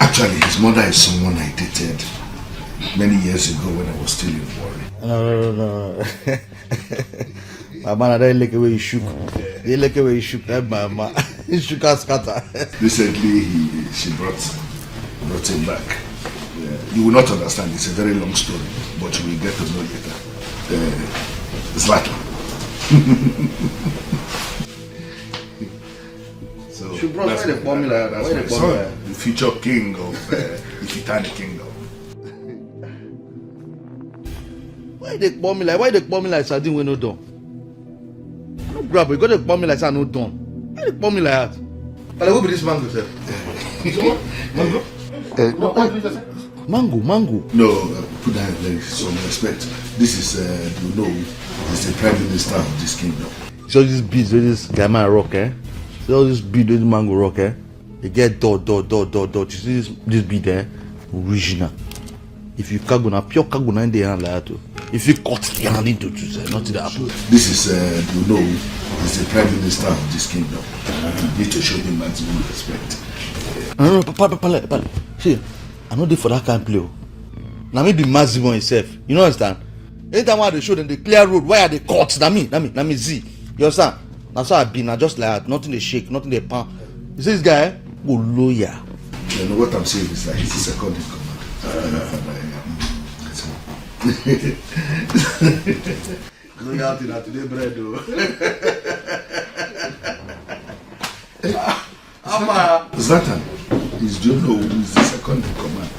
Speaker 18: Actually, his mother is someone I dated many years ago when I was still in Warri.
Speaker 22: No. My man, I don't like the way you shook. You like the way you shook. That man, he shook and scatter.
Speaker 18: Recently, she brought him back. You will not understand. It's a very long story, but you will get to know later. Zlatan. So
Speaker 19: She brought why the formula.
Speaker 18: That's my son, the future king of the Itani kingdom.
Speaker 22: Why they call me like sardine when no done? No grab, you got to call me like no done. Why they call me like that?
Speaker 19: But who be this mango, sir?
Speaker 18: Mango?
Speaker 22: Mango.
Speaker 18: No, put that in some respect. This is, he's the prime minister of this kingdom.
Speaker 22: So this beads with this guy man rock, eh? So all this bead with mango rock, eh? You get dot. You see this bead, eh? Original. If you cargo na pure cargo na in the hand like that, if you cut the hand into two, nothing that happen.
Speaker 18: This is, he's the prime minister of this kingdom. You need to show him maximum respect.
Speaker 22: No, Pale. See, I know they for that kind of play. Now me be maximum himself. You know understand? Anytime I they show them the clear road, why are they cut? Na me Z. You understand? That's how I been. I just like that. Nothing they shake, nothing they pound. You see this guy? Go lawyer.
Speaker 18: You know what I'm saying is that he's the second in command.
Speaker 19: Loyalty na today bread though.
Speaker 18: Zlatan is Jono who is the second in command.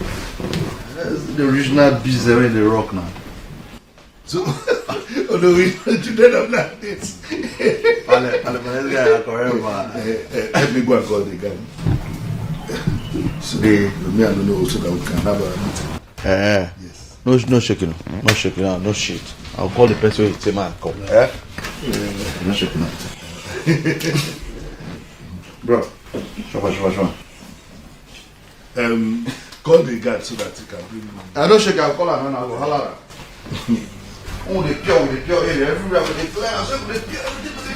Speaker 19: That's the original beast there in the rock now.
Speaker 18: So, oh no, we don't have like this.
Speaker 19: Let's get correct.
Speaker 18: Let me go and call the guy. So, me and know so that we can have a meeting.
Speaker 22: Yes. No shaking. No shaking. No shit. I'll call the person who say man come. Eh? No shaking.
Speaker 18: Bro, sure. Call the guard so that he can bring me.
Speaker 19: I don't shake, I'll call her and I'll go holla. Oh, the pure, everywhere with the flare, I said with the pure, everything with the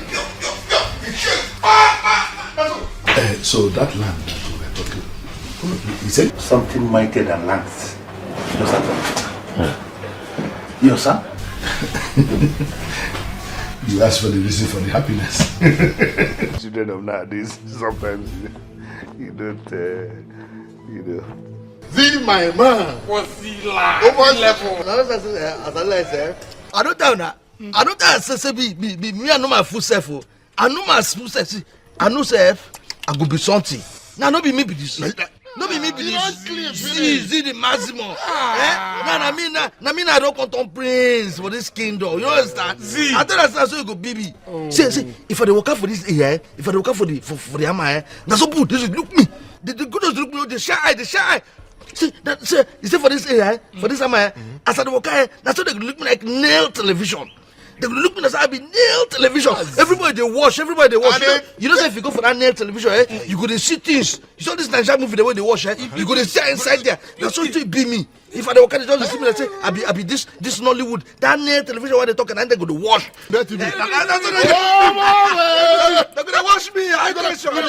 Speaker 19: pure.
Speaker 18: So that land that we were talking,
Speaker 22: he said something mightier than lands. You know something? Yes, sir.
Speaker 18: You ask for the reason for the happiness. Children of nowadays, sometimes you don't, you know.
Speaker 19: See my man.
Speaker 6: What's he like?
Speaker 19: Over
Speaker 6: level.
Speaker 22: I don't tell now. I don't tell say be me. I know my full self. I know my full self. I know self. I go be something. Now no be me be this. No be me be this. See the maximum. Now I mean I don't control prince for this kingdom. You understand? See. I tell us so you go baby. See. If I dey work for this here, if I dey work for the ama, that's so good. This look me. The good look me. The shy. See, you see for this area, for this ama, as I dey work here, that's so they look me like nail television. They look me as I be nail television. Everybody they watch. You know say if you go for that nail television, you go to see things. You saw this Nigerian movie the way they watch, you go to see inside there. That's so it be me. If I don't catch it, just see me and say, I be this Nollywood. That nail television where they talk and they go to watch. They're gonna watch me. I go to show you.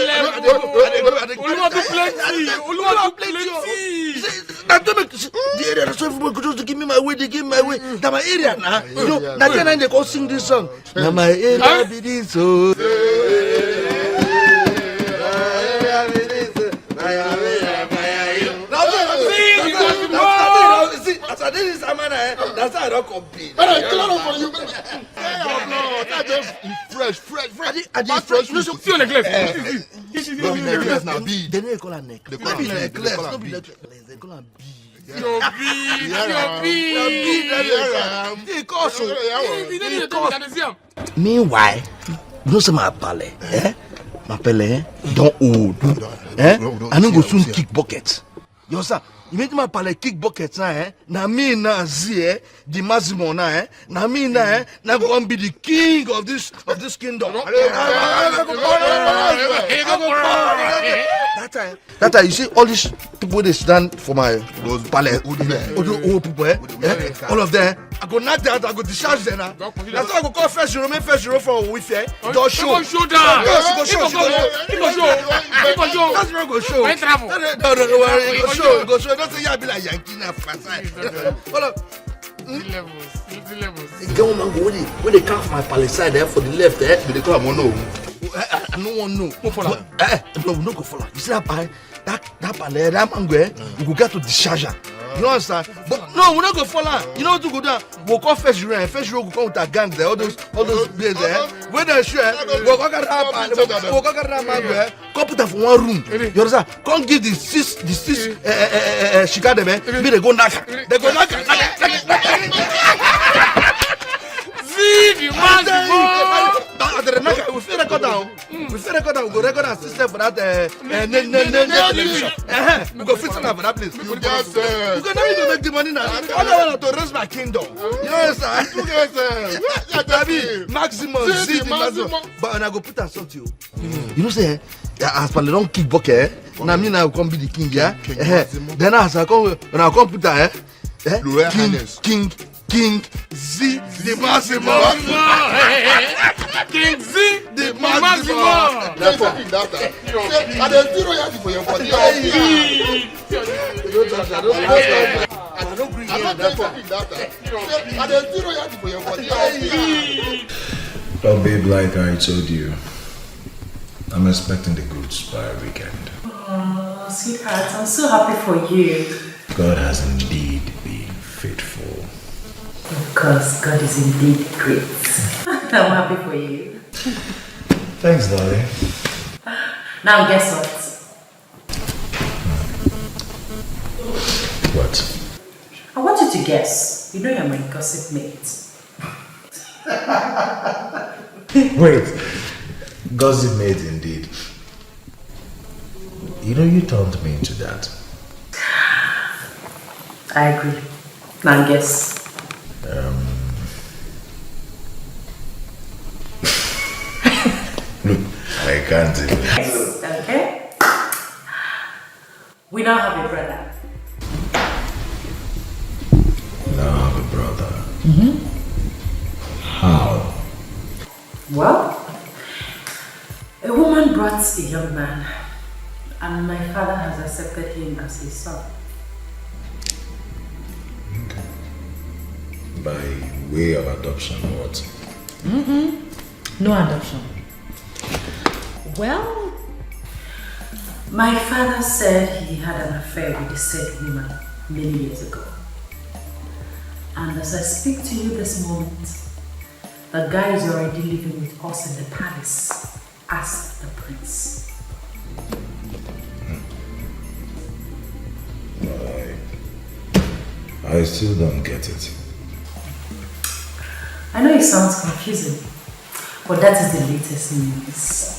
Speaker 22: The area that's everybody could just give me my way. They give me my way. That's my area now. You know, Nigerian they go sing this song. Now my area be this so. This is Amana, that's how I don't compete.
Speaker 19: For you. Fresh.
Speaker 6: I just fresh. See on the necklace.
Speaker 19: No be necklace now, bead.
Speaker 22: They don't call her necklace.
Speaker 19: They call her necklace.
Speaker 22: They call her bead.
Speaker 6: Your bead.
Speaker 22: Meanwhile, you know some my pale, my pale don't old, I don't go soon kick buckets. You sir. You make my pale kick buckets now, na me na zie the maximum now, na me na go be the king of this kingdom. That time you see all these people they stand for my pale, old people, all of them. I go knock that, I go discharge them now. That's why I go call first euro for a week. Don't show.
Speaker 6: Show down.
Speaker 22: That's where I go show.
Speaker 6: When travel.
Speaker 22: No, worry. Go show. Don't say you be like Yankee now. Hold up.
Speaker 6: Levels.
Speaker 22: The government go when they come from my palace side there for the left there. They call them no. I no one know.
Speaker 6: Go follow.
Speaker 22: No go follow. You see that palace? That palace, that mango, you go get to discharge. You understand? But no, we're not gonna follow. You know what to go down? We'll call first row will come with our gangs there, all those beers there. When they're sure, we'll go get that mango, come put that for one room. You understand? Come give the six shika them, me they go knock. They go knock.
Speaker 6: See the man.
Speaker 22: We feel record down. We go record our system for that television. We go fit on for that place. We go now to make the money now. All I want to raise my kingdom. You understand? Maximum, see the maximum. But when I go put on something, you know say, as per the don't kick bucket, now me now come be the king, yeah. Then as I come, when I come put that, King Z the maximum.
Speaker 6: King Z the maximum.
Speaker 19: That's what that. I don't zero yard for your body.
Speaker 10: Well, babe, like I told you, I'm expecting the goods by weekend.
Speaker 9: Oh, sweetheart, I'm so happy for you.
Speaker 10: God has indeed been faithful.
Speaker 9: Because God is indeed great. I'm happy for you.
Speaker 10: Thanks, darling.
Speaker 9: Now guess what?
Speaker 10: What?
Speaker 9: I want you to guess. You know you're my gossip mate.
Speaker 10: Wait. Gossip mate indeed. You know you turned me into that.
Speaker 9: I agree. Now guess.
Speaker 10: Look, I can't even.
Speaker 9: Yes, okay. We now have a brother.
Speaker 10: Now I have a brother. How?
Speaker 9: Well, a woman brought a young man, and my father has accepted him as his son.
Speaker 10: By way of adoption or what?
Speaker 9: No adoption. Well, my father said he had an affair with the said woman many years ago. And as I speak to you this moment, the guy is already living with us in the palace as the prince.
Speaker 10: I still don't get it.
Speaker 9: I know it sounds confusing, but that is the latest news.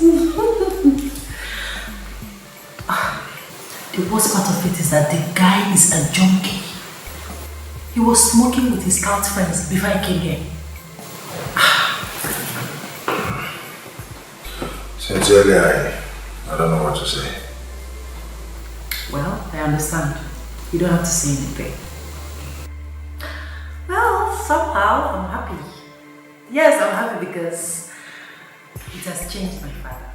Speaker 9: The worst part of it is that the guy is a junkie. He was smoking with his scout friends before I came here.
Speaker 10: Sincerely, I don't know what to say.
Speaker 9: Well, I understand. You don't have to say anything. Well, somehow I'm happy. Yes, I'm happy because it has changed my father.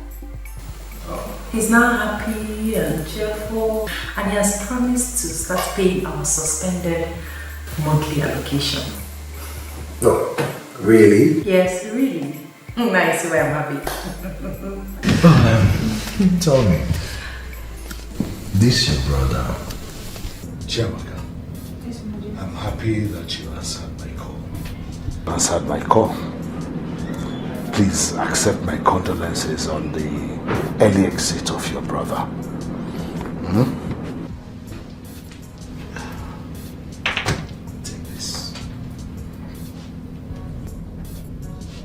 Speaker 9: He's now happy and cheerful, and he has promised to start paying our suspended monthly allocation.
Speaker 10: Oh, really?
Speaker 9: Yes, really. Nice way, I'm happy.
Speaker 10: Tell me, this your brother, Chiamaka. I'm happy that you answered my call.
Speaker 4: Answered my call. Please accept my condolences on the early exit of your brother.
Speaker 10: Take this.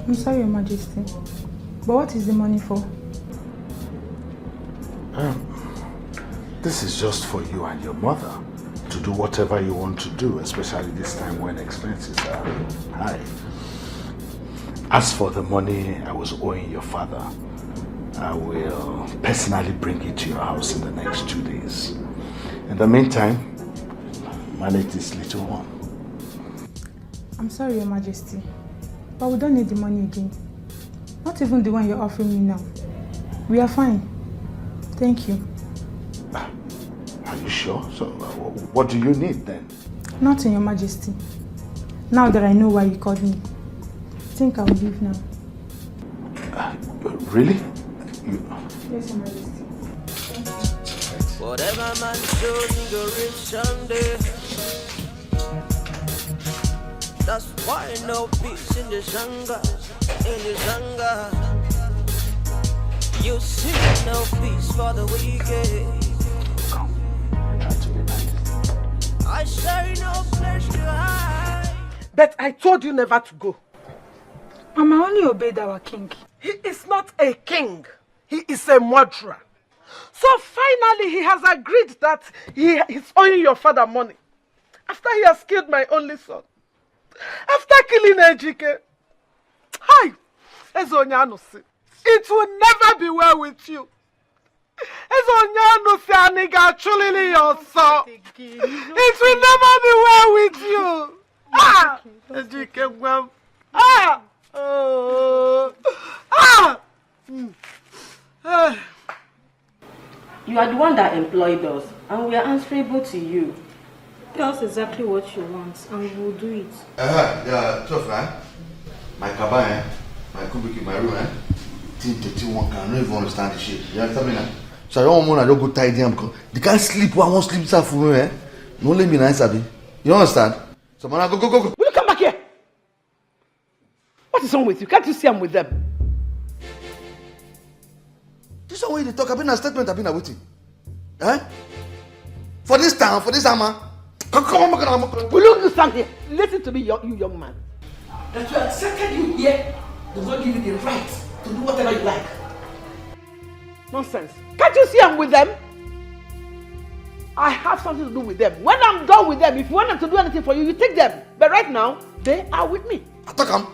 Speaker 7: I'm sorry, Your Majesty. But what is the money for?
Speaker 4: This is just for you and your mother to do whatever you want to do, especially this time when expenses are high. As for the money I was owing your father, I will personally bring it to your house in the next 2 days. In the meantime, manage this little one.
Speaker 7: I'm sorry, Your Majesty. But we don't need the money again. Not even the one you're offering me now. We are fine. Thank you.
Speaker 4: Are you sure? So, what do you need then?
Speaker 7: Nothing, Your Majesty. Now that I know why you called me, I think I will leave now.
Speaker 4: Really?
Speaker 7: Yes, Your Majesty.
Speaker 2: Whatever man shows, he go reach someday. That's why no peace in the jungle, in the jungle. You see no peace for the wicked. I say no place to hide.
Speaker 7: But I told you never to go. Mama only obeyed our king. He is not a king. He is a murderer. So finally he has agreed that he is owing your father money. After he has killed my only son. After killing Etiko. Hi! It will never be well with you. It will never be well with you. Ah! Etiko. Ah! Oh! Ah!
Speaker 17: You are the one that employed us, and we are answerable to you.
Speaker 21: Tell us exactly what you want, and we will do it.
Speaker 18: Yeah, tough, man. My cabin, my kubiki, my room, Team can not even understand the shit. You understand me now? So I don't want to go tidy him because they can't sleep. I won't sleep for me, No let me nice, Abby. You understand? So man, go.
Speaker 7: Will you come back here? What is wrong with you? Can't you see I'm with them?
Speaker 18: This is why they talk. I've been a statement. I've been waiting. For this town, for this hammer. Come on.
Speaker 7: Will you stand here? Listen to me, you young man.
Speaker 8: That we accepted you here does not give you the right to do whatever you like.
Speaker 7: Nonsense. Can't you see I'm with them? I have something to do with them. When I'm done with them, if you want them to do anything for you, you take them. But right now, they are with me.
Speaker 4: I talk am.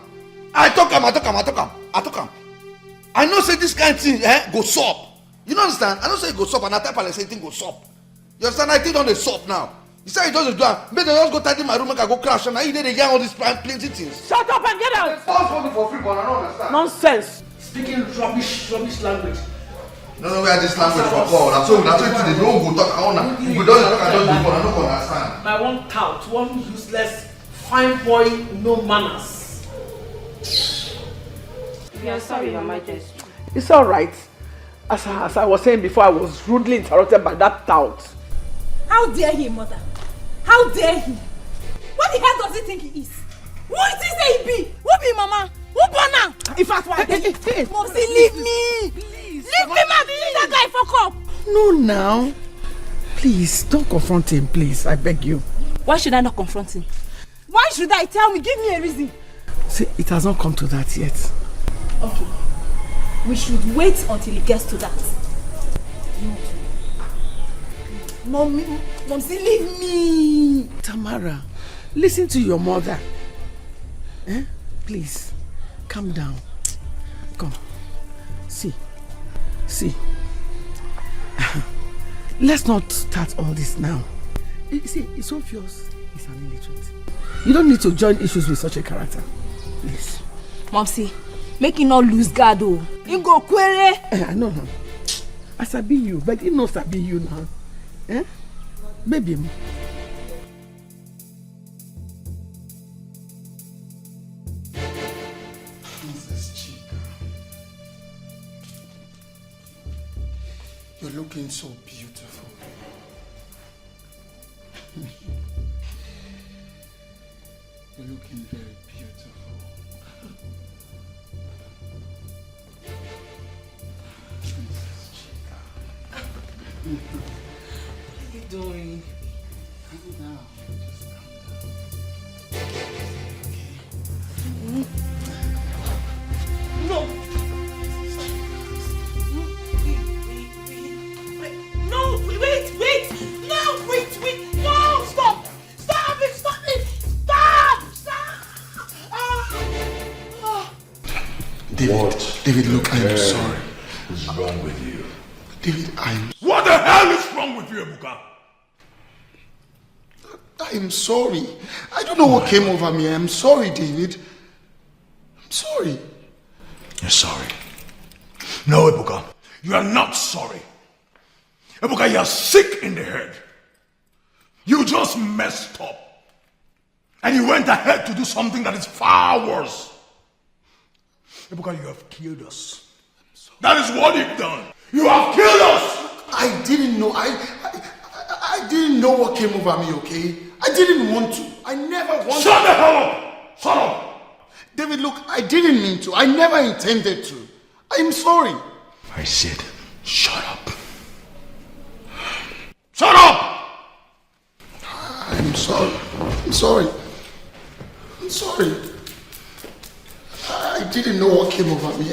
Speaker 4: I know say this kind of thing go sup. You don't understand? I don't say it go sup and I type and I say thing go sup. You understand? I think on the sup now. You say it doesn't do that. Maybe they just go tidy my room and I go crash and I they yarn all these plenty things.
Speaker 7: Shut up and get out!
Speaker 4: Stop talking for free, but I don't understand.
Speaker 7: Nonsense.
Speaker 4: Speaking rubbish language. No, where this language for Paul. That's all they don't go talk on. We don't talk and don't do I don't understand.
Speaker 7: My one tout, one useless, fine boy, no manners.
Speaker 11: We are sorry, Your Majesty.
Speaker 7: It's all right. As I was saying before, I was rudely interrupted by that tout.
Speaker 21: How dare he, mother? How dare he? What the hell does he think he is? Who is he say he be? Who be mama? Who born now?
Speaker 7: In fact, why?
Speaker 21: Mopsy, leave me! Please, leave me, man! Leave that guy for cup!
Speaker 1: No, now. Please, don't confront him, please. I beg you.
Speaker 21: Why should I not confront him? Why should I? Tell me, give me a reason.
Speaker 1: See, it has not come to that yet.
Speaker 21: Okay. We should wait until it gets to that. Mommy, leave me.
Speaker 1: Tamara, listen to your mother. Please, calm down. Come. See. Let's not start all this now. You see, it's obvious he's an illiterate. You don't need to join issues with such a character. Please.
Speaker 21: Momsy, make him not lose guard, oh. He go query.
Speaker 1: I know. I sabi you, but he knows sabi you now. Baby.
Speaker 15: You're looking so beautiful. You're looking very beautiful. Princess Chica. What are you doing? Calm down. Just calm down. Okay.
Speaker 7: No! No, wait! No, wait! No, stop it! Stop!
Speaker 15: David, look, I am sorry.
Speaker 22: What's wrong with you?
Speaker 15: David,
Speaker 16: What the hell is wrong with you, Ebuka?
Speaker 15: I am sorry. I don't know what came over me. I'm sorry, David. I'm sorry.
Speaker 16: You're sorry. No, Ebuka. You are not sorry. Ebuka, you are sick in the head. You just messed up. And you went ahead to do something that is far worse. Ebuka, you have killed us. That is what you've done. You have killed us.
Speaker 15: I didn't know. I didn't know what came over me, okay? I didn't want to. I never wanted to.
Speaker 16: Shut the hell up! Shut up!
Speaker 15: David, look, I didn't mean to. I never intended to. I'm sorry.
Speaker 16: I said, shut up. Shut up!
Speaker 15: I'm sorry. I'm sorry. I didn't know what came over me.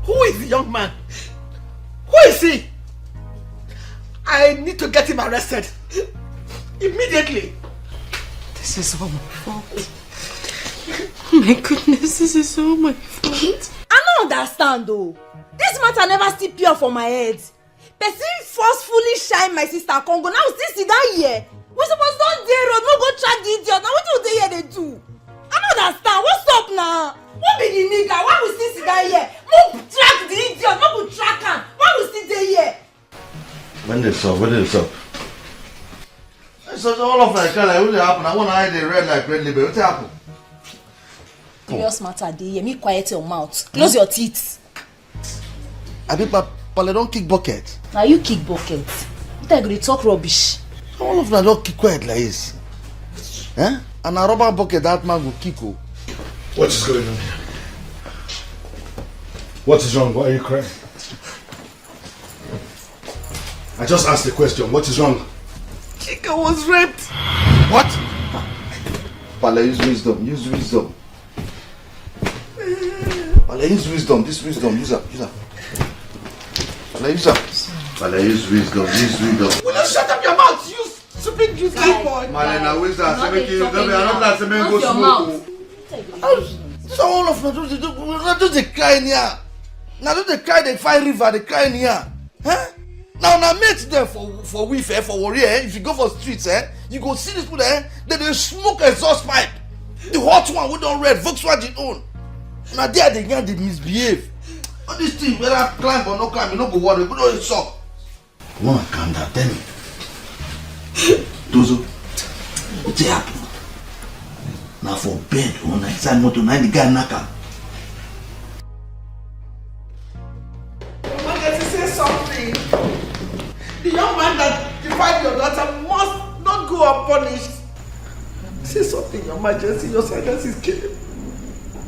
Speaker 7: Who is the young man? Who is he? I need to get him arrested. Immediately.
Speaker 9: This is all my fault. My goodness, this is all my fault.
Speaker 21: I don't understand though. This matter never still pure for my head. Person forcefully shine my sister Congo. Now still sit down here. We supposed to don't dare road, no go track the idiot. Now what do they here they do? I don't understand. What's up now? What be the nigga? Why we still sit down here? No track the idiot, no go track him. Why we still there here?
Speaker 22: When they stop? So all of that kind of what happen? I want to hide the red like red label. What happened?
Speaker 21: Serious matter, dey. Me quiet your mouth. Close your teeth.
Speaker 22: I think Pale don't kick bucket.
Speaker 21: Now you kick bucket. What are you talk rubbish?
Speaker 22: All of them don't kick quiet like this. And a rubber bucket that man will kick.
Speaker 4: What is going on here? What is wrong? Why are you crying? I just asked the question. What is wrong?
Speaker 1: Chika was raped.
Speaker 4: What?
Speaker 22: Pale, use wisdom. Pale, use wisdom. This wisdom. Use up.
Speaker 18: use wisdom.
Speaker 8: Will you shut up your mouth, you stupid useless boy?
Speaker 18: Malay, now wisdom. I'm not saying go smoke.
Speaker 22: So all of them, not just the cry in here. Now don't they cry, they find river, they cry in here. Huh? Now mate there for we fair for warrior. If you go for streets, you go see these people there. They smoke exhaust pipe. The hot one we don't red, Volkswagen own. Now there they get they misbehave. All these things, whether I climb or no climb, you don't go worry. But don't stop. Woman, calm down. Tell me. Dozo, what's happen? Now for bed, when I say motor, now the guy knock up.
Speaker 8: I wanted to say something. The young man that defied your daughter must not go unpunished. Say something, Your Majesty. Your silence is killing.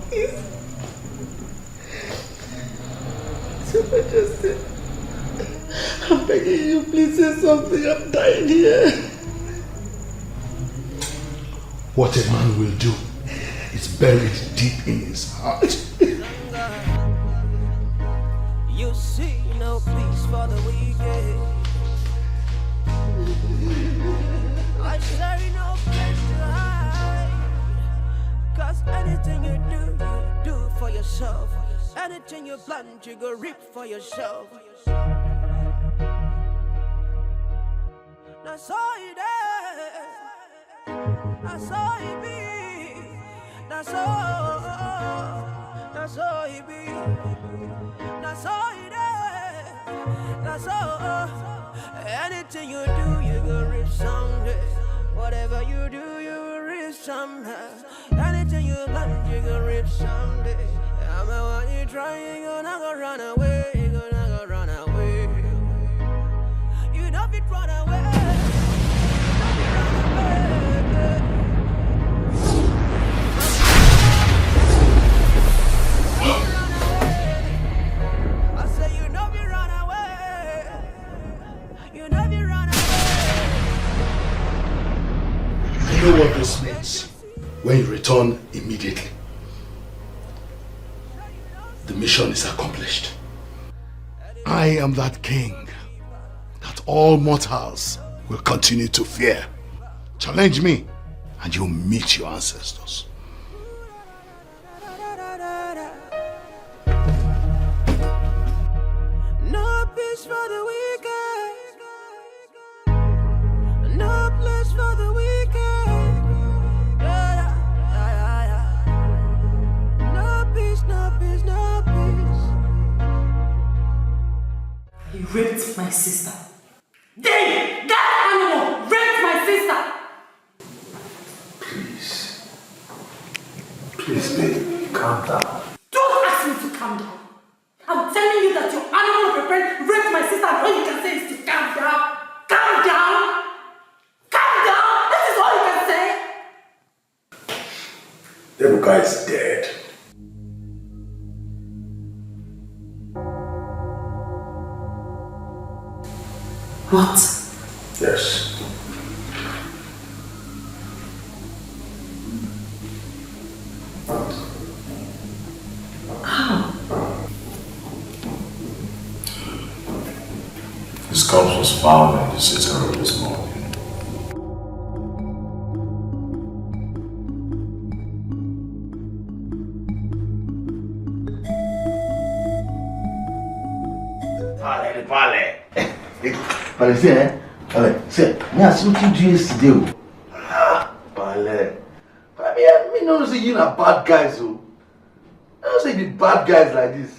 Speaker 8: Please. Your Majesty, I'm begging you, please say something. I'm dying here.
Speaker 4: What a man will do is buried deep in his heart.
Speaker 2: You see no peace for the wicked. I say no place to hide. 'Cause anything you do for yourself. Anything you plant, you go reap for yourself. That's all it is. That's all it be. That's all it be. That's all it is. That's all. Anything you do, you go reap someday. Whatever you do, you will reap someday. Anything you plant, you go reap someday. I'm the one you try, you gonna go run away. You gonna go run away. You don't be run away. I say you know me run away. You know me run away.
Speaker 4: You know what this means? When you return immediately, the mission is accomplished. I am that king that all mortals will continue to fear. Challenge me and you'll meet your ancestors.
Speaker 2: No peace for the wicked. No place for the wicked. No peace, no peace, no peace.
Speaker 3: He raped my sister. Dave! That animal raped my sister!
Speaker 4: Please, baby, calm down.
Speaker 3: Don't ask me to calm down. I'm telling you that your animal of a friend raped my sister, and all you can say is to calm down. Calm down! Calm down! This is all you can say!
Speaker 4: The guy is dead.
Speaker 3: What?
Speaker 4: Yes.
Speaker 3: How?
Speaker 10: His corpse was found in the sitting room this morning.
Speaker 22: Pale, see, Pale, see, me I see what you do yesterday. Pale, me no say you are bad guys, so. I don't say be bad guys like this.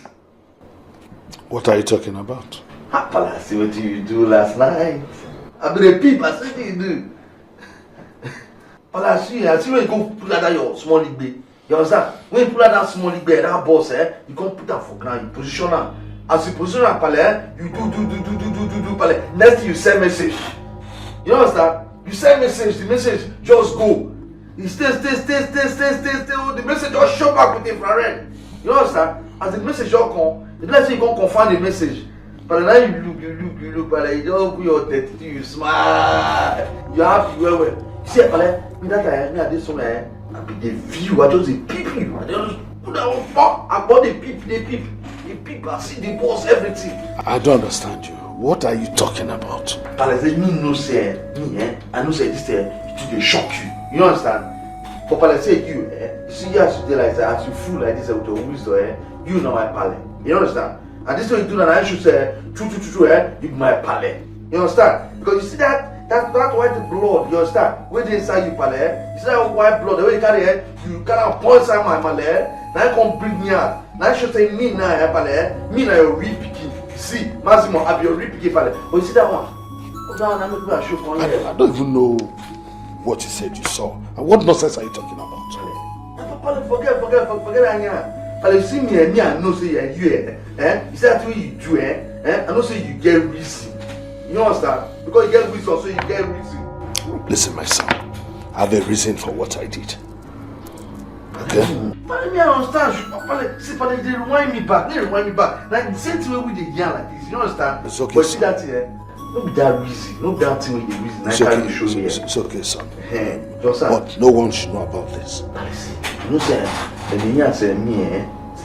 Speaker 4: What are you talking about?
Speaker 22: Pale, I see what you do last night. I be the peep, I see what you do. Pale, I see when you go put that your small league. You understand? When you put that small league, that boss, you can't put that for ground, you position her. As you position her, Pale, you do, Pale. Next thing you send message. You understand? You send message, the message just go. You stay. The message just show back with infrared. You understand? As the message just come, the next thing you can confirm the message. But now you look, Pale, you just put your 32, you smile. You happy, well. You see, Pale, me that time, me at this one, I be the view, I just the peep you. I just put that one, I bought the peep.
Speaker 4: paper, see the boss, everything.
Speaker 18: I don't understand you. What are you talking about?
Speaker 4: Pale say me no say I know say this it dey shock you. You understand? For Pale say you you see you as you dey like that, as you fool like this with your wisdom you know my Pale. You understand? And this way you do that, I should say true you my Pale. You understand? Because you see that white blood, you understand? Where they inside you Pale, you see that white blood, the way you carry you cannot point inside my Pale. Now you come bring me out. Now you should say me now Pale, me now your real pikin. See, Massimo, have your real pikin Pale. But you see that one?
Speaker 18: I don't even know what you said you saw. And what nonsense are you talking about?
Speaker 4: Pale, forget that. Pale, you see me I know say you you say that way you do I know say you get reason. You understand? Because you get wisdom, so you get reason.
Speaker 18: Listen, my son. I have a reason for what I did. Okay?
Speaker 4: Pale, me I understand. Pale, see, Pale, they rewind me back. Like the same thing way we dey yarn like this. You understand?
Speaker 18: It's okay.
Speaker 4: But see that here, no be that reason. No be that thing with the reason.
Speaker 18: It's okay. It's okay, son. But no one should know about this.
Speaker 4: Pale, see, you know say the yarn say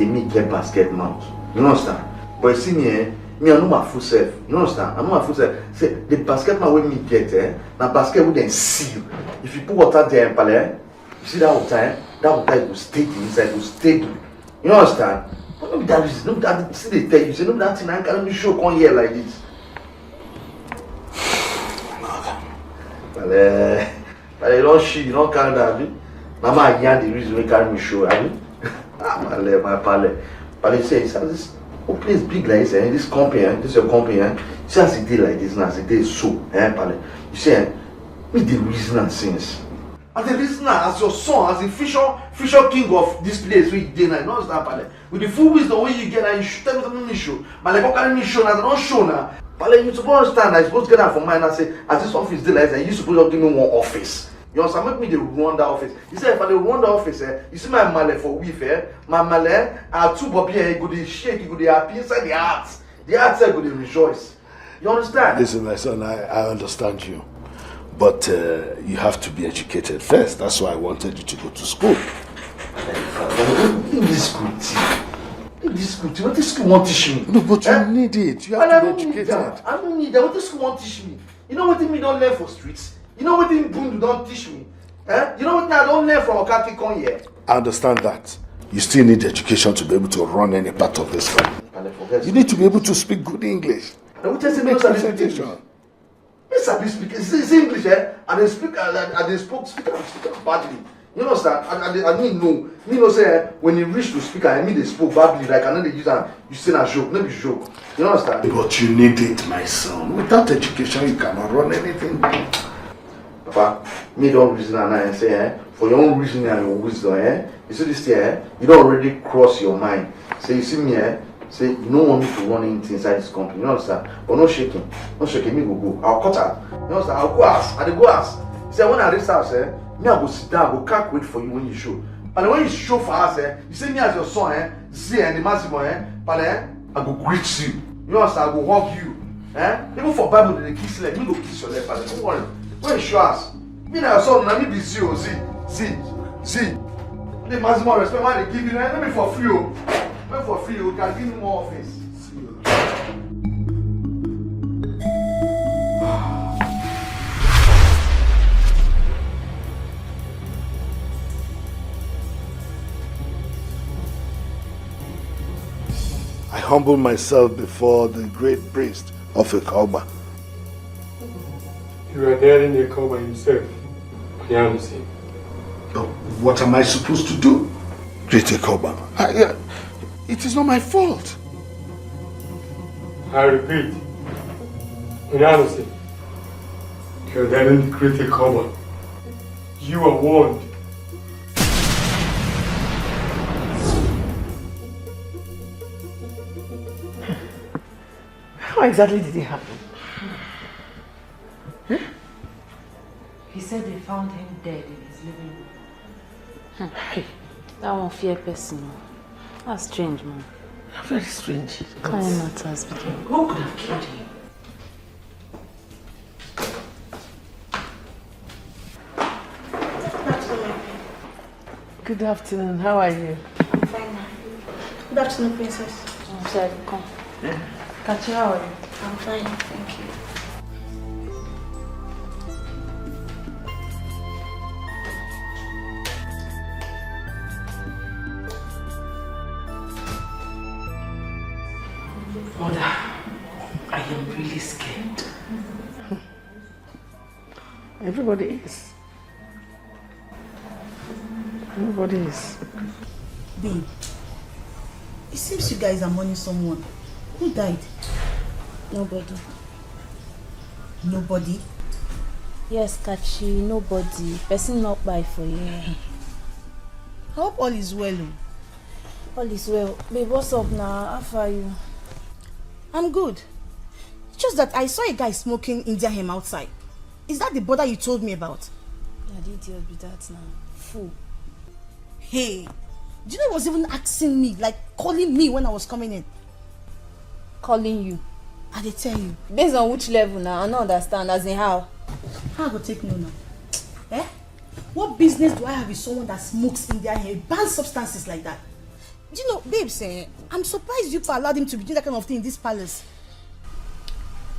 Speaker 4: me get basket mouth. You understand? But you see me me I know my full self. You understand? I know my full self. Say the basket man wey me get na basket wey dem seal. If you put water there, Pale, you see that water will stay inside, will stable. You understand? But no be that reason. No be that. See they tell you. Say no be that thing. I can't be sure come here like this. Pale, you don't shit. You don't carry that. Now my yarn the reason we carry me show. Pale, my Pale. Pale say this whole place big like this. This company, this your company. You see as it dey like this now. As it dey so. Pale. You see, me the reason and since. As a listener, as your son, as a future king of this place, we did not understand, Pale. With the full wisdom way you get, and you should tell me something me show. But like, what can me show now? I don't show now. Pale, you supposed to understand. I supposed to get that from mine and say, as this office did like that, you supposed to give me one office. You understand? Make me the run that office. You say if I run the office, you see my male for weave, my male, I two bobby here, go to shake, go to happy inside the heart. The heart said go to rejoice. You understand?
Speaker 18: Listen, my son, I understand you. But you have to be educated first. That's why I wanted you to go to school.
Speaker 4: In this school, what this school won't teach me?
Speaker 18: No, but you need it. You have to be educated.
Speaker 4: I don't need that. What this school won't teach me? You know what me don't learn for streets? You know what Bundu don't teach me? You know what I don't learn from Okaki Kon here?
Speaker 18: I understand that. You still need education to be able to run any part of this family. You need to be able to speak good English.
Speaker 4: And what say me no sabi speak English? Me sabi speak. It's English, and they speak badly. You understand? I mean no. Me no say when you reach to speak, I mean they spoke badly. Like I know they use and you say a joke, no be joke. You understand?
Speaker 18: But you need it, my son. Without education, you cannot run anything.
Speaker 4: Papa, me don't reason and I say for your own reasoning and your wisdom, you see this here, you don't already cross your mind. Say you see me say you don't want me to run anything inside this company. You understand? But no shaking, me go. I'll cut out. You understand? I'll go ask. I go ask. He said when I reach house, me I go sit down, I go can't wait for you when you show. And when you show for us, you see me as your son, see and the Massimo, I go greet you. You understand? I go hug you. Even for Bible they kiss leg, me go kiss your leg, but don't worry. When you show us, me na your son, na me be see. The Massimo respect why they give you, let me for free. Wait for free, you can give me more office.
Speaker 18: I humble myself before the great priest of Okoli.
Speaker 13: You are daring Okoli himself.
Speaker 18: But what am I supposed to do? Great Okoli. It is not my fault.
Speaker 13: I repeat, Onyanusi, you are daring Great Okoli. You are warned.
Speaker 1: How exactly did it happen?
Speaker 9: He said they found him dead in his living room.
Speaker 12: That one fear person. That's strange, man.
Speaker 1: Very strange.
Speaker 12: Kind of matters between.
Speaker 1: Who could have killed him? Good afternoon. How are you?
Speaker 21: I'm fine. Good afternoon, princess.
Speaker 12: I'm sorry, come.
Speaker 3: Kachi, how are you?
Speaker 12: I'm fine, thank you.
Speaker 8: Mother, I am really scared.
Speaker 1: Everybody is. Everybody is.
Speaker 3: Babe, it seems you guys are mourning someone. Who died?
Speaker 11: Nobody.
Speaker 3: Nobody?
Speaker 11: Yes, Kachi, nobody. Person not by for you.
Speaker 3: I hope all is well.
Speaker 11: All is well. Babe, what's up now? How far are you?
Speaker 3: I'm good. Just that I saw a guy smoking India hemp outside. Is that the brother you told me about?
Speaker 11: Yeah, the idiot be that now. Fool.
Speaker 3: Hey, do you know he was even asking me, like calling me when I was coming in?
Speaker 11: Calling you?
Speaker 3: I did tell you.
Speaker 11: Based on which level now? I don't understand. As in how?
Speaker 3: How I go take no now? Eh? What business do I have with someone that smokes India hemp, banned substances like that? Do you know, babes, I'm surprised you allowed him to be doing that kind of thing in this palace.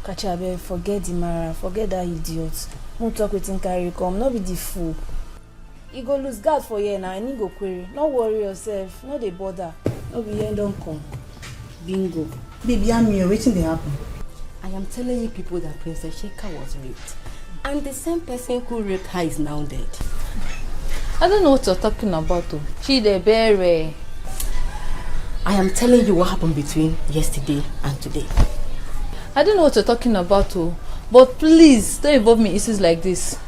Speaker 11: Kachabe, forget the Mara, forget that idiot. Won't talk with him, carry come, not be the fool. You go lose guard for here now, and he go query. Don't worry yourself, no dey bother. No be here, don't come. Bingo.
Speaker 3: Baby, I'm here, waiting to happen.
Speaker 17: I am telling you people that Princess Sheka was raped. And the same person who raped her is now dead.
Speaker 12: I don't know what you're talking about, though. She the berry.
Speaker 17: I am telling you what happened between yesterday and today.
Speaker 12: I don't know what you're talking about, though. But please, don't involve me in issues like this.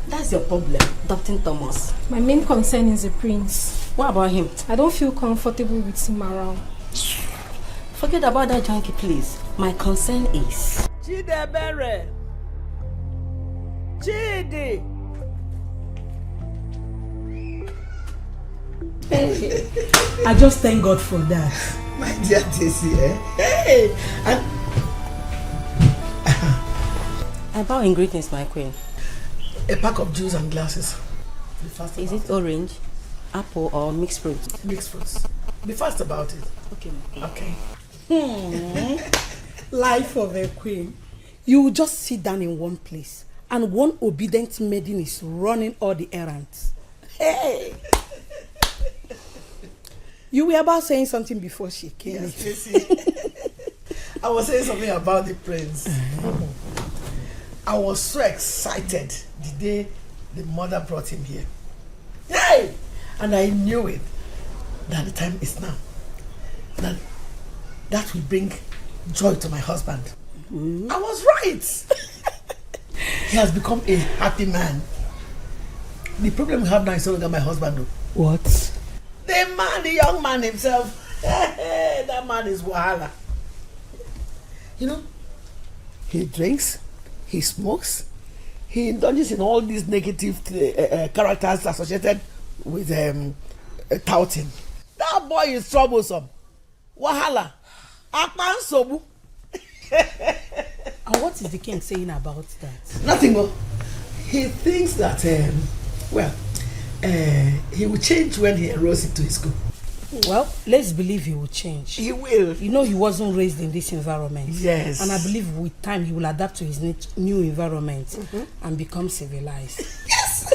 Speaker 17: That's your problem, Dr. Thomas.
Speaker 5: My main concern is the prince.
Speaker 17: What about him?
Speaker 5: I don't feel comfortable with him around.
Speaker 17: Forget about that junkie, please. My concern is...
Speaker 7: Chidebere. Chidi.
Speaker 3: I just thank God for that.
Speaker 1: My dear e.t.c, Hey! And
Speaker 17: I bow in greetings, my queen.
Speaker 1: a pack of juice and glasses.
Speaker 17: Is it orange, apple, or mixed fruit?
Speaker 1: Mixed fruits. Be fast about it.
Speaker 17: Okay.
Speaker 1: Okay.
Speaker 3: Life of a queen. You will just sit down in one place and one obedient maiden is running all the errands. Hey! You were about saying something before she came.
Speaker 1: Yes, I was saying something about the prince. I was so excited the day the mother brought him here. Hey! And I knew it. That the time is now. That will bring joy to my husband. I was right. He has become a happy man. The problem we have now is no longer my husband. Though.
Speaker 3: What?
Speaker 1: The young man himself. That man is wahala. You know, he drinks, he smokes, he indulges in all these negative characters associated with touting. That boy is troublesome. Wahala. Akpan sobu.
Speaker 3: And what is the king saying about that?
Speaker 1: Nothing more. He thinks that, he will change when he enrolls into his school.
Speaker 3: Well, let's believe he will change.
Speaker 1: He will.
Speaker 3: You know he wasn't raised in this environment.
Speaker 1: Yes.
Speaker 3: And I believe with time he will adapt to his new environment and become civilized.
Speaker 1: Yes!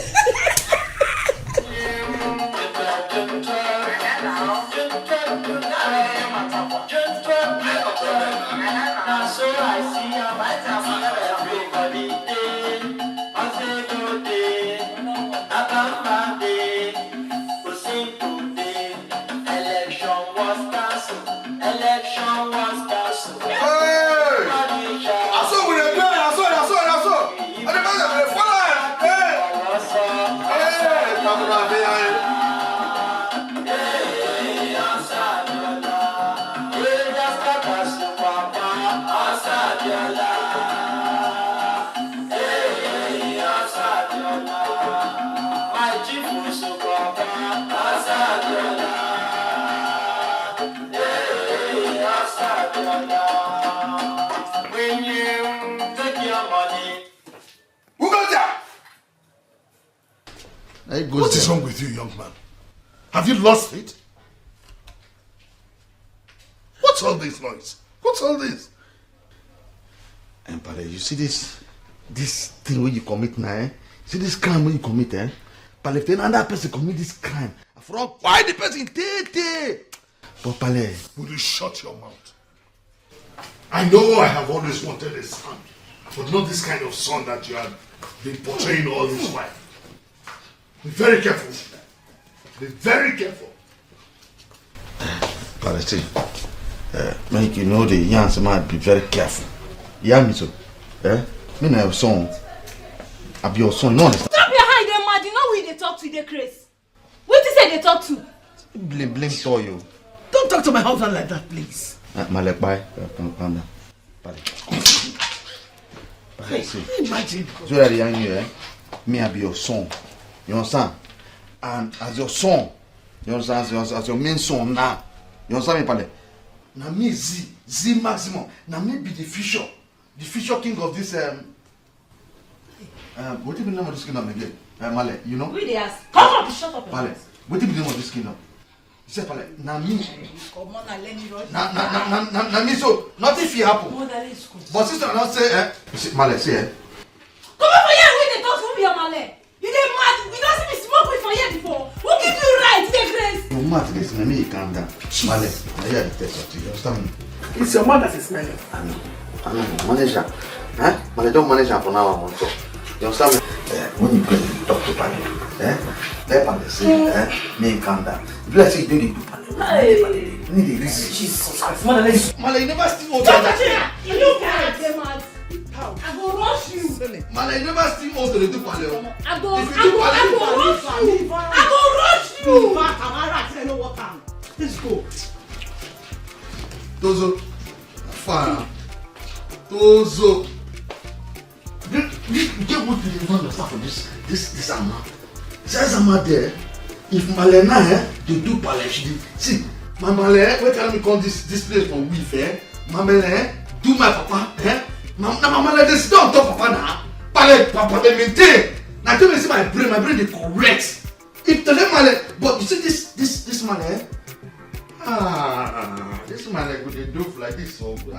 Speaker 19: When you take your money, who got that?
Speaker 4: What is wrong with you, young man? Have you lost it? What What's all this noise? What's all this?
Speaker 22: Pale, you see this thing where you commit now, eh? See this crime when you commit, eh? Pale, if another person commit this crime, why the person take? But Pale,
Speaker 4: will you shut your mouth? I know I have always wanted a son, but not this kind of son that you have been portraying all this while. Be very careful. Be very careful.
Speaker 22: Pale, see, make you know the young man be very careful. You hear me so? Me na your son. I be your son, you know understand?
Speaker 21: Stop your hand, they mad. You know who they talk to, they crazy. What you say they talk to?
Speaker 22: Blame to you.
Speaker 1: Don't talk to my husband like that, please.
Speaker 22: Malek, bye. Calm down. Pale. See.
Speaker 1: Imagine.
Speaker 22: So that young you, me I be your son. You understand? And as your son, you understand? As your main son now. You understand me, Pale? Now me Z maximum. Now me be the future king of this what do you name of this kingdom again? Male, you know?
Speaker 21: Who they ask? Come on, shut up.
Speaker 22: Pale, what do you name of this kingdom? He said, Pale, now me.
Speaker 21: Come on, let me rush.
Speaker 22: Now me, so nothing if happen. But sister not say, Male, say,
Speaker 21: come over here, who they talk to be a Male? You dey mad? You don't see me smoke with for here before. Who give you right, they crazy?
Speaker 22: you mad this, let me calm down. Male, I hear the text of you, understand me?
Speaker 1: It's your mother that's smelling.
Speaker 22: I know, manager. Male, don't manage her for now, I want to. You understand me? When you go and talk to Pale, let Pale say, me calm down. If you say you do the Pale, need the reason.
Speaker 1: Jesus Christ. Male,
Speaker 22: you never steal all
Speaker 21: that. You look at them, man. I go rush you.
Speaker 22: Male, you never steal all the do Pale.
Speaker 21: I go rush you. I go rush you.
Speaker 1: Let's go.
Speaker 22: Tozo, fire. Tozo. You get what you don't understand from this Amma. This Amma there. If Malena, they do Pale, see, my Male, where can we call this place for weave, my Male, do my papa, my Male, they sit on top of Papa now. Pale, Papa, they maintain. Now tell me, see my brain is correct. If the Male, but you see this Male, this Male would they do like this, so no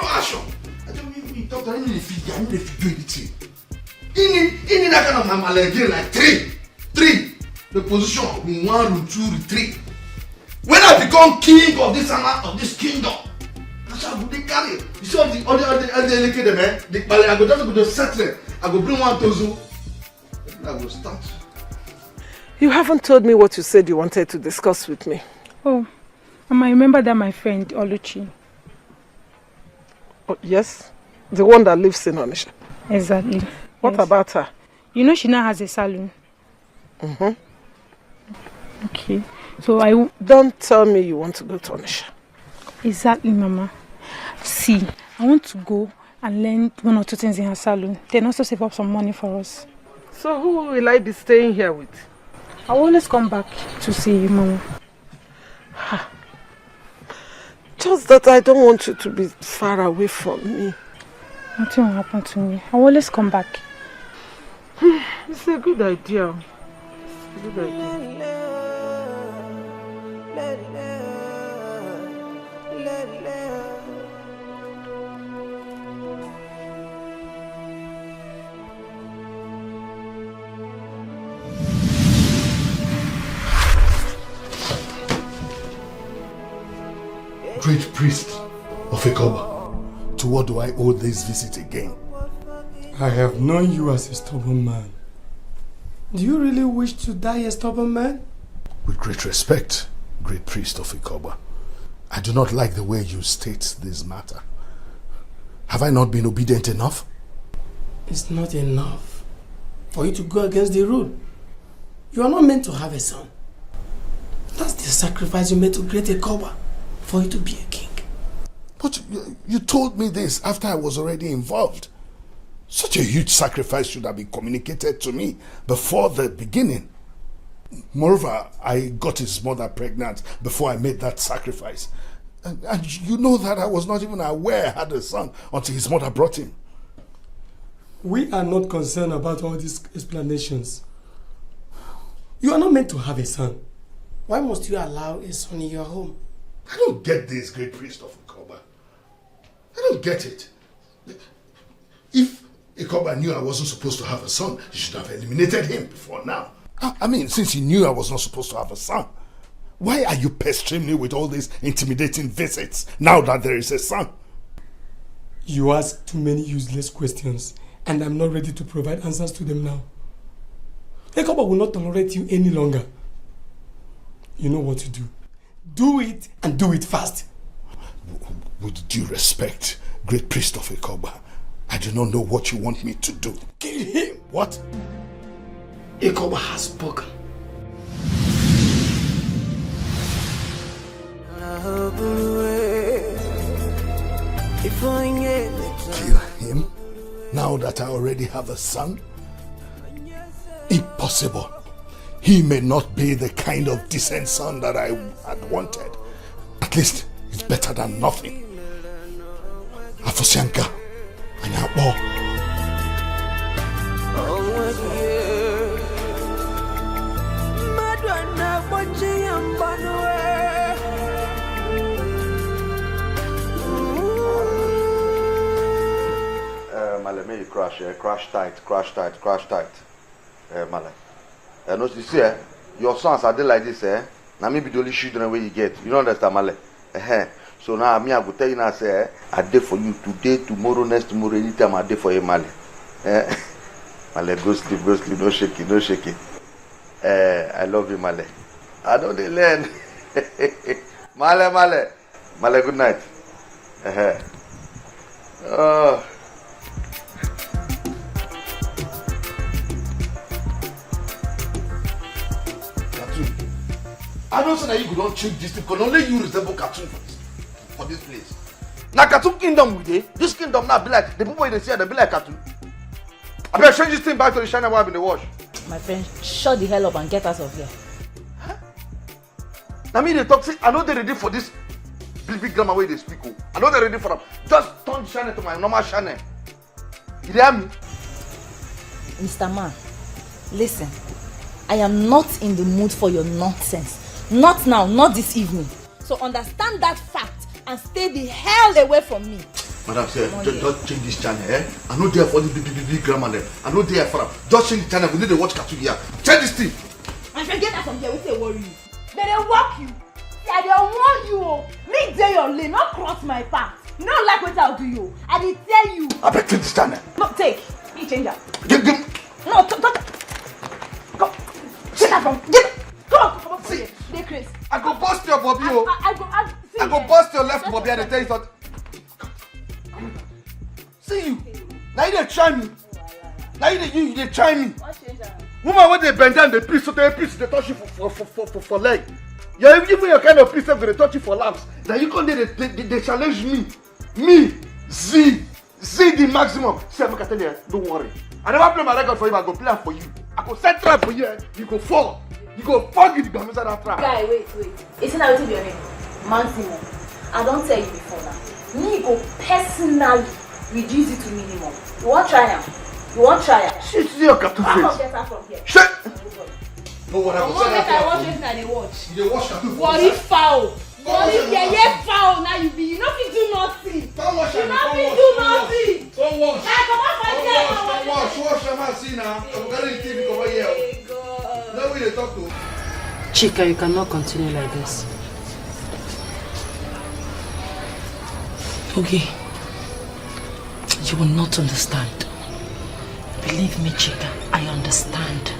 Speaker 22: action. I don't mean talk to him if he can't do anything. In that kind of Male again, like three. The position in 1 room, 2 room, 3. When I become king of this kingdom, that's how they carry. You see all the man, I go just go to settle. I go bring 1,000. I will start.
Speaker 7: You haven't told me what you said you wanted to discuss with me.
Speaker 14: Oh, I remember that my friend Luchy.
Speaker 7: Oh, yes, the one that lives in Onisha.
Speaker 14: Exactly.
Speaker 7: What about her?
Speaker 14: You know she now has a salon.
Speaker 7: Mm-hmm.
Speaker 14: Okay, so
Speaker 7: don't tell me you want to go to Onisha.
Speaker 14: Exactly, Mama. See, I want to go and learn 1 or 2 things in her salon. Then also save up some money for us.
Speaker 7: So who will I be staying here with?
Speaker 14: I will always come back to see you, Mama.
Speaker 7: Just that I don't want you to be far away from me.
Speaker 14: Nothing will happen to me. I will always come back.
Speaker 7: It's a good idea. It's a good idea.
Speaker 4: Great priest of Okoli, to what do I owe this visit again?
Speaker 13: I have known you as a stubborn man. Do you really wish to die a stubborn man?
Speaker 4: With great respect, great priest of Okoli, I do not like the way you state this matter. Have I not been obedient enough?
Speaker 13: It's not enough for you to go against the rule. You are not meant to have a son. That's the sacrifice you made to create a Okoli, for you to be a king.
Speaker 4: But you told me this after I was already involved. Such a huge sacrifice should have been communicated to me before the beginning. Moreover, I got his mother pregnant before I made that sacrifice. And you know that I was not even aware I had a son until his mother brought him.
Speaker 13: We are not concerned about all these explanations. You are not meant to have a son. Why must you allow a son in your home?
Speaker 4: I don't get this, great priest of Ikoba. I don't get it. If Ikoba knew I wasn't supposed to have a son, he should have eliminated him before now. I mean, since he knew I was not supposed to have a son, why are you pestering me with all these intimidating visits now that there is a son?
Speaker 13: You ask too many useless questions, and I'm not ready to provide answers to them now. Ikoba will not tolerate you any longer. You know what to do. Do it, and do it fast.
Speaker 4: With due respect, great priest of Ikoba, I do not know what you want me to do.
Speaker 13: Kill him!
Speaker 4: What?
Speaker 13: Ikoba has spoken.
Speaker 4: Kill him? Now that I already have a son? Impossible. He may not be the kind of decent son that I had wanted. At least it's better than nothing. Afosianka, Anyabo.
Speaker 22: Male, may you crash tight. Male. No, you see, your sons are there like this, now maybe the only children where you get. You don't understand, Male? So now me, I will tell you now, say, I did for you today, tomorrow, next tomorrow, anytime I did for you, Male. Male, go sleep, no shaking. I love you, Male. I know they learn. Male, good night.
Speaker 4: I don't say that you don't change this because only you resemble cartoon for this place. Now cartoon kingdom with it. This kingdom now be like the people they see they be like cartoon. I better change this thing back to the China wife in the wash.
Speaker 11: My friend, shut the hell up and get out of here.
Speaker 4: Huh? Now me they talk say I know they're ready for this big grammar way they speak. I know they're ready for them. Just turn the channel to my normal channel. You hear me?
Speaker 11: Mr. Man, listen. I am not in the mood for your nonsense. Not now, not this evening. So understand that fact and stay the hell away from me.
Speaker 4: Madam, say, just change this channel, I know there for the big grammar there. I know there for them. Just change the channel. We need to watch cartoon here. Change this thing.
Speaker 21: My friend, get out from here. We say worry you. But they walk you. Yeah, they warn you. Me day your lane, not cross my path. You don't like what I'll do you. I did tell you.
Speaker 4: I better change this channel.
Speaker 21: No, take. You change that.
Speaker 4: Give.
Speaker 21: No, don't. Go. Get out from. Get. Come on. See. They crazy.
Speaker 4: I go bust your Bobby.
Speaker 21: I
Speaker 4: go bust your left Bobby and tell you something. See you. Now you try me. Now you try me. Woman when they bend down, they piece, so they touch you for leg. You're even your kind of piece, they're gonna touch you for laps. Now you come there, they challenge me. Me, Z the maximum. See, I'm gonna tell you, don't worry. I never play my record for you, I go play for you. I go set trap for you, you go fall. You go fuck it, inside that trap.
Speaker 21: Guy, wait. Isn't that what your name? Maximum. I don't tell you before now. Me go personally reduce it to minimum. You want try now?
Speaker 4: Shit, see your cartoon face.
Speaker 21: I'm not getting from here.
Speaker 4: Shit! No, what I
Speaker 21: watch it now, they watch.
Speaker 4: You watch cartoon face.
Speaker 21: Worry foul. Worry foul. Now you know if you do nothing.
Speaker 4: Don't watch
Speaker 21: it. You know if you do nothing.
Speaker 4: Don't watch.
Speaker 21: Come on,
Speaker 4: Watch, I'm see now. I'm getting TV over here. Now we talk to.
Speaker 9: Chika, you cannot continue like this. Okay. You will not understand. Believe me, Chika, I understand.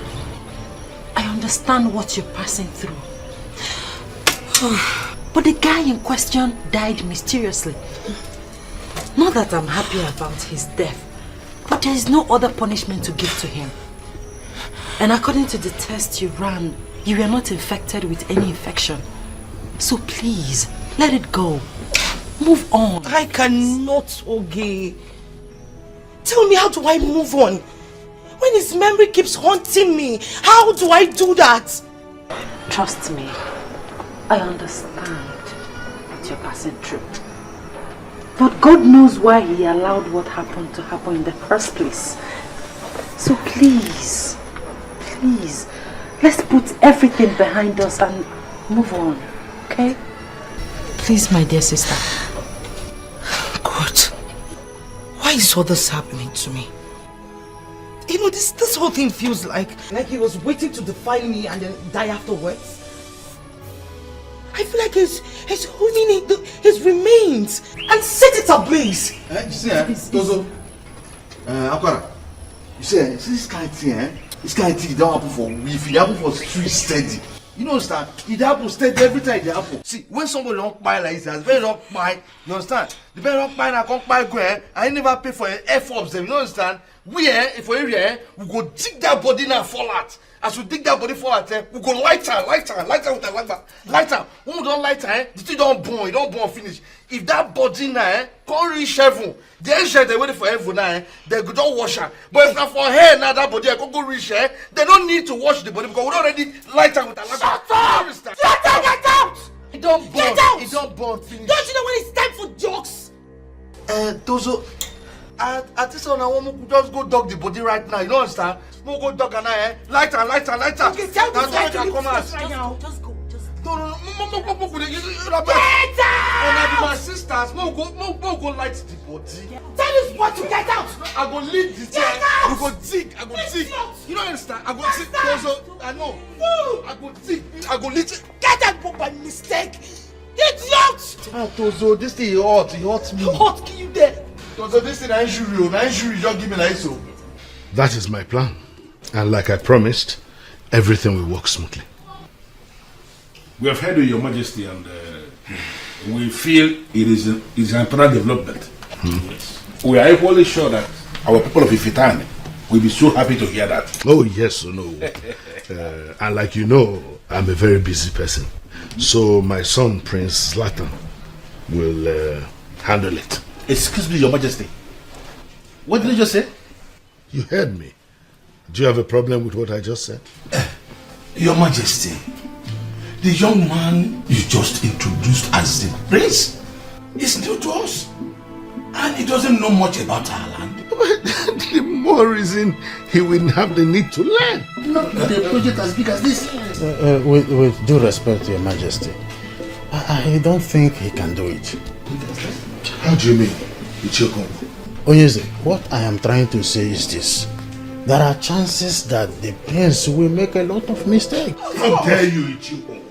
Speaker 9: I understand what you're passing through. But the guy in question died mysteriously. Not that I'm happy about his death, but there is no other punishment to give to him. And according to the test you ran, you were not infected with any infection. So please, let it go. Move on.
Speaker 8: I cannot, Oge. Tell me, how do I move on? When his memory keeps haunting me, how do I do that?
Speaker 9: Trust me, I understand what you're passing through. But God knows why He allowed what happened to happen in the first place. So please, let's put everything behind us and move on, okay? Please, my dear sister.
Speaker 8: God, why is all this happening to me? You know, this whole thing feels like he was waiting to define me and then die afterwards. I feel like he's holding his remains and set it ablaze.
Speaker 19: You see, Tozo, Akwara, you see, this kind of thing, it don't happen for week, it happen for street steady. You know, understand? It happens steady every time it happens. See, when somebody don't buy like this, very don't buy, you understand? The better don't buy, I can't buy go, I never pay for F-ups them, you know, understand? We, if we're here, we go dig that body now fall out. As we dig that body fall out, we go light her with a lighter. When we don't light her, the thing don't burn, it don't burn finish. If that body now can't reach heaven, the angel they waiting for heaven now, they go don't wash her. But if not for her now, that body I can't go reach her, they don't need to wash the body because we already light her with a lighter.
Speaker 8: Shut up! Get out!
Speaker 19: It don't burn.
Speaker 8: Get out!
Speaker 19: It don't burn finish.
Speaker 8: Don't you know when it's time for jokes?
Speaker 19: Tozo, at this one I want to just go dog the body right now. You don't understand? We'll go dog and lighter.
Speaker 8: Okay, tell this guy to leave
Speaker 19: come
Speaker 8: this right now. Just go.
Speaker 19: No. Get out! My sisters, we'll go light the body.
Speaker 8: Tell this boy to get out.
Speaker 19: I go lead the chair. We go dig. You don't understand? I go dig. Tozo, I know. I go dig. I go lead.
Speaker 8: Get out by mistake. Idiot!
Speaker 19: Tozo, this thing hot. It hurts me.
Speaker 8: Hot, kill you there.
Speaker 19: Tozo, this thing injury. Just give me like so. That is my plan. And like I promised, everything will work smoothly.
Speaker 16: We have heard of Your Majesty and we feel it is an important development. Yes. We are equally sure that our people of Ifitani will be so happy to hear that.
Speaker 4: Oh, yes or no. And like you know, I'm a very busy person. So my son, Prince Zlatan, will handle it.
Speaker 16: Excuse me, Your Majesty. What did you just say?
Speaker 4: You heard me. Do you have a problem with what I just said?
Speaker 16: Your Majesty, the young man you just introduced as the prince is new to us. And he doesn't know much about our land.
Speaker 4: The more reason he will have the need to learn.
Speaker 19: Not the project as big as this.
Speaker 6: With due respect to Your Majesty, I don't think he can do it.
Speaker 4: How do you mean, Etiko?
Speaker 6: Onyeze, what I am trying to say is this. There are chances that the prince will make a lot of mistakes.
Speaker 19: How dare you, Etiko?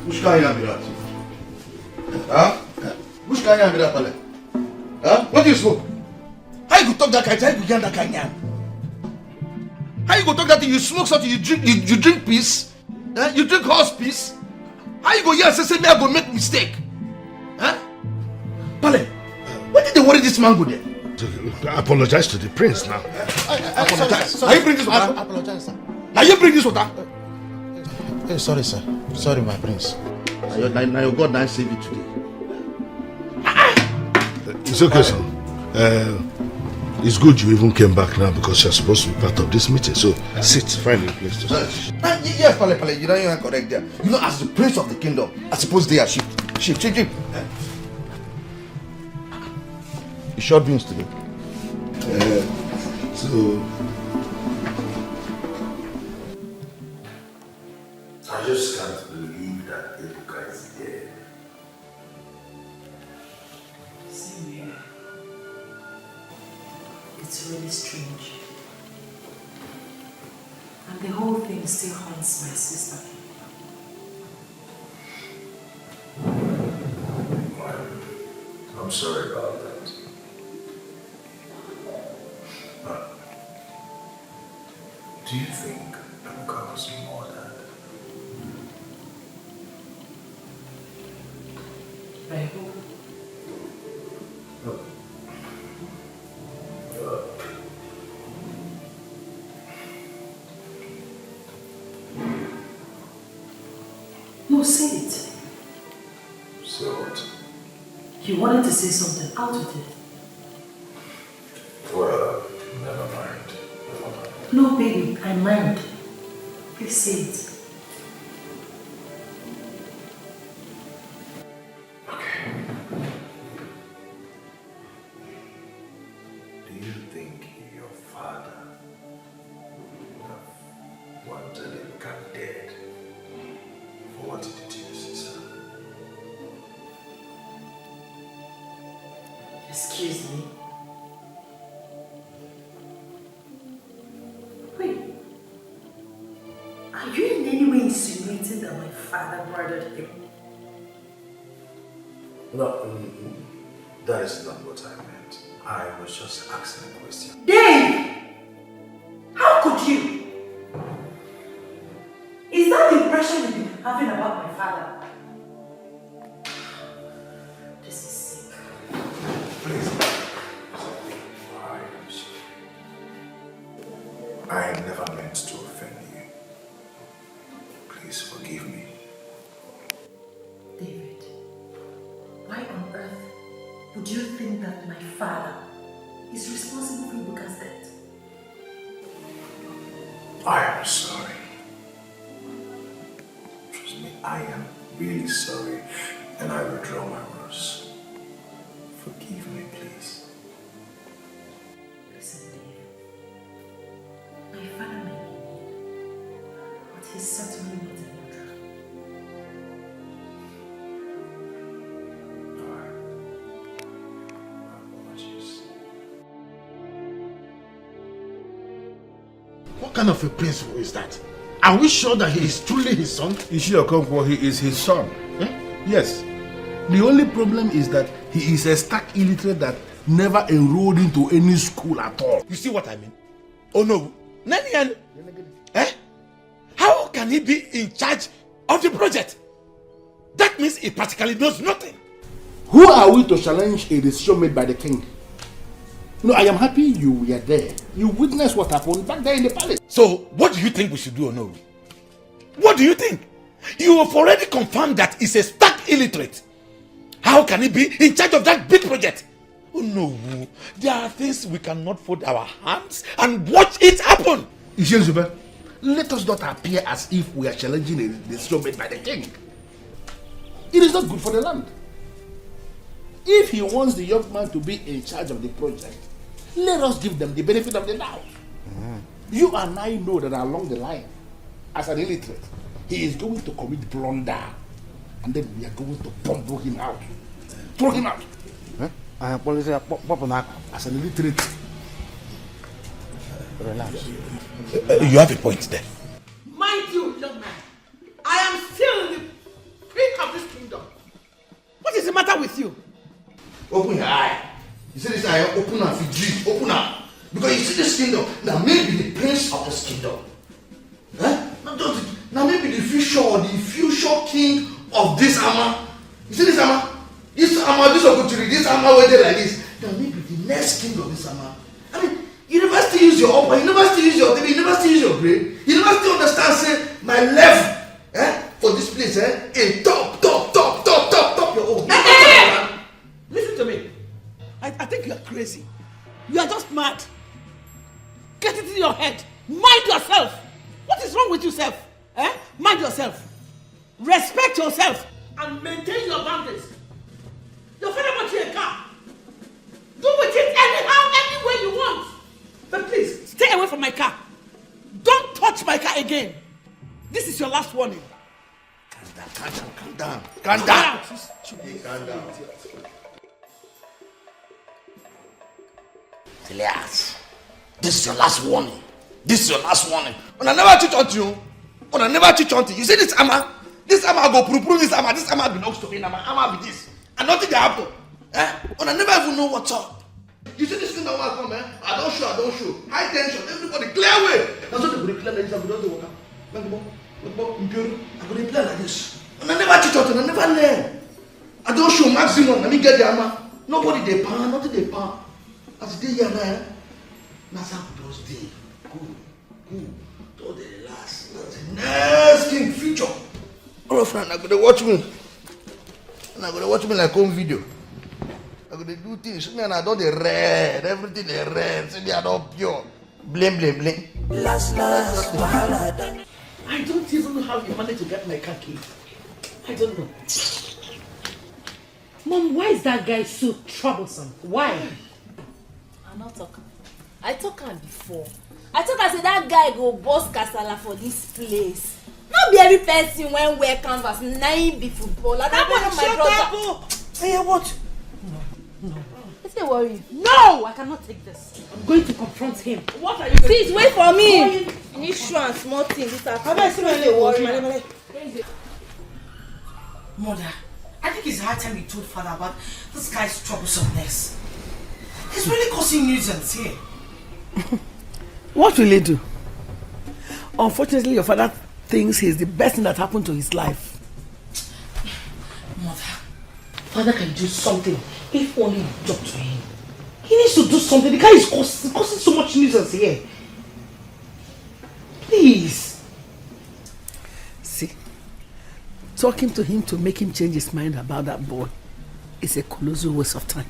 Speaker 19: Which guy am that? Huh? Which guy am that, Pale? Huh? What do you smoke? How you go talk that kind? How you go yarn that kind? How you go talk that thing? You smoke something? You drink peace? Huh? You drink horse peace? How you go here and say me I go make mistake? Huh? Pale, where did they worry this man go there?
Speaker 4: Apologize to the prince now.
Speaker 19: Apologize.
Speaker 6: Sorry,
Speaker 19: Now you bring this water.
Speaker 6: I apologize, sir.
Speaker 19: Now you bring this water.
Speaker 6: Sorry, sir. Sorry, my prince.
Speaker 19: Now your God now save you today.
Speaker 4: It's okay, son. It's good you even came back now because you're supposed to be part of this meeting. So sit, find a place to sit.
Speaker 19: Yes, Pale, you know you're correct there. You know, as the prince of the kingdom, I suppose they are shift. You short beans today.
Speaker 4: So
Speaker 22: I just can't believe that Ebuka is dead.
Speaker 9: Same here. It's really strange. And the whole thing still haunts my sister.
Speaker 22: I'm sorry about that. Do you think Ebuka was murdered?
Speaker 9: I hope. No, say it.
Speaker 22: So what?
Speaker 9: You wanted to say something. Out with it.
Speaker 22: Well, never mind.
Speaker 9: No, baby, I mind. Please say it.
Speaker 22: Do you think your father would have wanted Ebuka dead for what he did to your sister?
Speaker 9: Excuse me. Wait. Are you in any way insinuating that my father murdered him?
Speaker 10: No, that is not what I meant. I was just asking a question.
Speaker 9: Dave! How could you? Is that the impression you've been having about my father? This is sick.
Speaker 10: Please. I never meant to offend you. Please forgive me.
Speaker 9: David, why on earth would you think that my father is responsible for Ibuka's death?
Speaker 10: I am sorry. Trust me, I am really sorry, and I withdraw my words. Forgive me, please.
Speaker 9: Listen, Dave. My father may be mean, but he's certainly not a murderer.
Speaker 6: What kind of a principle is that? Are we sure that he is truly his son?
Speaker 4: Okonkwo, he is his son. Yes. The only problem is that he is a stark illiterate that never enrolled into any school at all.
Speaker 16: You see what I mean? Oh no. Nigerian. How can he be in charge of the project? That means he practically knows nothing.
Speaker 4: Who are we to challenge a decision made by the king? No, I am happy you were there. You witnessed what happened back there in the palace.
Speaker 16: So, what do you think we should do, Onoru? What do you think? You have already confirmed that he's a stark illiterate. How can he be in charge of that big project? Oh no, there are things we cannot fold our hands and watch it happen.
Speaker 4: Ishenzube, let us not appear as if we are challenging a decision made by the king. It is not good for the land. If he wants the young man to be in charge of the project, let us give them the benefit of the doubt. You and I know that along the line, as an illiterate, he is going to commit blunder, and then we are going to bundle him out. Throw him out. As an illiterate.
Speaker 6: Relax.
Speaker 16: You have a point there.
Speaker 13: Mind you, young man, I am still in the peak of this kingdom. What is the matter with you?
Speaker 19: Open your eye. You see this eye, open up, Fredrick, open up. Because you see this kingdom, now maybe the prince of this kingdom. Now maybe the future king of this Ama. You see this Ama? This Ama, this Okoli, this Ama where they like this. Now maybe the next king of this Ama. I mean, you never still use your upper, you never still use your TV, you never still use your brain. You never still understand, say, my level for this place, in top your own.
Speaker 13: Listen to me. I think you are crazy. You are just mad. Get it in your head. Mind yourself. What is wrong with yourself? Mind yourself. Respect yourself. And maintain your boundaries. Your father bought you a car. Do with it anyhow, any way you want. But please, stay away from my car. Don't touch my car again. This is your last warning.
Speaker 19: Calm down. Elias, this is your last warning. When I never teach on you, you see this Ama go prove this Ama. This Ama belongs to me. Ama be this, and nothing can happen. When I never even know what's up. You see this thing that will come, I don't show. High tension, everybody clear way. That's what they clear like this. I go to play like this. And I never teach on, I never learn. I don't show maximum. Let me get the Ama. Nobody they pan, nothing they pan. As they here now, that's how those days. Good. Don't they last? That's the next king future. All of friend, I'm gonna watch me. And I'm gonna watch me like home video. I'm gonna do things. Me and I don't red. Everything they red. Say they are not pure. Blame.
Speaker 13: Last, I don't even know how you managed to get my car key. I don't know.
Speaker 9: Mom, why is that guy so troublesome? Why?
Speaker 21: I'm not talking. I talk am before. I talk am say that guy go boss kasala for this place. Not be every person when wear canvas, na him be footballer. That one my brother.
Speaker 13: Hey, what?
Speaker 3: No.
Speaker 21: Let's say worry.
Speaker 3: No! I cannot take this. I'm going to confront him. What are you going
Speaker 21: Please, wait for me! You need shoe and small things. This afternoon.
Speaker 3: Mother, I think it's high time you told father about this guy's troublesomeness. He's really causing nuisance here.
Speaker 1: What will he do? Unfortunately, your father thinks he's the best thing that happened to his life.
Speaker 3: Mother, father can do something if only you talk to him. He needs to do something. The guy is causing so much nuisance here. Please.
Speaker 1: See, talking to him to make him change his mind about that boy is a colossal waste of time.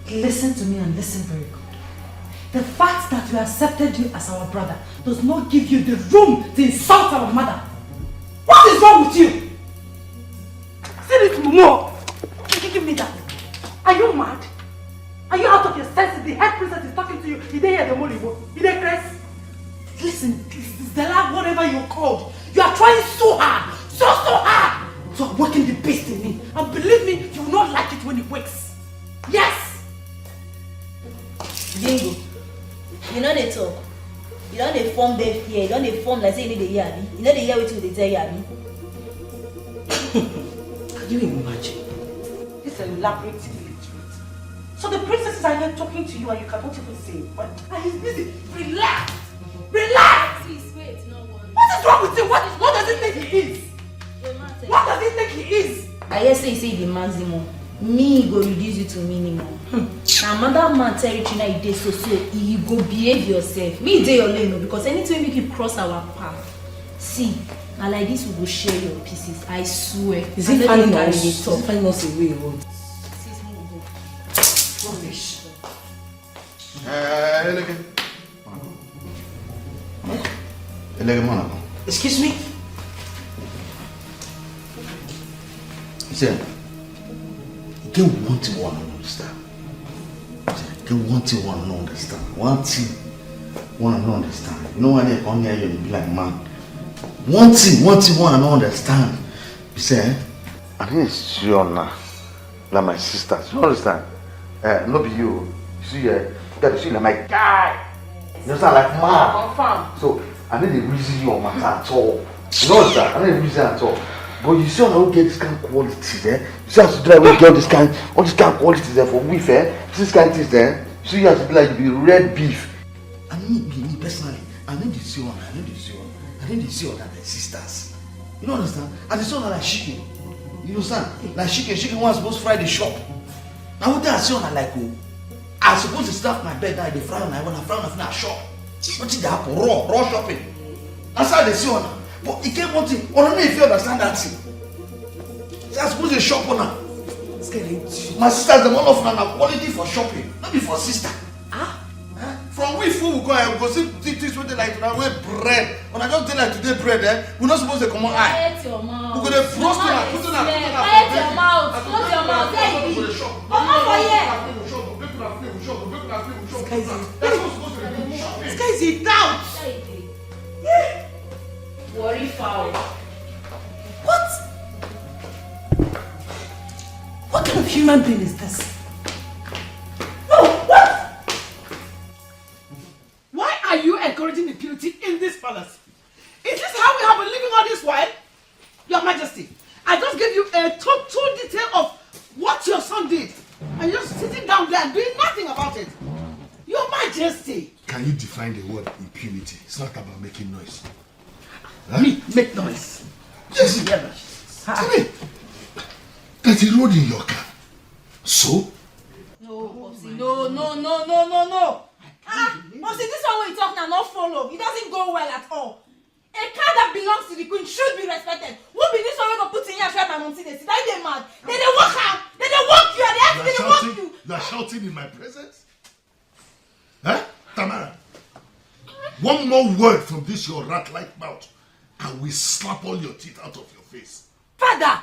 Speaker 9: Listen to me and listen very good. The fact that we accepted you as our brother does not give you the room to insult our mother. What is wrong with you?
Speaker 3: Say this more. Give me that. Are you mad? Are you out of your senses? The head princess is talking to you. He didn't hear the Nollywood. He didn't press. Listen, Stella, whatever you're called, you are trying so hard. So hard. So working the beast in me. And believe me, you will not like it when it wakes. Yes.
Speaker 21: Bingo. You know they talk. You know they form deaf here. You know they form like say you need to hear me. You know they hear what they tell you.
Speaker 3: Can you imagine? This elaborate illiterate. So the princesses are here talking to you and you cannot even say what? And he's busy. Relax! Relax!
Speaker 21: Please wait, no worry.
Speaker 3: What is wrong with him? What does he think he is? What does he think he is?
Speaker 21: I hear say the maximum. Me go reduce you to minimum. Now mother man territory now you dey so you go behave yourself. Me dey your lane because anytime make you cross our path. See, now like this we go share your pieces. I swear.
Speaker 3: Is it finding us away?
Speaker 21: Rubbish.
Speaker 3: Excuse me?
Speaker 22: Listen, get one thing one understand. Get one thing one understand. One thing one understand. You know when they come here you be like man. One thing one understand. You say, I think it's sure now. Like my sisters, you understand? Not be you. You see, you gotta see like my guy. You understand, like man.
Speaker 21: Confirm.
Speaker 22: So I need to reason you on matter at all. You know what I need to reason at all. But you see how we get this kind of quality there. You see how to drive we get all this kind of quality there for beef, eh? This kind of things there. So you have to be like the red beef. I mean, me personally, I need to see one. I need to see one that my sisters. You know understand? And the one like chicken. You understand? Like chicken was supposed to fry the shop. Now what I see one like oh, I supposed to start my bed now. They fry on I want to fry on a shop. What did that happen? Raw shopping. That's how they see one. But it came one thing. I don't know if you understand that thing. So I suppose they shop on her. My sisters, the one of them are quality for shopping, not be for sister. From we food we go and go see things with like now we bread. When I don't tell like today bread, we're not supposed to come on eye.
Speaker 21: Quiet your mouth.
Speaker 22: We're gonna frost on her, put on her.
Speaker 21: Quiet your mouth. Close your mouth. There you be. Come on for here.
Speaker 3: This guy is in doubt.
Speaker 21: Worry foul.
Speaker 3: What kind of human being is this? No, what? Why are you encouraging impunity in this palace? Is this how we have been living all this while? Your Majesty, I just gave you a total detail of what your son did. And you're just sitting down there and doing nothing about it. Your Majesty.
Speaker 4: Can you define the word impunity? It's not about making noise.
Speaker 3: Me make noise.
Speaker 4: Yes. Tell me. There's a road in your car. So?
Speaker 21: No, Popsy, no. Popsy, this one we talk now, not follow. It doesn't go well at all. A car that belongs to the queen should be respected. Who be this one we go put in here after my mom see this? That they mad. They walk out. They walk you and they walk you.
Speaker 4: You are shouting in my presence? Huh? Tamara? One more word from this your rat-like mouth and we slap all your teeth out of your face.
Speaker 3: Father,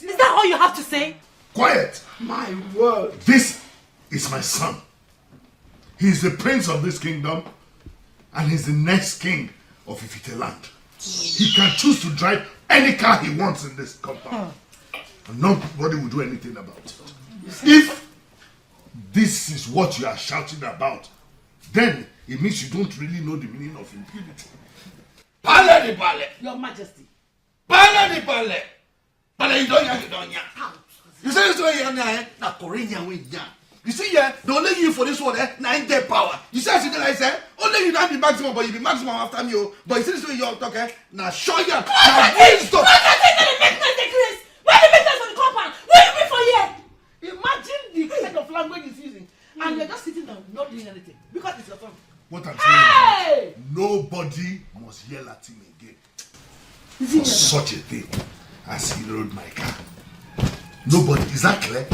Speaker 3: is that all you have to say?
Speaker 4: Quiet!
Speaker 3: My word.
Speaker 4: This is my son. He is the prince of this kingdom and he's the next king of e.t.c land. He can choose to drive any car he wants in this compound.
Speaker 18: And nobody will do anything about it. If this is what you are shouting about, then it means you don't really know the meaning of impunity. Pale di pale.
Speaker 17: Your Majesty.
Speaker 18: Pale di pale. Pale you don't ya. You say this way here na Korean way ya. You see here, they only you for this one, now ain't their power. You see, I say, only you don't be maximum, but you be maximum after me. But you see this way you're talking, now show you, now wisdom.
Speaker 17: Why can't you make noise decrease? Why you make noise for the compound? What do you mean for here? Imagine the kind of language he's using, and you're just sitting down, not doing anything, because it's your turn.
Speaker 18: What I'm saying is, nobody must yell at him again for such a thing as he rode my car. Nobody, is that clear?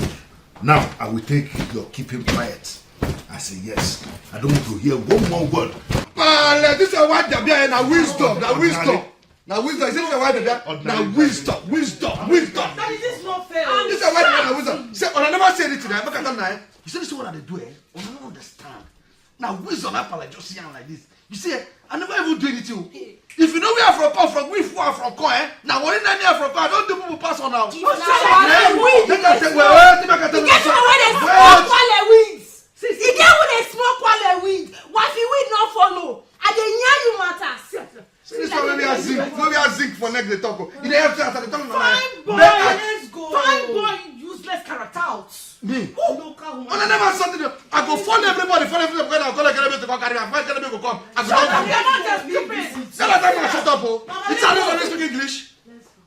Speaker 18: Now, I will take your keep him quiet. I say yes. I don't want to hear one more word. This is why they're behind now wisdom. Now wisdom. Now wisdom. This is why they're behind. Now wisdom.
Speaker 17: That is not fair.
Speaker 18: This is why they're behind wisdom. Say, I never said it to them. Look at them now. You see, this is what they do. I don't understand. Now wisdom, I like just young like this. You see, I never even do anything. If you know we are from come from, we are from come, now when you are from come, don't do people pass on now.
Speaker 17: You get where they smoke quality weeds. You get where they smoke quality weeds. What if we not follow? I dey hear you matter.
Speaker 18: This one maybe I zinc for next they talk. You have to after the talk.
Speaker 17: Fine boy, let's go. Fine boy, useless character out.
Speaker 18: Me? I never said it. I go phone everybody. I'll call a to come carry. I'm going to come. I go. Shut up, it's a little speak English.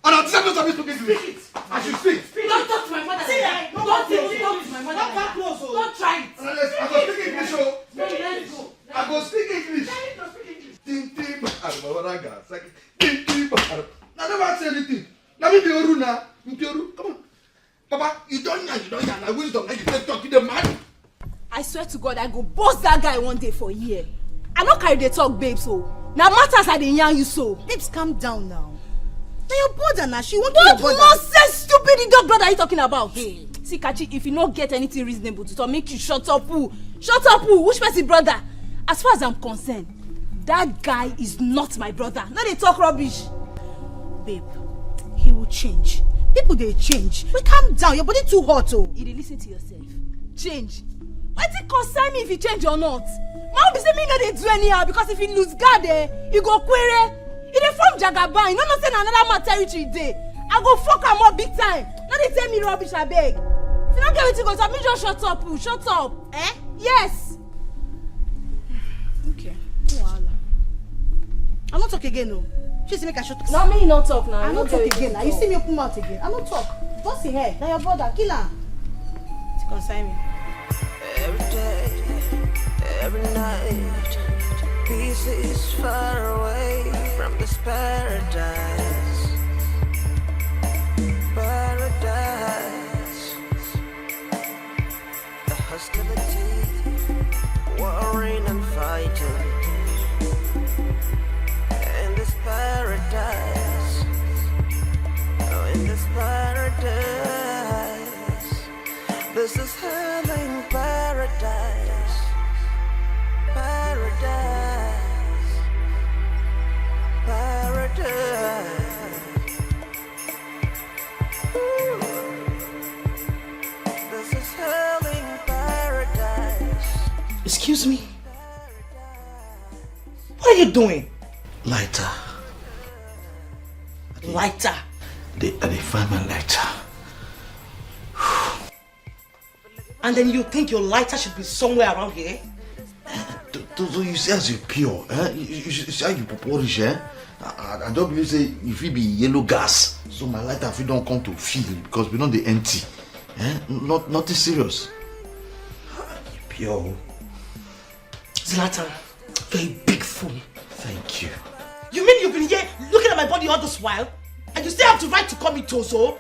Speaker 18: And I'm not speak English. I should speak.
Speaker 17: Don't talk to my mother. Don't talk to my mother. Don't come close. Don't try it.
Speaker 18: I go speak English.
Speaker 17: Let's go.
Speaker 18: I go speak English. I never say anything. Let me be Oru now. Come on. Papa, you don't know. Wisdom. You take talk to the man.
Speaker 21: I swear to God, I go boss that guy one day for a year. I don't carry the talk, babe, so. Now matters are the yarn you so.
Speaker 3: Babes, calm down now. Now your brother now, she won't kill your brother.
Speaker 21: What nonsense, stupid dog brother are you talking about? Hey. See, Kachi, if you don't get anything reasonable to talk, make you shut up, who? Shut up, who? Which person brother? As far as I'm concerned, that guy is not my brother. Now they talk rubbish.
Speaker 3: Babe, he will change. People, they change. But calm down, your body too hot, oh.
Speaker 21: You didn't listen to yourself. Change? Why did it concern me if you change or not? Man be say me no dey do anyhow because if he lose guard he go query. He dey from Jagaban, you know say na another man territory dey. I go fuck am up big time. No dey tell me rubbish abeg. If you don't get wetin go talk, me just shut up, shut up. Eh? Yes.
Speaker 3: Okay. No wahala. I no talk again, no. She say make I shut up.
Speaker 21: No, me no talk now.
Speaker 3: I no talk again. Now you see me open mouth again. I no talk. What's the hair? Now your brother, kill am. It concern me.
Speaker 2: Every day, every night, pieces far away from this paradise. Paradise. The hostility, warring and fighting. In this paradise, oh, in this paradise. This is hell in paradise, paradise, paradise. Ooh. This is hell in paradise.
Speaker 8: Excuse me? What are you doing?
Speaker 22: Lighter.
Speaker 8: Lighter?
Speaker 22: They find my lighter.
Speaker 8: And then you think your lighter should be somewhere around here?
Speaker 22: You see as you pure, eh? You see how you polish, eh? I don't believe say if it be yellow gas, so my lighter if you don't come to feel because we know they empty. Eh? Nothing serious. Pure.
Speaker 8: Zlatan, you're a big fool.
Speaker 22: Thank you.
Speaker 8: You mean you've been here looking at my body all this while? And you still have the right to call me Tozo?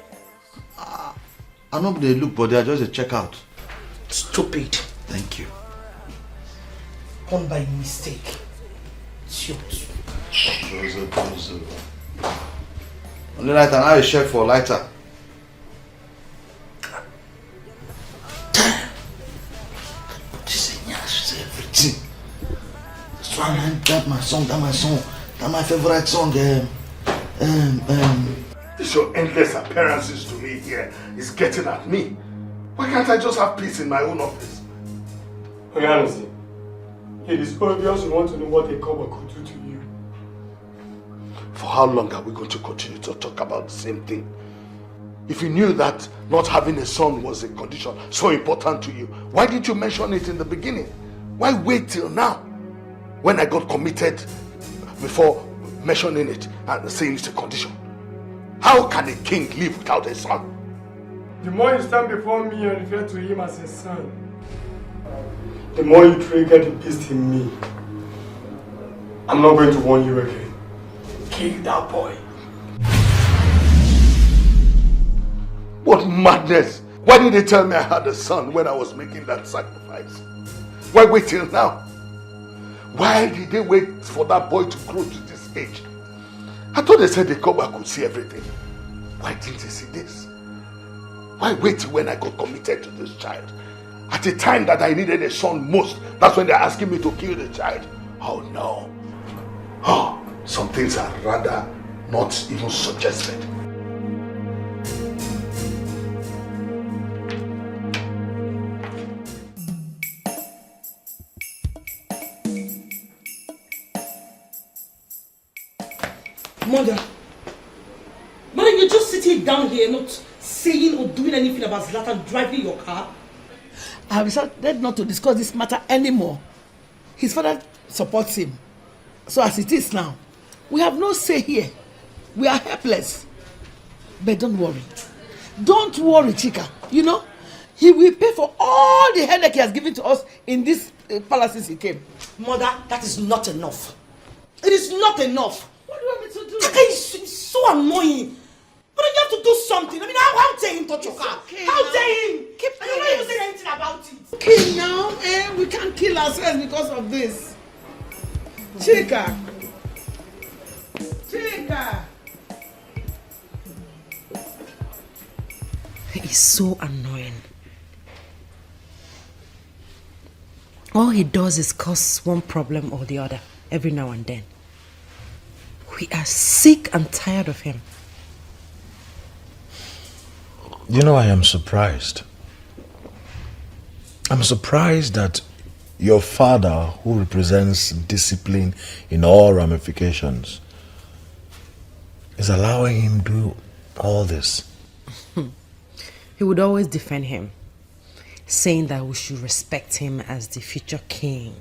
Speaker 22: I know they look, but they are just a checkout.
Speaker 8: Stupid.
Speaker 22: Thank you.
Speaker 8: Gone by mistake. Shoot.
Speaker 22: Only lighter, now a check for lighter. This is everything. So that my song, that my favorite song.
Speaker 18: These are endless appearances to me.
Speaker 4: here is getting at me. Why can't I just have peace in my own office?
Speaker 15: Honestly, it is obvious you want to know what a cover could do to you.
Speaker 4: For how long are we going to continue to talk about the same thing? If you knew that not having a son was a condition so important to you, why didn't you mention it in the beginning? Why wait till now, when I got committed, before mentioning it and saying it's a condition? How can a king live without a son?
Speaker 15: The more you stand before me and refer to him as a son, the more you trigger the beast in me. I'm not going to warn you again. Kill that boy.
Speaker 4: What madness! Why did they tell me I had a son when I was making that sacrifice? Why wait till now? Why did they wait for that boy to grow to this age? I thought they said the cover could see everything. Why didn't they see this? Why wait till when I got committed to this child? At the time that I needed a son most, that's when they're asking me to kill the child. Oh no. Oh, some things are rather not even suggested.
Speaker 8: Mother, you're just sitting down here, not saying or doing anything about Zlatan driving your car.
Speaker 1: I have decided not to discuss this matter anymore. His father supports him. So as it is now, we have no say here. We are helpless. But don't worry. Don't worry, Chika. You know, he will pay for all the headache he has given to us in these palaces he came.
Speaker 8: Mother, that is not enough. It is not enough.
Speaker 1: What do you want me to do?
Speaker 8: Chika is so annoying. But you have to do something. I mean, how dare him touch your car?
Speaker 1: Okay,
Speaker 8: how
Speaker 1: now.
Speaker 8: dare him?
Speaker 1: Keep
Speaker 8: and you're not even saying anything about it.
Speaker 1: Okay, now, we can't kill ourselves because of this. Chika.
Speaker 9: He's so annoying. All he does is cause one problem or the other every now and then. We are sick and tired of him.
Speaker 10: You know, I am surprised. I'm surprised that your father, who represents discipline in all ramifications, is allowing him to do all this.
Speaker 9: He would always defend him, saying that we should respect him as the future king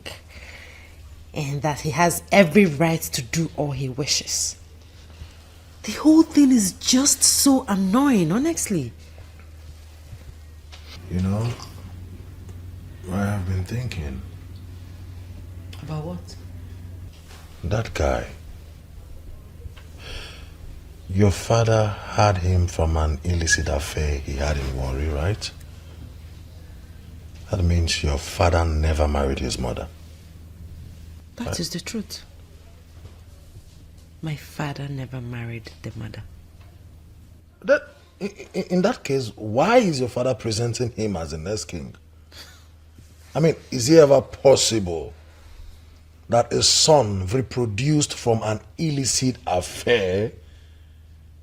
Speaker 9: and that he has every right to do all he wishes. The whole thing is just so annoying, honestly.
Speaker 10: You know, I have been thinking.
Speaker 9: About what?
Speaker 10: That guy. Your father had him from an illicit affair he had in Warri, right? That means your father never married his mother.
Speaker 9: That is the truth. My father never married the mother.
Speaker 10: In that case, why is your father presenting him as the next king? I mean, is it ever possible that a son reproduced from an illicit affair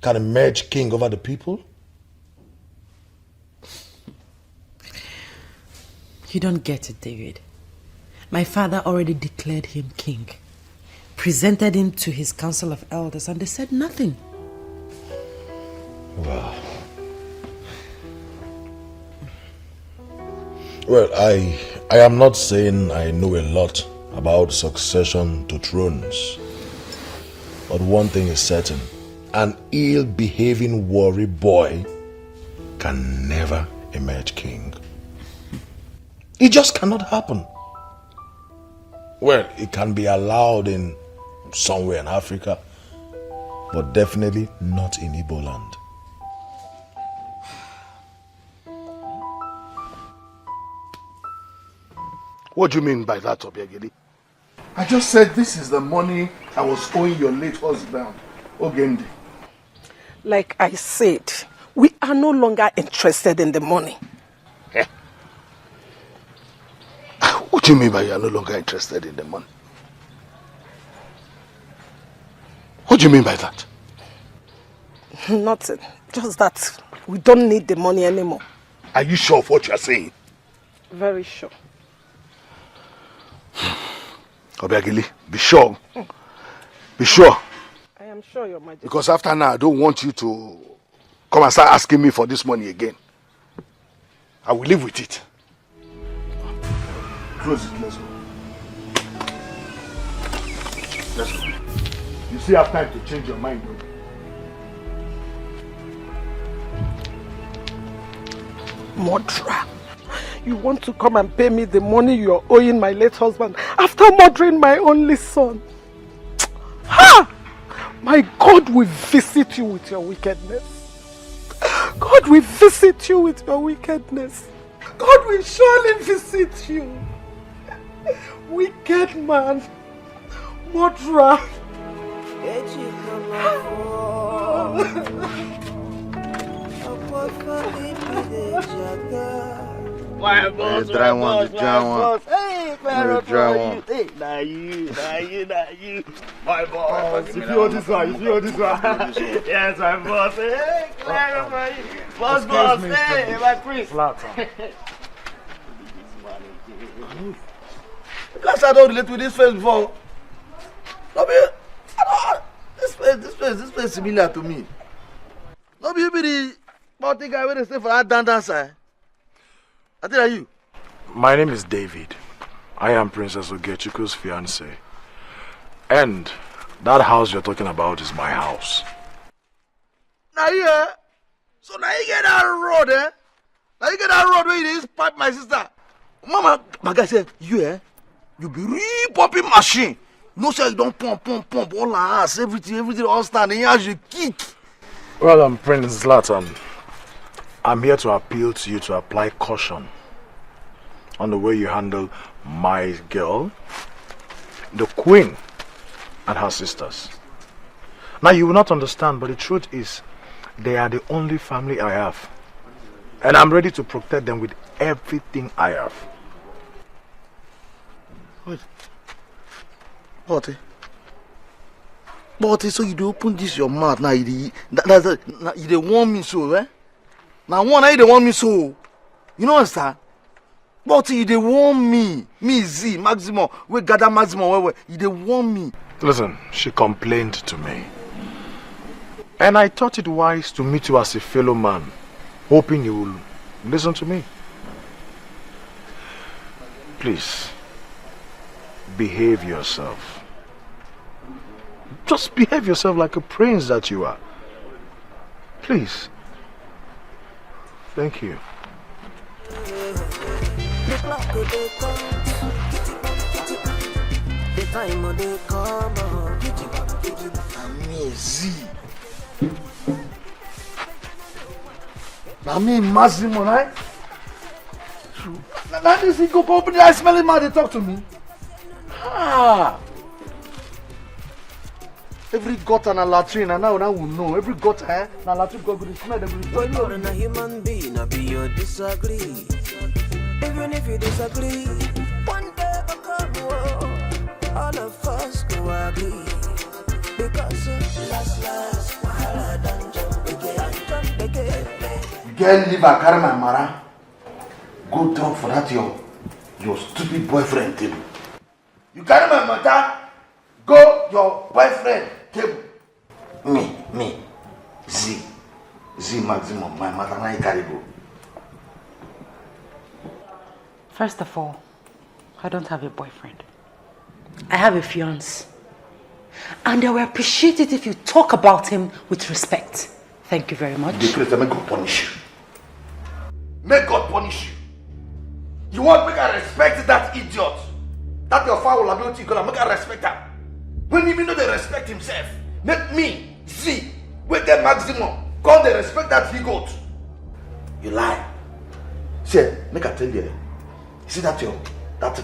Speaker 10: can emerge king over the people?
Speaker 9: You don't get it, David. My father already declared him king, presented him to his council of elders, and they said nothing.
Speaker 10: Wow. Well, I am not saying I know a lot about succession to thrones. But one thing is certain. An ill-behaving Warri boy can never emerge king. It just cannot happen. Well, it can be allowed in somewhere in Africa, but definitely not in Igbo land.
Speaker 4: What do you mean by that, Obiageli? I just said this is the money I was owing your late husband, Odimgbe.
Speaker 7: Like I said, we are no longer interested in the money.
Speaker 4: Eh? What do you mean by you are no longer interested in the money? What do you mean by that?
Speaker 7: Nothing. Just that we don't need the money anymore.
Speaker 4: Are you sure of what you are saying?
Speaker 7: Very sure.
Speaker 4: Obiageli, be sure. Be sure.
Speaker 7: I am sure, Your Majesty.
Speaker 4: Because after now, I don't want you to come and start asking me for this money again. I will live with it. Close it, let's go. Let's go. You still have time to change your mind, don't you?
Speaker 7: Murderer. You want to come and pay me the money you are owing my late husband after murdering my only son. Ha! My God will visit you with your wickedness. God will visit you with your wickedness. God will surely visit you. Wicked man. Murderer.
Speaker 19: My boss, my boss. Hey, Clara, hey, now you. My boss.
Speaker 15: If you hold this one,
Speaker 19: Yes, my boss. Hey, Clara, boss. Hey, my prince. Because I don't relate with this face before. This face is similar to me. No be the party guy where they stay for that dancer. I tell you.
Speaker 10: My name is David. I am Princess Ogechiko's fiancé. And that house you're talking about is my house.
Speaker 19: Now you, so now you get that road, Now you get that road where you just pipe my sister. Mama, my guy said, you be re-popping machine. No, sir, you don't pump, all our ass, everything all stand, and you have to kick.
Speaker 10: Well, I'm Prince Zlatan. I'm here to appeal to you to apply caution on the way you handle my girl, the queen, and her sisters. Now, you will not understand, but the truth is, they are the only family I have. And I'm ready to protect them with everything I have.
Speaker 19: Wait. But so you do open this your mouth now, you want me so, eh? Now one I want me so. You know what, sir? But you they want me Z, maximum. We gather maximum where you they want me.
Speaker 10: Listen, she complained to me. And I thought it wise to meet you as a fellow man, hoping you will listen to me. Please, behave yourself. Just behave yourself like a prince that you are. Please. Thank you.
Speaker 19: I mean, Massimo, right? Now this he go open the eye, smelling man, they talk to me. Every gutter and a latrine, and now we know. Every gutter, and a latrine go to smell.
Speaker 2: When you're a human being, I be your disagree. Even if you disagree, one day will come, all of us go agree. Because last, while done jump again.
Speaker 19: Girl, leave a carry my mara. Go talk for that your stupid boyfriend table. You carry my matter, go your boyfriend table. Me, Z maximum, my matter na carry go.
Speaker 9: First of all, I don't have a boyfriend. I have a fiancé. And I will appreciate it if you talk about him with respect. Thank you very much.
Speaker 19: Make God punish you. Make God punish you. You want me to respect that idiot? That your foul ability gonna make her respect her. When even though they respect himself, make me, Z, with the maximum, call they respect that he got. You lie. See, make I tell you, see that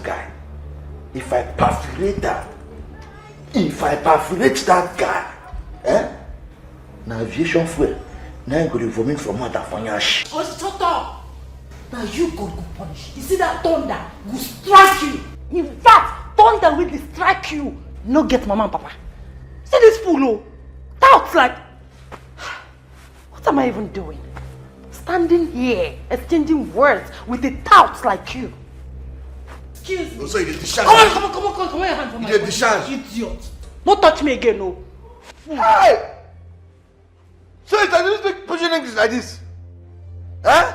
Speaker 19: guy, if I perforate that guy, now aviation fuel, now you go to vomit from mother for your shit.
Speaker 21: Oh, shut up! Now you go punish. You see that thunder will strike you. In fact, thunder will strike you.
Speaker 3: No get mama and papa. See this fool, oh. Talks like...
Speaker 8: What am I even doing? Standing here, exchanging words with a tout like you. Excuse me.
Speaker 19: So you did discharge.
Speaker 8: Come on, come on, your hand from my
Speaker 19: You did discharge.
Speaker 8: Idiot. Don't touch me again, no.
Speaker 19: Hey! So you can speak pidgin English like this? Eh?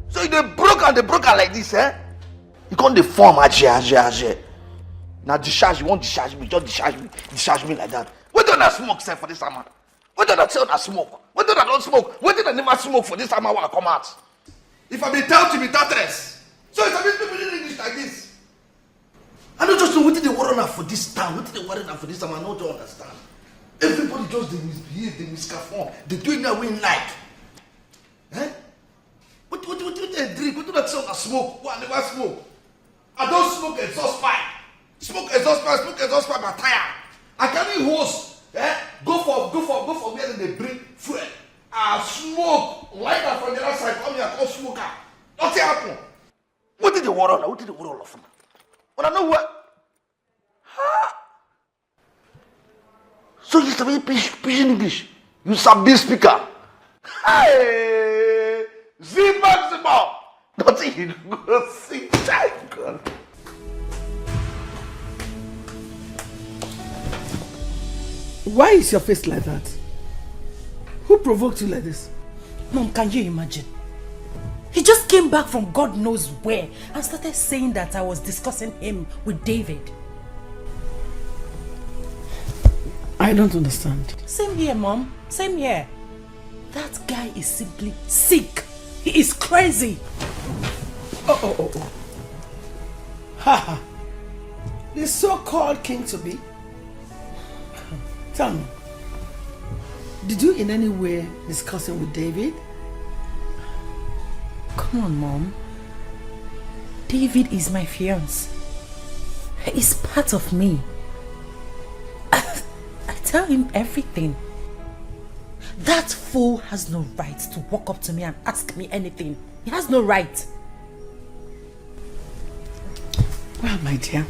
Speaker 19: So you broke like this, eh? You can't deform Ajay. Now discharge, you won't discharge me, just discharge me like that. What do I smoke, sir, for this summer? What do I tell I smoke? What do I don't smoke? What did I never smoke for this summer when I come out? If I be tell to be tatters, so it's a bit speaking English like this. I don't just know what did they worry now for this town, what did they worry now for this time, I don't understand. Everybody just they misbehave, they miscarform, they do it now we like. Eh? What do they drink? What do they tell I smoke? What I never smoke? I don't smoke exhaust pipe. Smoke exhaust pipe, I tire. I carry hose. Eh? Go for where they bring fuel. I smoke. Light that from the other side. Come here, come smoke. Nothing happen. What did they worry now? What did they worry of? But I know what. So you sabi pidgin English. You sabi speaker. Hey, maximum. Nothing you go see. God.
Speaker 1: Why is your face like that? Who provoked you like this?
Speaker 3: Mom, can you imagine? He just came back from God knows where and started saying that I was discussing him with David.
Speaker 1: I don't understand.
Speaker 3: Same here, Mom. Same here. That guy is simply sick. He is crazy.
Speaker 1: Oh. Ha. The so-called king-to-be. Tell me, did you in any way discuss it with David?
Speaker 3: Come on, Mom. David is my fiancé. He's part of me. I tell him everything. That fool has no right to walk up to me and ask me anything. He has no right.
Speaker 1: Well, my dear,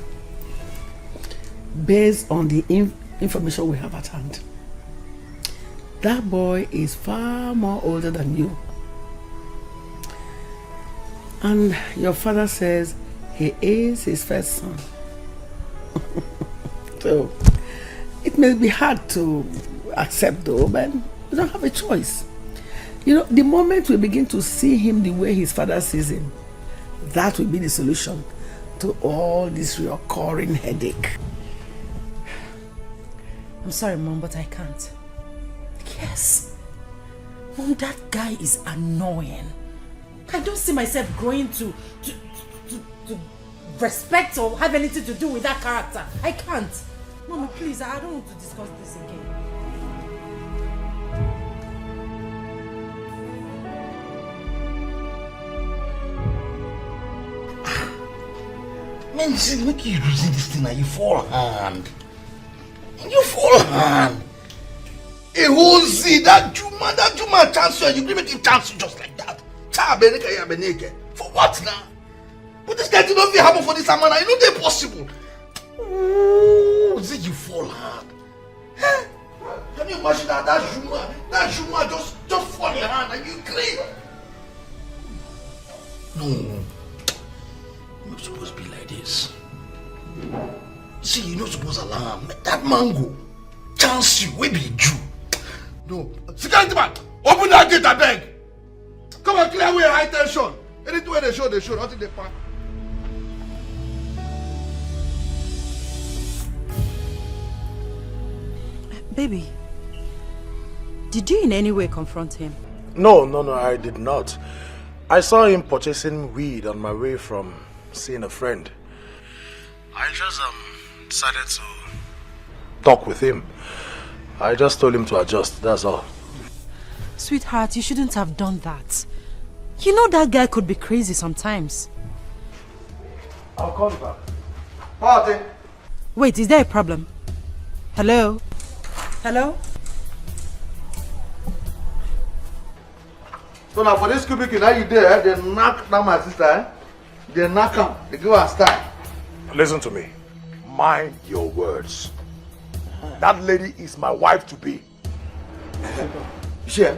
Speaker 1: based on the information we have at hand, that boy is far more older than you. And your father says he is his first son. So, it may be hard to accept though, but we don't have a choice. You know, the moment we begin to see him the way his father sees him, that will be the solution to all this recurring headache.
Speaker 3: I'm sorry, Mom, but I can't. Yes. Mom, that guy is annoying. I don't see myself growing to respect or have anything to do with that character. I can't. Mama, please, I don't want to discuss this again.
Speaker 22: Man, see, make you losing this thing and you fall hand. You fall hand. A whole see that Juma chance you give make him chance just like that. For what now? But this guy did not happen for this amount. You know they're possible. Oh, see you fall hard. Huh? Can you imagine that Juma just fall in your hand and you clean? No. You're not supposed to be like this. See, you're not supposed to allow him. That mango chance you, we be Jew. No. Security man, open that gate, I beg. Come on, clear away high tension. Anything where they show, until they pack.
Speaker 3: Baby, did you in any way confront him?
Speaker 10: No, I did not. I saw him purchasing weed on my way from seeing a friend. I just decided to talk with him. I just told him to adjust, that's all.
Speaker 3: Sweetheart, you shouldn't have done that. You know that guy could be crazy sometimes.
Speaker 10: I'll call you back.
Speaker 19: Party.
Speaker 3: Wait, is there a problem? Hello? Hello?
Speaker 19: So now for this cubicle, now you there, they knock down my sister, eh? They knock her, they give her a style.
Speaker 10: Listen to me. Mind your words. That lady is my wife to be.
Speaker 19: You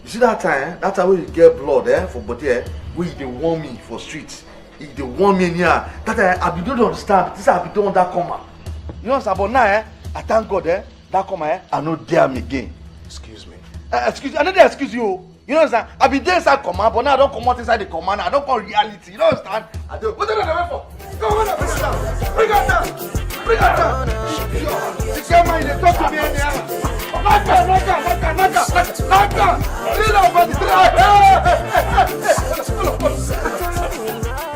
Speaker 19: You see that time when you get blood for body where they warn me for streets. If they warn me in here, that I don't understand. This I be doing that comma. You understand? But now I thank God that comma I no dare me again.
Speaker 10: Excuse me.
Speaker 19: Excuse I know they excuse you. You know understand? I be there inside command, but now I don't come out inside the command. I don't call reality. You know understand? I do. What are you waiting for? Come on, bring it down. Bring it down. You get mine, they talk to me in here. Naka. Clean up on the track.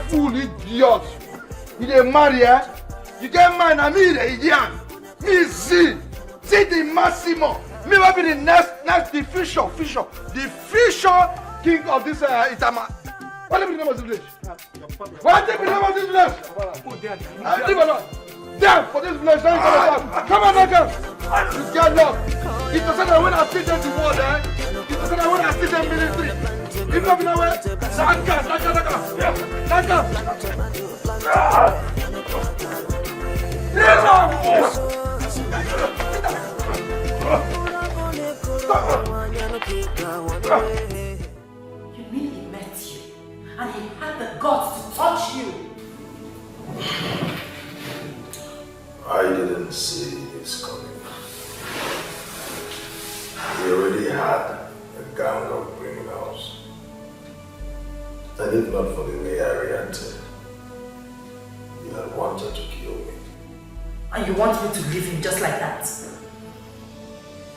Speaker 19: Fool idiot. You dey marry, You get mine, and me the idiot. Me see the Massimo. Me will be the next the future king of this Itama. What is the name of this village? What is the name of this village? Damn, for this village, don't come on, Naka. You get lost. It's the same when I see them the world, It's the same when I see them military. If not, Naka.
Speaker 3: You mean he met you and he had the guts to touch you?
Speaker 10: I didn't see this coming. He already had a gang of criminals. And if not for the way I reacted, he had wanted to kill me.
Speaker 3: And you want me to leave him just like that?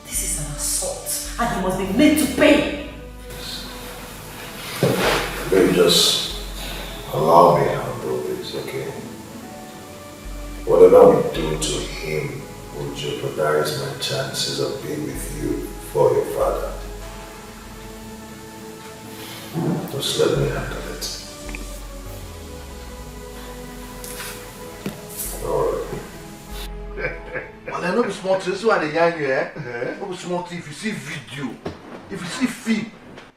Speaker 3: This is an assault, and he must be made to pay.
Speaker 10: Maybe just allow me to handle this, okay? Whatever we do to him will jeopardize my chances of being with you for your father. Just let me handle it. Alright.
Speaker 19: Well, I know be smart. This is why they young you, No be smart. If you see video, if you see film,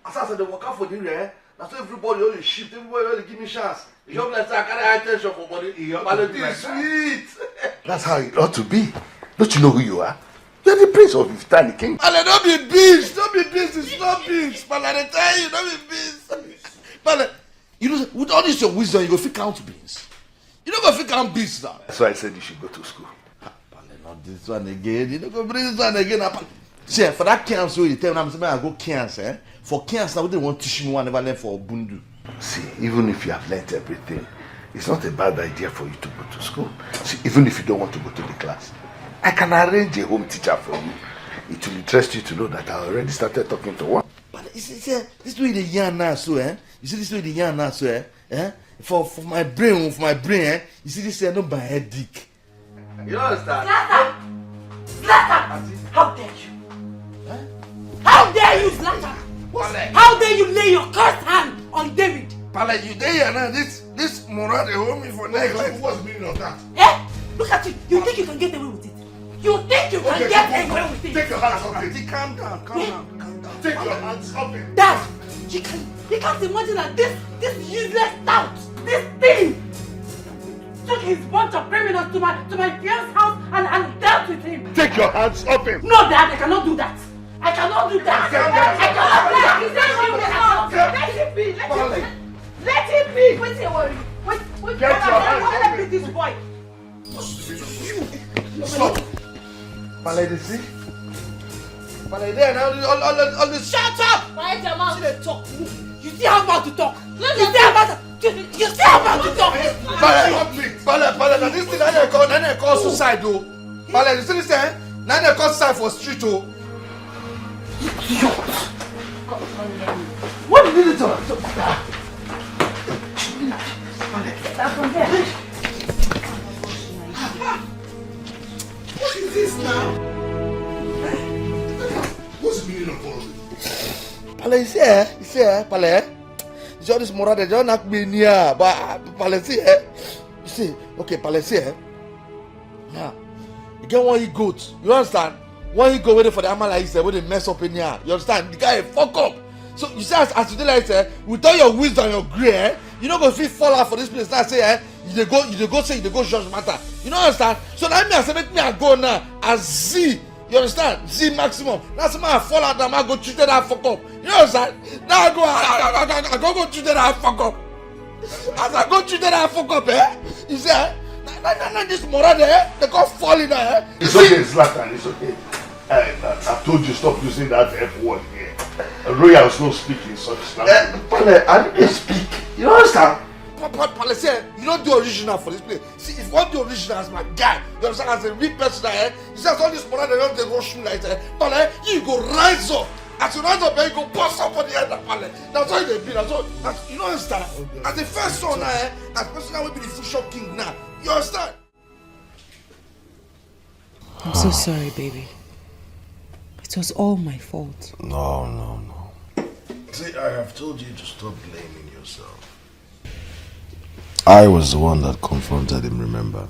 Speaker 19: as I said, they work out for you, that's why everybody only shift, everybody only give me chance. You don't let I carry attention for body. But it is sweet. That's how it ought to be. Don't you know who you are? You're the prince of Iftani king. Ale, don't be beast. Don't be beast. It's not beast. But I tell you, don't be beast. But you know, with all this your wisdom, you go fit count beans. You don't go fit count beans now. That's why I said you should go to school. Not this one again. You don't go bring this one again. See, for that cancer, you tell me I'm saying I go cancer. For cancer, they won't teach me one never learn for Bundu. See, even if you have learned everything, it's not a bad idea for you to go to school. See, even if you don't want to go to the class, I can arrange a home teacher for you. It will interest you to know that I already started talking to one. But you see, this way the yarn now, so You see this way the yarn now, so For my brain, you see this no my headache. You understand?
Speaker 3: Zlatan! How dare you? How dare you, Zlatan? How dare you lay your cursed hand on David?
Speaker 19: Pala, you there now? This Murad they hold me for neck. Like, what's the meaning of that?
Speaker 3: Look at you. You think you can get away with it? You think you can get away with it?
Speaker 19: Take your hands off it. Calm down. Take your hands off it.
Speaker 3: Dad, you can't imagine that this useless tout, this thing, took his bunch of criminals to my fiance's house and dealt with him.
Speaker 19: Take your hands off him.
Speaker 3: No, Dad, I cannot do that. I cannot do that. Let him be. Let him be. Wait till worry. Wait. Get your hands off him. Let me this boy.
Speaker 19: Stop. Pala, you see? Pala, there now. All this.
Speaker 3: Shut up. Quiet your mouth. You talk. You still have mouth to talk. You still have mouth to talk.
Speaker 19: Pala, now this thing they call suicide though. Pala, you see this thing? Now they call suicide for street though. What did you do? What is this now?
Speaker 18: What's the meaning of all of it?
Speaker 19: Pala, you see, Pala. You see all this moral, they don't knock me near, but Pala, you see, okay, Pala, now, you get one goat, you understand? When you go waiting for the animal like when they mess up in here, you understand? The guy fuck up. So you see, as you do like say, with all your wisdom and your grey, you don't go fall out for this place. Now say, you go judge matter. You know understand? So now me I say make me I go now. As Z,
Speaker 4: You understand? See maximum. That's why I fall out and I go treat that fuck up. You understand? Now I go treat that fuck up. As I go treat that fuck up, you say, nah, this moral there, they go fall in there.
Speaker 18: It's okay, Zlatan, it's okay. I told you stop using that F word here. Royals don't speak in such language. I didn't speak. You understand?
Speaker 4: Pale say, you don't do original for this place. See, if you want the original as my guy, you understand, as a real person there, you say all this moral, they don't rush me like that. Pale, you go rise up. As you rise up, you go bust up on the head of Pale. That's how they be. That's you don't understand. As the first son, as person that will be the future king now. You understand?
Speaker 9: I'm so sorry, baby. It was all my fault.
Speaker 22: No.
Speaker 4: See, I have told you to stop blaming yourself.
Speaker 22: I was the one that confronted him, remember?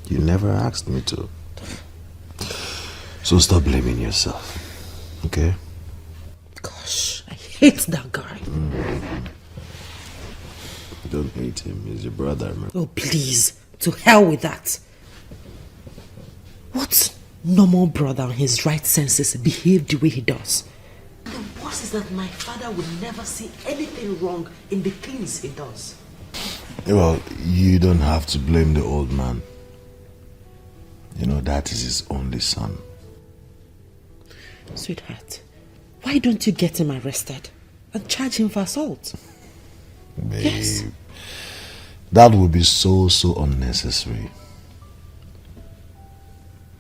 Speaker 22: You never asked me to. So stop blaming yourself, okay?
Speaker 9: Gosh, I hate that guy.
Speaker 22: Don't hate him, he's your brother, remember?
Speaker 9: Oh, please. To hell with that. What normal brother in his right senses behave the way he does?
Speaker 8: The worst is that my father would never see anything wrong in the things he does.
Speaker 22: Well, you don't have to blame the old man. You know, that is his only son.
Speaker 9: Sweetheart, why don't you get him arrested and charge him for assault?
Speaker 22: Babe,
Speaker 9: yes.
Speaker 22: That would be so unnecessary.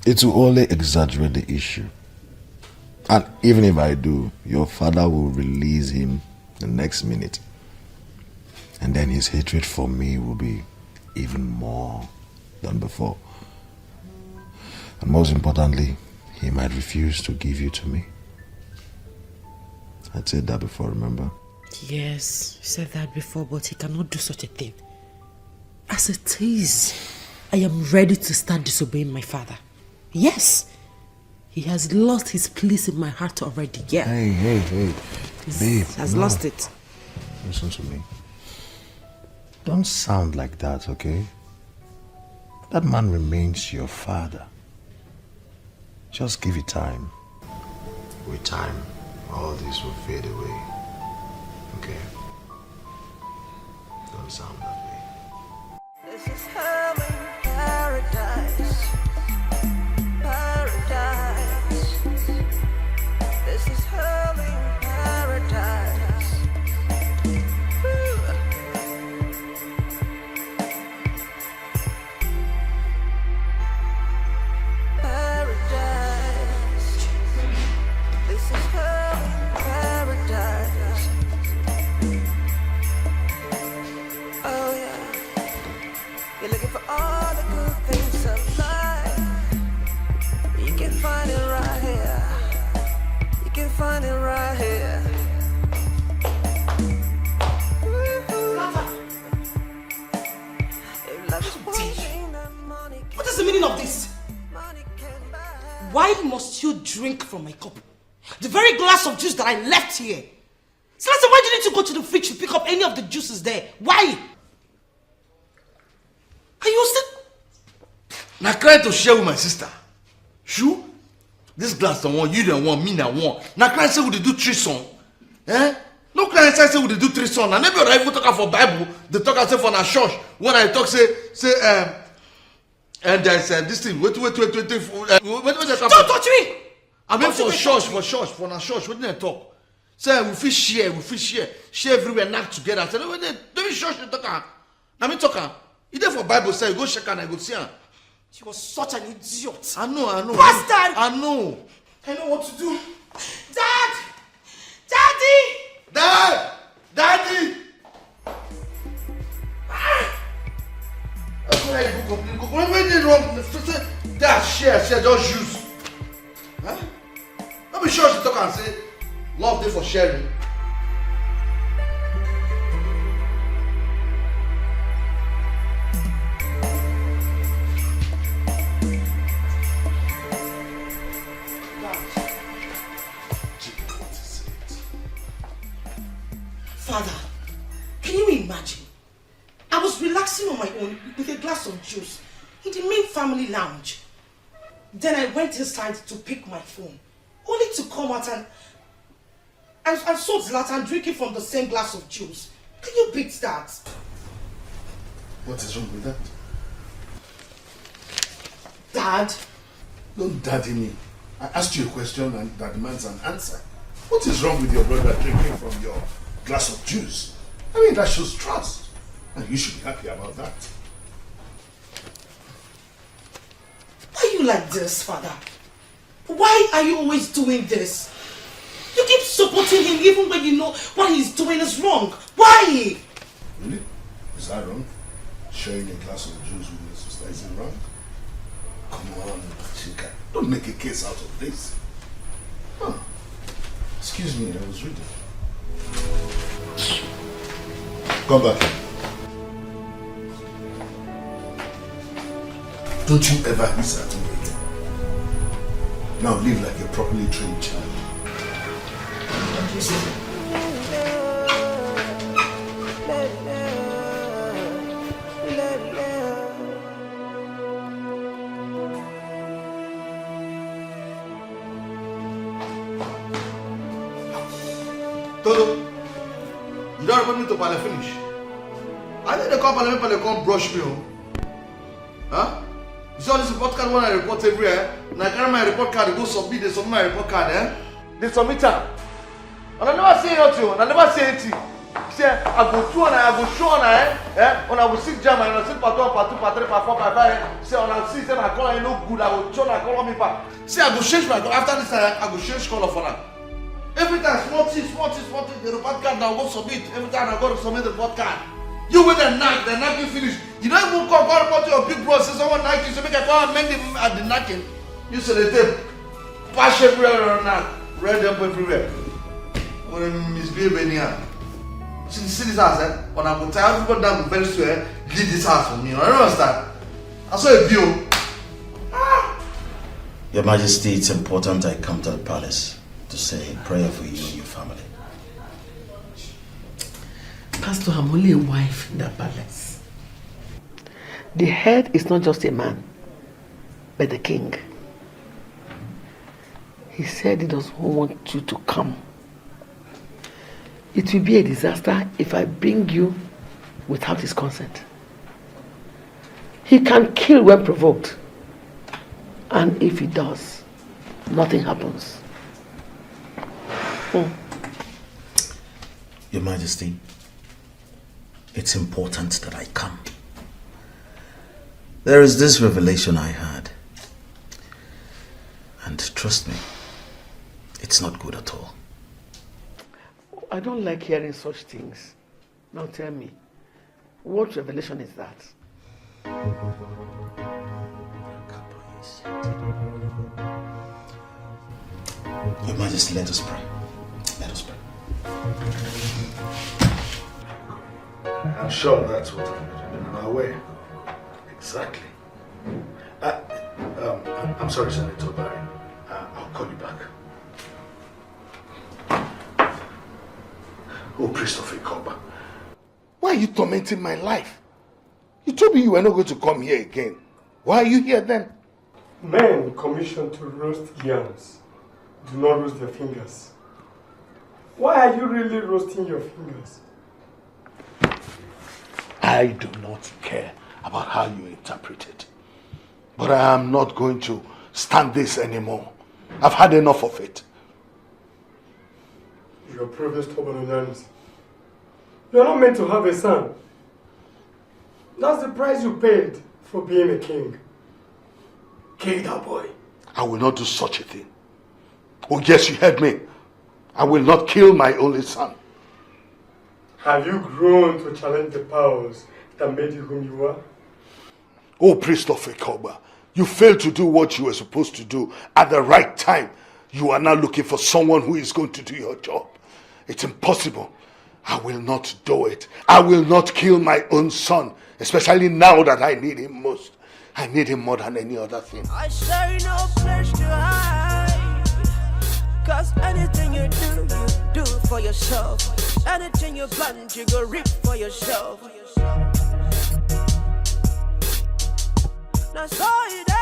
Speaker 22: It will only exaggerate the issue. And even if I do, your father will release him the next minute. And then his hatred for me will be even more than before. And most importantly, he might refuse to give you to me. I said that before, remember?
Speaker 9: Yes, you said that before, but he cannot do such a thing. As it is, I am ready to start disobeying my father. Yes, he has lost his place in my heart already, yeah.
Speaker 22: Hey, babe.
Speaker 9: Has lost it.
Speaker 22: Listen to me. Don't sound like that, okay? That man remains your father. Just give it time. With time, all this will fade away. Okay? Don't sound that way.
Speaker 2: This is hell in paradise. Paradise. This is hell in paradise. Paradise. This is hell in paradise. Oh yeah. You're looking for all the good things of life. You can find it right here. You can find it right here.
Speaker 8: What is the meaning of this? Why must you drink from my cup? The very glass of juice that I left here. So why do you need to go to the fridge to pick up any of the juices there? Why? Are you still...
Speaker 4: Now crying to share with my sister. Shoo? This glass don't want, you don't want, me don't want. Now crying say we dey do threesome. No crying say we dey do threesome. And maybe I even talk for Bible. They talk say for na church. When I talk say and there's this thing. Wait. Don't
Speaker 8: touch me!
Speaker 4: I mean for church, for na church. What did I talk? Say we fit share everywhere, knock together. Say no, don't be church they talk. I mean talk. You there for Bible say go check and I go see her.
Speaker 8: She was such an idiot.
Speaker 4: I know.
Speaker 8: Bastard!
Speaker 4: I know
Speaker 8: what to do. Dad! Daddy!
Speaker 4: Daddy! That's why you go complain. When they wrong, say that share, just use. Huh? Don't be sure she talk and say love day for sharing.
Speaker 8: Father, can you imagine? I was relaxing on my own with a glass of juice in the main family lounge. Then I went inside to pick my phone, only to come out and saw Zlatan drinking from the same glass of juice. Can you beat that?
Speaker 4: What is wrong with that?
Speaker 8: Dad?
Speaker 4: Don't daddy me. I asked you a question and that demands an answer. What is wrong with your brother drinking from your glass of juice? I mean, that shows trust. And you should be happy about that.
Speaker 8: Why are you like this, Father? Why are you always doing this? You keep supporting him even when you know what he's doing is wrong. Why?
Speaker 4: Really? Is that wrong? Sharing a glass of juice with your sister isn't wrong? Come on, Chika. Don't make a case out of this. Huh. Excuse me, I was reading. Come back here. Don't you ever hiss at me again. Now live like a properly trained child.
Speaker 19: Toto, you don't report me to Pale finish. I think they come brush me. Huh? You see all this report card when I report everywhere? And I carry my report card, go submit, they submit my report card, eh? They submit them. And I never say nothing, and I never say anything. See, I go through and I go show on and I will sit jam and I sit part 1, part 2, part 3, part 4, part 5. See, and I see say my color ain't no good, I will show and I color me back. See, I go change my color. After this I go change color for now. Every time, small thing, the report card now go submit. Every time I go to submit the report card. You with the knack you finish. You don't even call report to your big bro, say someone knack you, so make a call and mend him at the knacking. You say the tape, pass everywhere on knack, red up everywhere. When I misbehave anyhow. See this house, eh? When I go tell everybody down very soon, leave this house for me. I don't understand. I saw a view.
Speaker 22: Your Majesty, it's important I come to the palace to say a prayer for you and your family.
Speaker 1: Pastor, I'm only a wife in that palace. The head is not just a man, but the king. He said he doesn't want you to come. It will be a disaster if I bring you without his consent. He can kill when provoked. And if he does, nothing happens.
Speaker 22: Your Majesty, it's important that I come. There is this revelation I had. And trust me, it's not good at all.
Speaker 1: I don't like hearing such things. Now tell me, what revelation is that?
Speaker 22: Your Majesty, let us pray. Let us pray.
Speaker 4: I'm sure that's what I'm on our way. Exactly. I'm sorry, Senator Barry. I'll call you back. Oh, Christopher Koba, why are you tormenting my life? You told me you were not going to come here again. Why are you here then?
Speaker 15: Men commissioned to roast yams do not roast their fingers. Why are you really roasting your fingers?
Speaker 4: I do not care about how you interpret it. But I am not going to stand this anymore. I've had enough of it.
Speaker 15: You are proving stubborn and honest. You are not meant to have a son. That's the price you paid for being a king. Kill that boy.
Speaker 4: I will not do such a thing. Oh yes, you heard me. I will not kill my only son.
Speaker 15: Have you grown to challenge the powers that made you whom you are?
Speaker 4: Oh, priest of Ekoba, you failed to do what you were supposed to do at the right time. You are now looking for someone who is going to do your job. It's impossible. I will not do it. I will not kill my own son, especially now that I need him most. I need him more than any other thing.
Speaker 2: I say no place to hide, 'cause anything you do for yourself. Anything you plant, you go reap for yourself. Now so it is.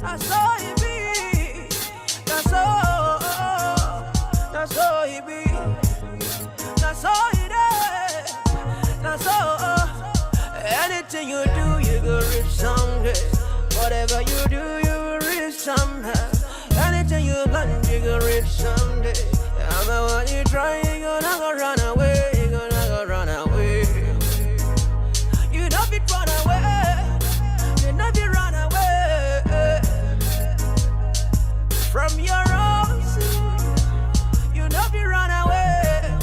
Speaker 2: That's all he be. That's all. That's all he be. That's all he does. That's all. Anything you do, you go reach someday. Whatever you do, you will reach somehow. Anything you plan, you go reach someday. I'm the one you try, you gonna go run away. You gonna go run away. You don't be run away. You don't be run away from your own sin. You don't be run away.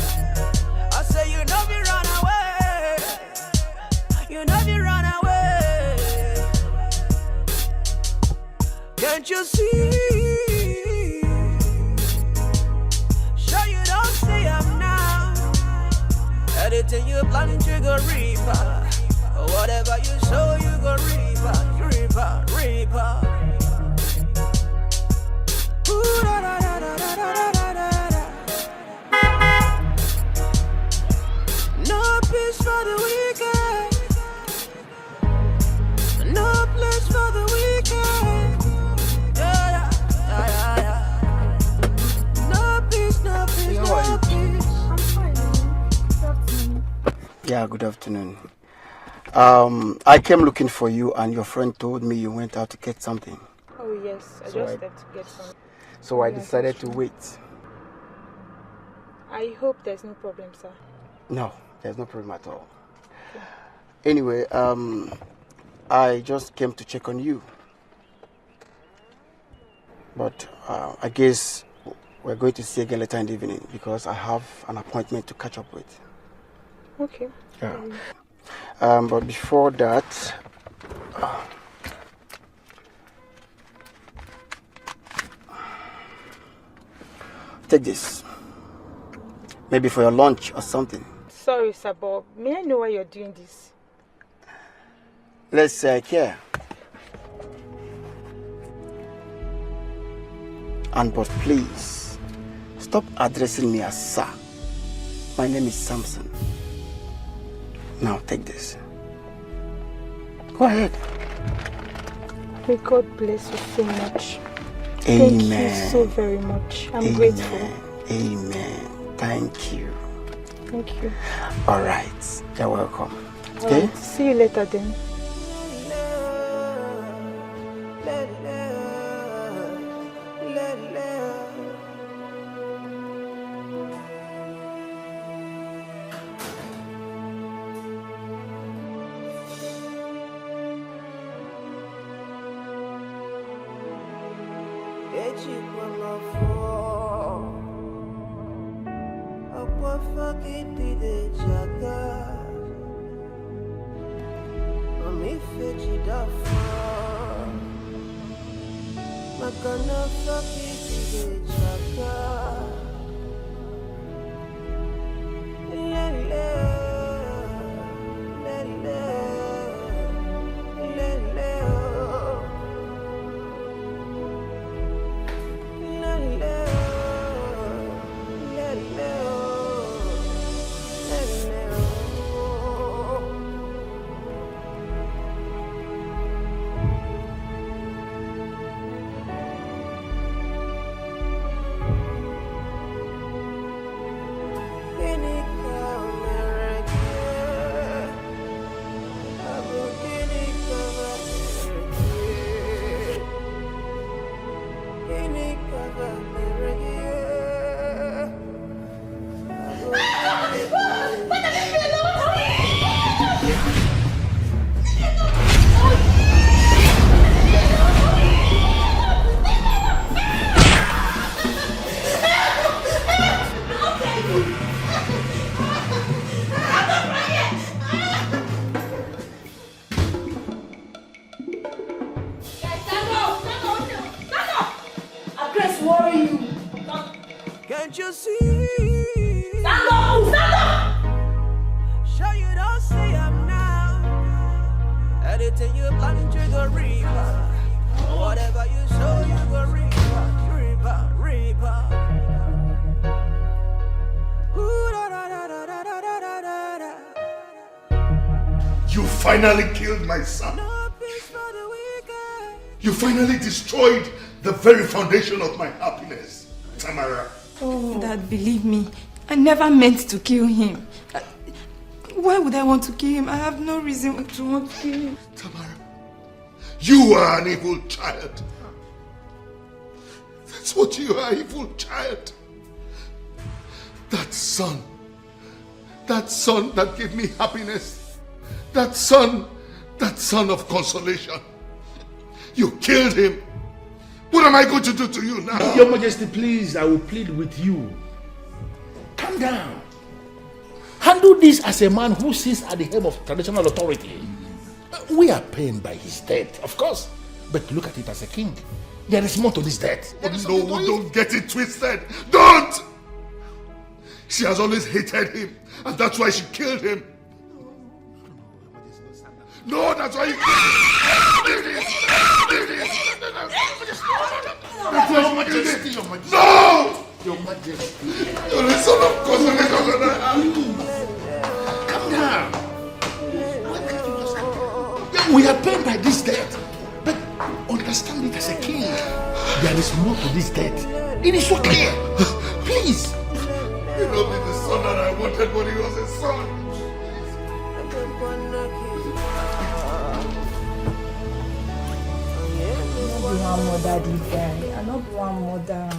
Speaker 2: I say you don't be run away. You don't be run away. Can't you see? Sure you don't see I'm now. Anything you planning to go reaper. Whatever you sow, you go reaper, reaper, reaper. Ooh, da, da, da, da, da, da, da, da. No peace for the wicked. No place for the wicked. Yeah, yeah, yeah, yeah. No peace, no peace, no peace.
Speaker 12: I'm fine. Good afternoon.
Speaker 20: Yeah, good afternoon. I came looking for you, and your friend told me you went out to get something.
Speaker 14: Oh yes, I
Speaker 20: So
Speaker 14: just
Speaker 20: I-
Speaker 14: stepped to get some.
Speaker 20: So I
Speaker 14: Yeah,
Speaker 20: decided
Speaker 14: that's
Speaker 20: to
Speaker 14: true.
Speaker 20: wait.
Speaker 14: I hope there's no problem, sir.
Speaker 20: No, there's no problem at all. Anyway, I just came to check on you. But I guess we're going to see again later in the evening because I have an appointment to catch up with.
Speaker 14: Okay.
Speaker 20: Yeah. But before that, take this. Maybe for your lunch or something.
Speaker 14: Sorry, sir, but may I know why you're doing this?
Speaker 20: Let's care. And but please, stop addressing me as sir. My name is Samson. Now take this. Go ahead.
Speaker 14: May God bless you so much.
Speaker 20: Amen.
Speaker 14: Thank you so very much. I'm
Speaker 20: Amen.
Speaker 14: grateful.
Speaker 20: Amen. Thank you.
Speaker 14: Thank you.
Speaker 20: All right. You're welcome.
Speaker 14: All
Speaker 20: Okay?
Speaker 14: right, see you later then.
Speaker 2: Can't you see?
Speaker 21: Stand up! Stand up!
Speaker 2: Sure you don't see I'm now. Anything you planning to go reaper. Whatever you sow, you go reaper, reaper, reaper. Ooh, da, da, da, da, da, da, da, da, da.
Speaker 18: You finally killed my son. You finally destroyed the very foundation of my happiness, Tamara.
Speaker 21: Oh, Dad, believe me, I never meant to kill him. Why would I want to kill him? I have no reason to want to kill him.
Speaker 18: Tamara, you are an evil child. That's what you are, evil child. That son that gave me happiness, that son of consolation. You killed him. What am I going to do to you now?
Speaker 6: Your Majesty, please, I will plead with you. Calm down. Handle this as a man who sits at the helm of traditional authority. We are pained by his death, of course, but look at it as a king. There is more to this death.
Speaker 18: No, don't get it twisted. Don't! She has always hated him, and that's why she killed him. No, that's why you killed him.
Speaker 6: Your Majesty, Your Majesty.
Speaker 18: No!
Speaker 6: Your Majesty.
Speaker 18: You're a son of consolation.
Speaker 6: Calm down. We are pained by this death, but understand it as a king. There is more to this death. It is so clear. Please.
Speaker 18: You know me, the son that I wanted when he was a son.
Speaker 21: One mother did die. I not one mother.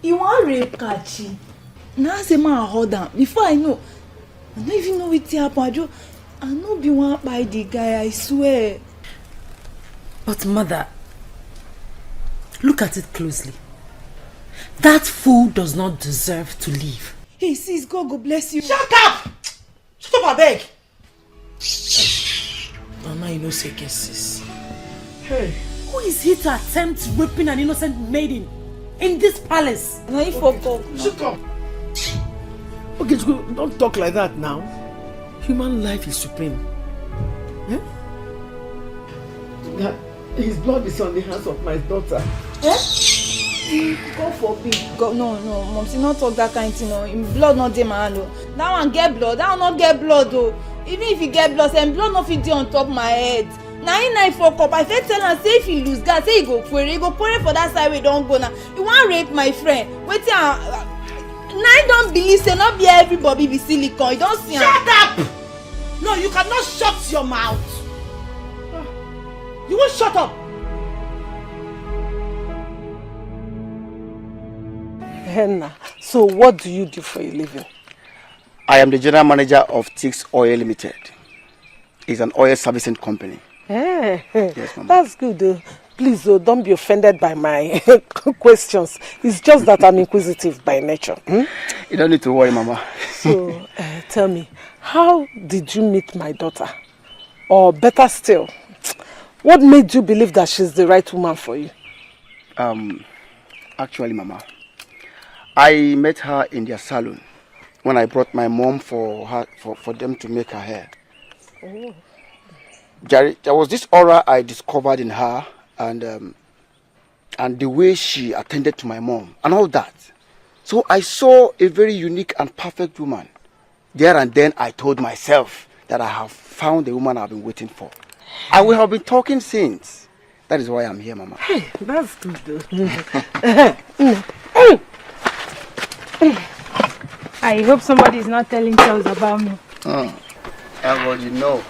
Speaker 21: You want rape Kachi? Now say man hold on. Before I know, I don't even know what happened. I not be one by the guy. I swear.
Speaker 3: But mother, look at it closely. That fool does not deserve to live.
Speaker 21: Hey sis, God go bless you.
Speaker 8: Shut up! Shut up, I beg.
Speaker 3: Mama, you know second sis.
Speaker 21: Hey.
Speaker 3: Who is he to attempt raping an innocent maiden in this palace?
Speaker 21: Now you fuck.
Speaker 1: Shut up. Okay, don't talk like that now. Human life is supreme. Yeah? That his blood is on the hands of my daughter.
Speaker 21: Yeah? God forbid. God, no, Mom, see not talk that kind of thing. No. In blood not dey my hand. That one get blood. That one not get blood though. Even if you get blood, then blood not fit dey on top my head. Now he fuck up. I fit tell am say if he lose gas, say he go query for that side where don't go now. You want rape my friend? Wait till now I don't believe say not be everybody be silicone. You don't see.
Speaker 8: Shut up! No, you cannot shut your mouth. You won't shut up.
Speaker 7: Henna, so what do you do for a living?
Speaker 20: I am the general manager of e.t.c Oil Limited. It's an oil servicing company.
Speaker 7: Yes, Mama. That's good. Please, don't be offended by my questions. It's just that I'm inquisitive by nature.
Speaker 20: You don't need to worry, Mama.
Speaker 7: So, tell me, how did you meet my daughter? Or better still, what made you believe that she's the right woman for you?
Speaker 20: Actually, Mama, I met her in their salon when I brought my mom for them to make her hair.
Speaker 7: Oh.
Speaker 20: There was this aura I discovered in her, and the way she attended to my mom and all that. So I saw a very unique and perfect woman. There and then I told myself that I have found the woman I've been waiting for. And we have been talking since. That is why I'm here, Mama.
Speaker 7: Hey, that's good though.
Speaker 14: I hope somebody is not telling tales about me.
Speaker 20: Everybody know.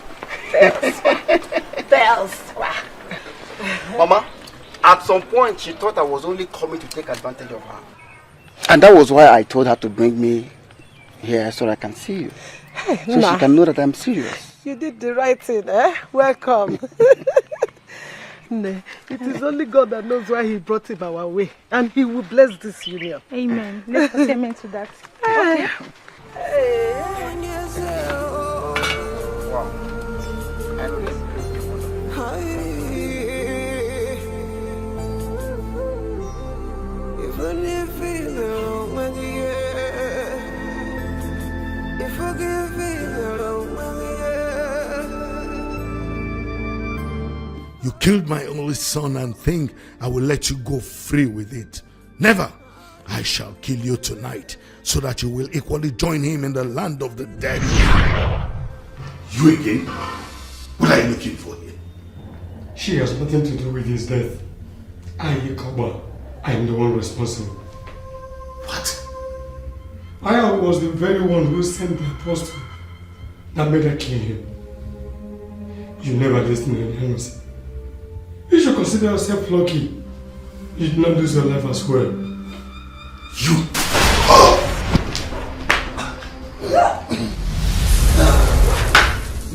Speaker 21: Bells.
Speaker 20: Mama, at some point she thought I was only coming to take advantage of her. And that was why I told her to bring me here so that I can see you. So she can know that I'm serious.
Speaker 7: You did the right thing, eh? Welcome. It is only God that knows why he brought him our way. And he will bless this union.
Speaker 14: Amen. Let's put amen to that. Okay.
Speaker 18: You killed my only son and think I will let you go free with it. Never. I shall kill you tonight so that you will equally join him in the land of the dead. You again? What are you looking for here?
Speaker 15: She has nothing to do with his death. Koba, I am the one responsible.
Speaker 16: What?
Speaker 15: I was the very one who sent the apostle that made her kill him. You never listened to anyone. You should consider yourself lucky. You did not lose your life as well.
Speaker 16: You!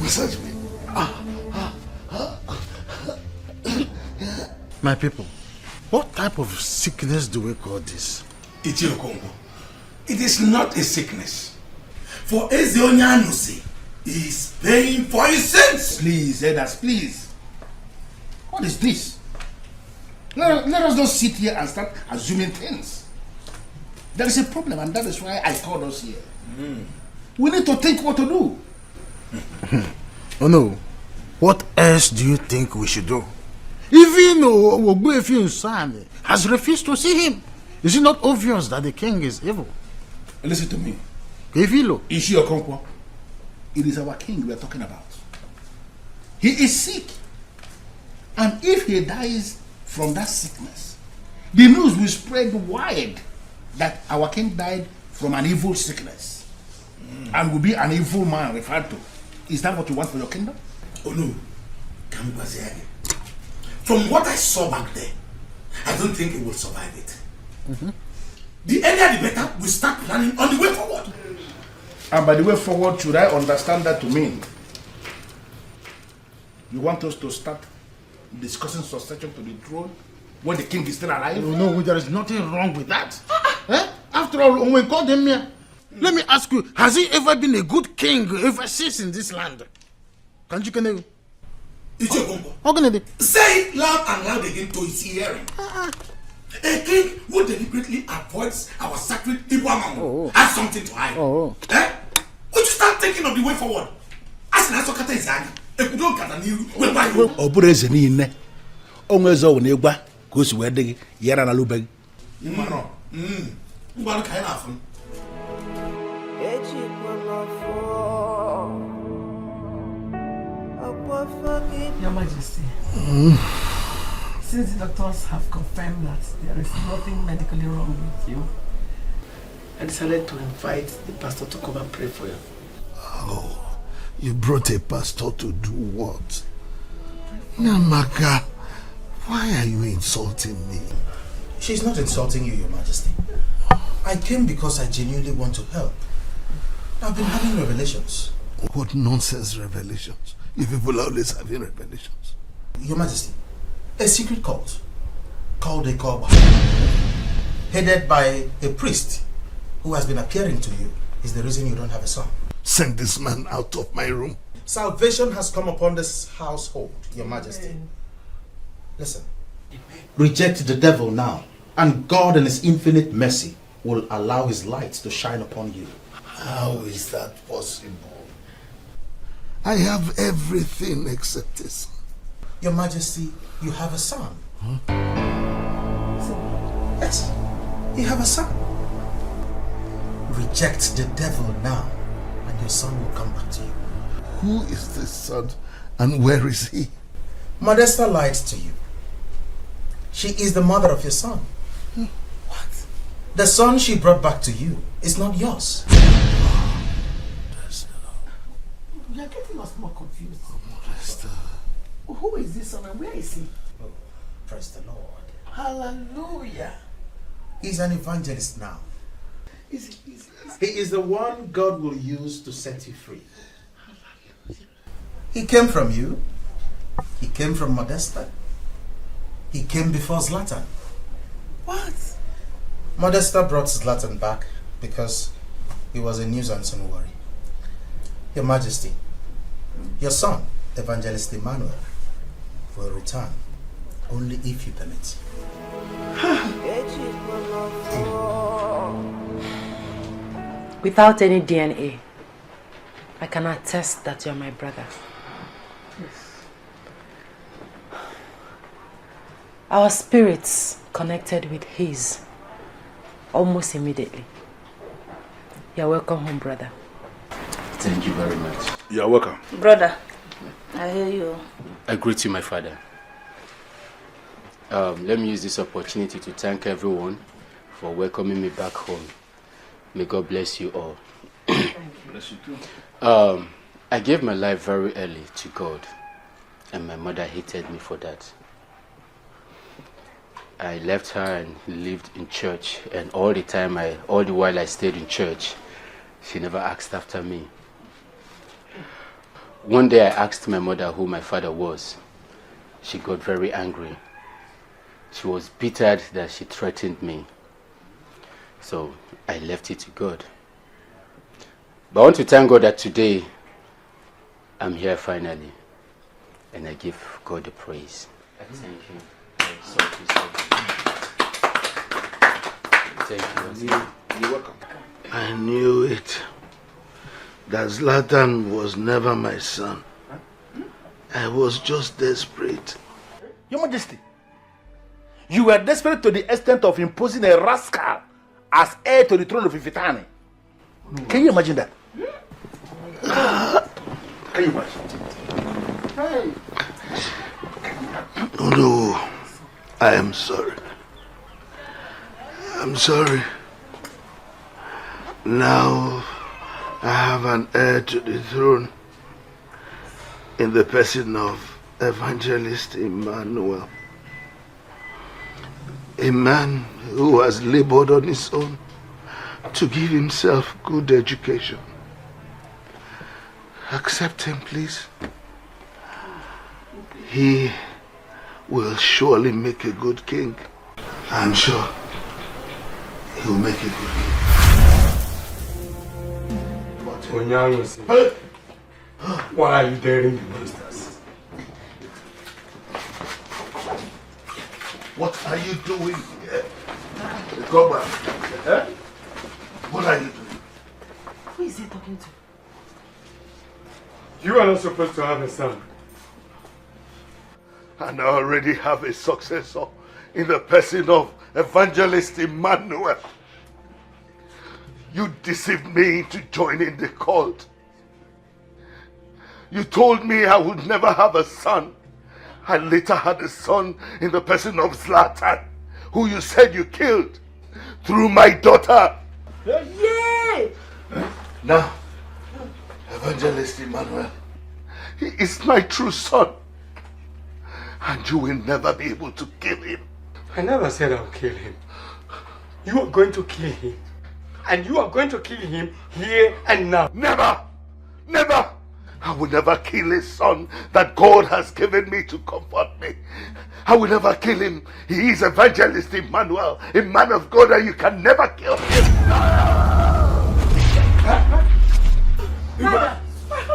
Speaker 10: Massage me. My people, what type of sickness do we call this?
Speaker 16: Etiko, it is not a sickness. For Ezionyanusi is paying for his sins.
Speaker 4: Please, elders, please. What is this? Let us not sit here and start assuming things. There is a problem, and that is why I called us here. We need to think what to do.
Speaker 10: Oh no. What else do you think we should do? Even Ogbuefi's son has refused to see him. Is it not obvious that the king is evil?
Speaker 4: Listen to me.
Speaker 10: Evilo.
Speaker 4: Ishi Okonkwo. It is our king we are talking about. He is sick. And if he dies from that sickness, the news will spread wide that our king died from an evil sickness and will be an evil man referred to. Is that what you want for your kingdom?
Speaker 16: Oh no. From what I saw back there, I don't think it will survive it. The earlier the better, we start planning on the way forward.
Speaker 4: And by the way forward, should I understand that to mean you want us to start discussing succession to the throne when the king is still alive?
Speaker 10: No, there is nothing wrong with that. After all, when we called him here, let me ask you, has he ever been a good king ever since in this land? Can't you connect?
Speaker 16: Say it loud and loud again to his hearing. A king who deliberately avoids our sacred Ibuamamu has something to hide. Would you start thinking of the way forward? As an Asokata is hanging, if you don't get a new, we'll buy you.
Speaker 4: Obureze niile onwe zo na egba ka o si wee dị yara na lubeg.
Speaker 16: Ngwano ka ị na-afụ.
Speaker 1: Your Majesty, since the doctors have confirmed that there is nothing medically wrong with you, I decided to invite the pastor to come and pray for you.
Speaker 10: Oh, you brought a pastor to do what? Namaka, why are you insulting me?
Speaker 5: She's not insulting you, Your Majesty. I came because I genuinely want to help. I've been having revelations.
Speaker 10: What nonsense revelations? You people are always having revelations.
Speaker 5: Your Majesty, a secret cult called a Koba, headed by a priest who has been appearing to you, is the reason you don't have a son.
Speaker 10: Send this man out of my room.
Speaker 5: Salvation has come upon this household, Your Majesty. Listen, reject the devil now, and God in his infinite mercy will allow his light to shine upon you.
Speaker 10: How is that possible? I have everything except a son.
Speaker 5: Your Majesty, you have a son. Yes, you have a son. Reject the devil now, and your son will come back to you.
Speaker 10: Who is this son, and where is he?
Speaker 5: Modesta lied to you. She is the mother of your son. What? The son she brought back to you is not yours.
Speaker 1: We are getting us more confused. Who is this son and where is he?
Speaker 5: Oh, praise the Lord.
Speaker 1: Hallelujah.
Speaker 5: He's an evangelist now. He is the one God will use to set you free. He came from you. He came from Modesta. He came before Zlatan.
Speaker 1: What?
Speaker 5: Modesta brought Zlatan back because he was a nuisance and worry. Your Majesty, your son, Evangelist Emmanuel, will return only if you permit.
Speaker 9: Without any DNA, I can attest that you're my brother.
Speaker 1: Yes.
Speaker 9: Our spirits connected with his almost immediately. You're welcome home, brother.
Speaker 11: Thank you very much.
Speaker 4: You are welcome.
Speaker 21: Brother, I hear you.
Speaker 11: I greet you, my father. Let me use this opportunity to thank everyone for welcoming me back home. May God bless you all.
Speaker 4: Bless you too.
Speaker 11: I gave my life very early to God, and my mother hated me for that. I left her and lived in church, and all the while I stayed in church, she never asked after me. One day I asked my mother who my father was. She got very angry. She was bitter that she threatened me. So I left it to God. But I want to thank God that today I'm here finally, and I give God the praise. I thank you. Thank you.
Speaker 4: You're welcome. I knew it. That Zlatan was never my son. I was just desperate.
Speaker 6: Your Majesty, you were desperate to the extent of imposing a rascal as heir to the throne of Ifitani. Can you imagine that? Can you imagine?
Speaker 4: No, I am sorry. I'm sorry. Now I have an heir to the throne in the person of Evangelist Emmanuel. A man who has labored on his own to give himself good education. Accept him, please. He will surely make a good king. I'm sure he will make a good king.
Speaker 15: Why are you daring the monsters?
Speaker 4: What are you doing here? Go back. Eh? What are you doing?
Speaker 8: Who is he talking to?
Speaker 15: You are not supposed to have a son.
Speaker 4: And I already have a successor in the person of Evangelist Emmanuel. You deceived me into joining the cult. You told me I would never have a son. I later had a son in the person of Zlatan, who you said you killed through my daughter.
Speaker 8: Yay!
Speaker 4: Now, Evangelist Emmanuel, he is my true son. And you will never be able to kill him.
Speaker 15: I never said I'll kill him. You are going to kill him. And you are going to kill him here and now.
Speaker 4: Never! Never! I will never kill a son that God has given me to comfort me. I will never kill him. He is Evangelist Emmanuel, a man of God, and you can never kill him.
Speaker 8: Father!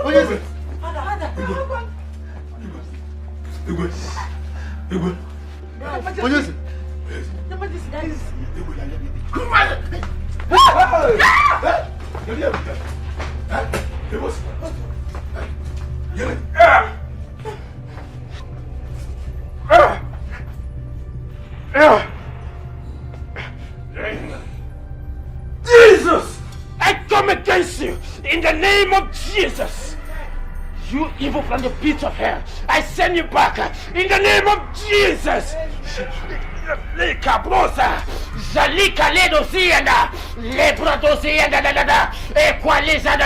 Speaker 4: What is it?
Speaker 8: What is it?
Speaker 6: Jesus! I come against you in the name of Jesus! You evil from the pit of hell, I send you back in the name of Jesus! Cabrosa, Zalika Ledosianda, Lebradosianda, Equaliza,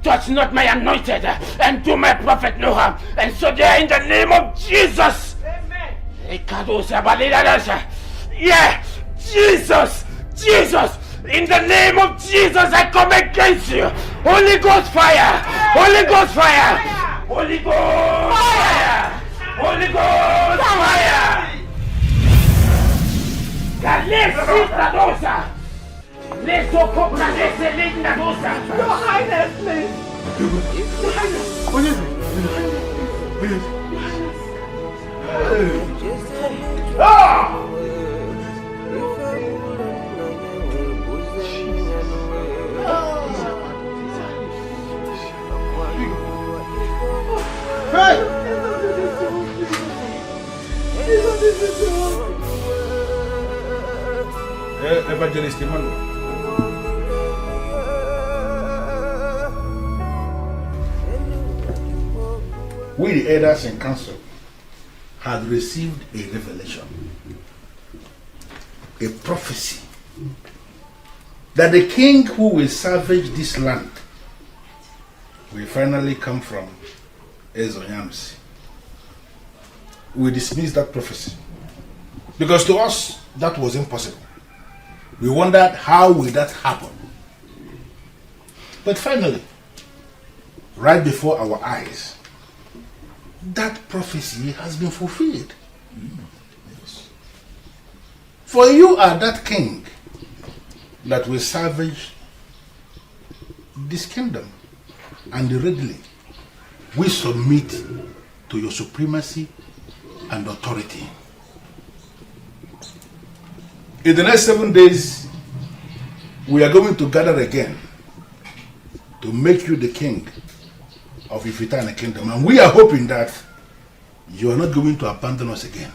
Speaker 6: touch not my anointed and do my prophet no harm, and so they are in the name of Jesus! Amen. Yeah, Jesus! Jesus! In the name of Jesus, I come against you! Holy Ghost fire! Holy Ghost fire! Holy Ghost fire! Holy Ghost fire!
Speaker 8: Your Highness, please! Your Highness!
Speaker 6: What is it? Ah!
Speaker 4: Evangelist Emmanuel.
Speaker 6: We the elders in council had received a revelation, a prophecy, that the king who will savage this land will finally come from Ezonyamsi. We dismissed that prophecy because to us that was impossible. We wondered how will that happen. But finally, right before our eyes, that prophecy has been fulfilled. Yes. For you are that king that will savage this kingdom, and readily we submit to your supremacy and authority. In the next 7 days, we are going to gather again to make you the king of Ifitana Kingdom, and we are hoping that you are not going to abandon us again.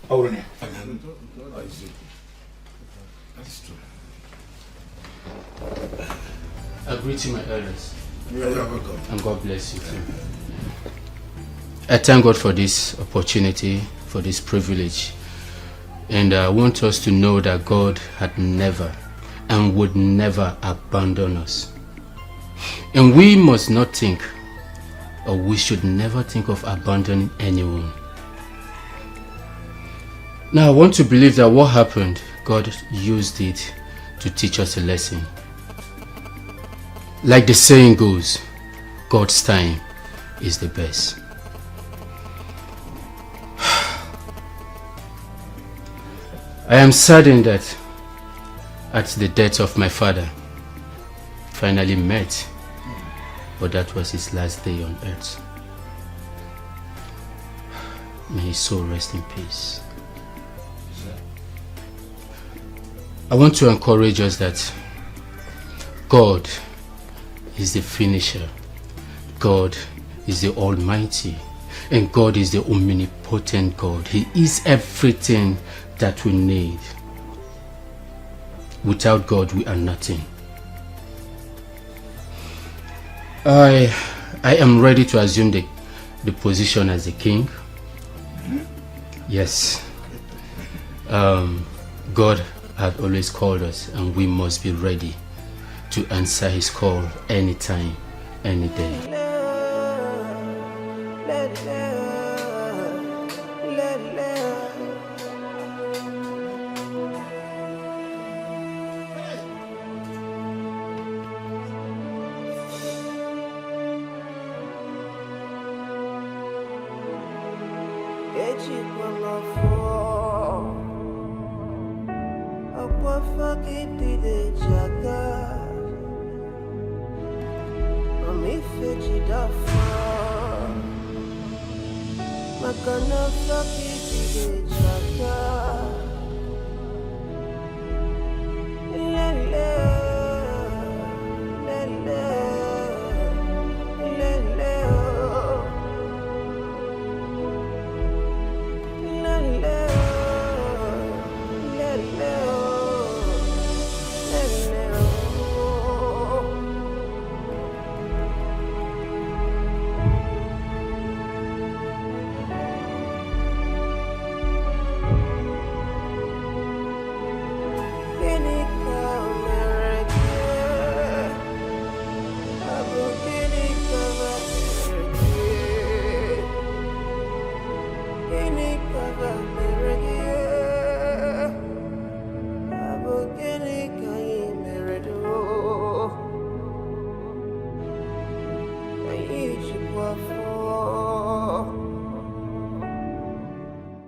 Speaker 6: Auronia.
Speaker 11: That's true. I greet you, my elders.
Speaker 6: You are welcome.
Speaker 11: And God bless you too. I thank God for this opportunity, for this privilege. And I want us to know that God had never and would never abandon us. And we must not think, or we should never think of abandoning anyone. Now I want to believe that what happened, God used it to teach us a lesson. Like the saying goes, God's time is the best. I am saddened that at the death of my father, finally met, but that was his last day on earth. May his soul rest in peace. I want to encourage us that God is the finisher, God is the Almighty, and God is the omnipotent God. He is everything that we need. Without God, we are nothing. I am ready to assume the position as a king. Yes. God had always called us, and we must be ready to answer his call anytime, any day.
Speaker 2: Makana fuck it,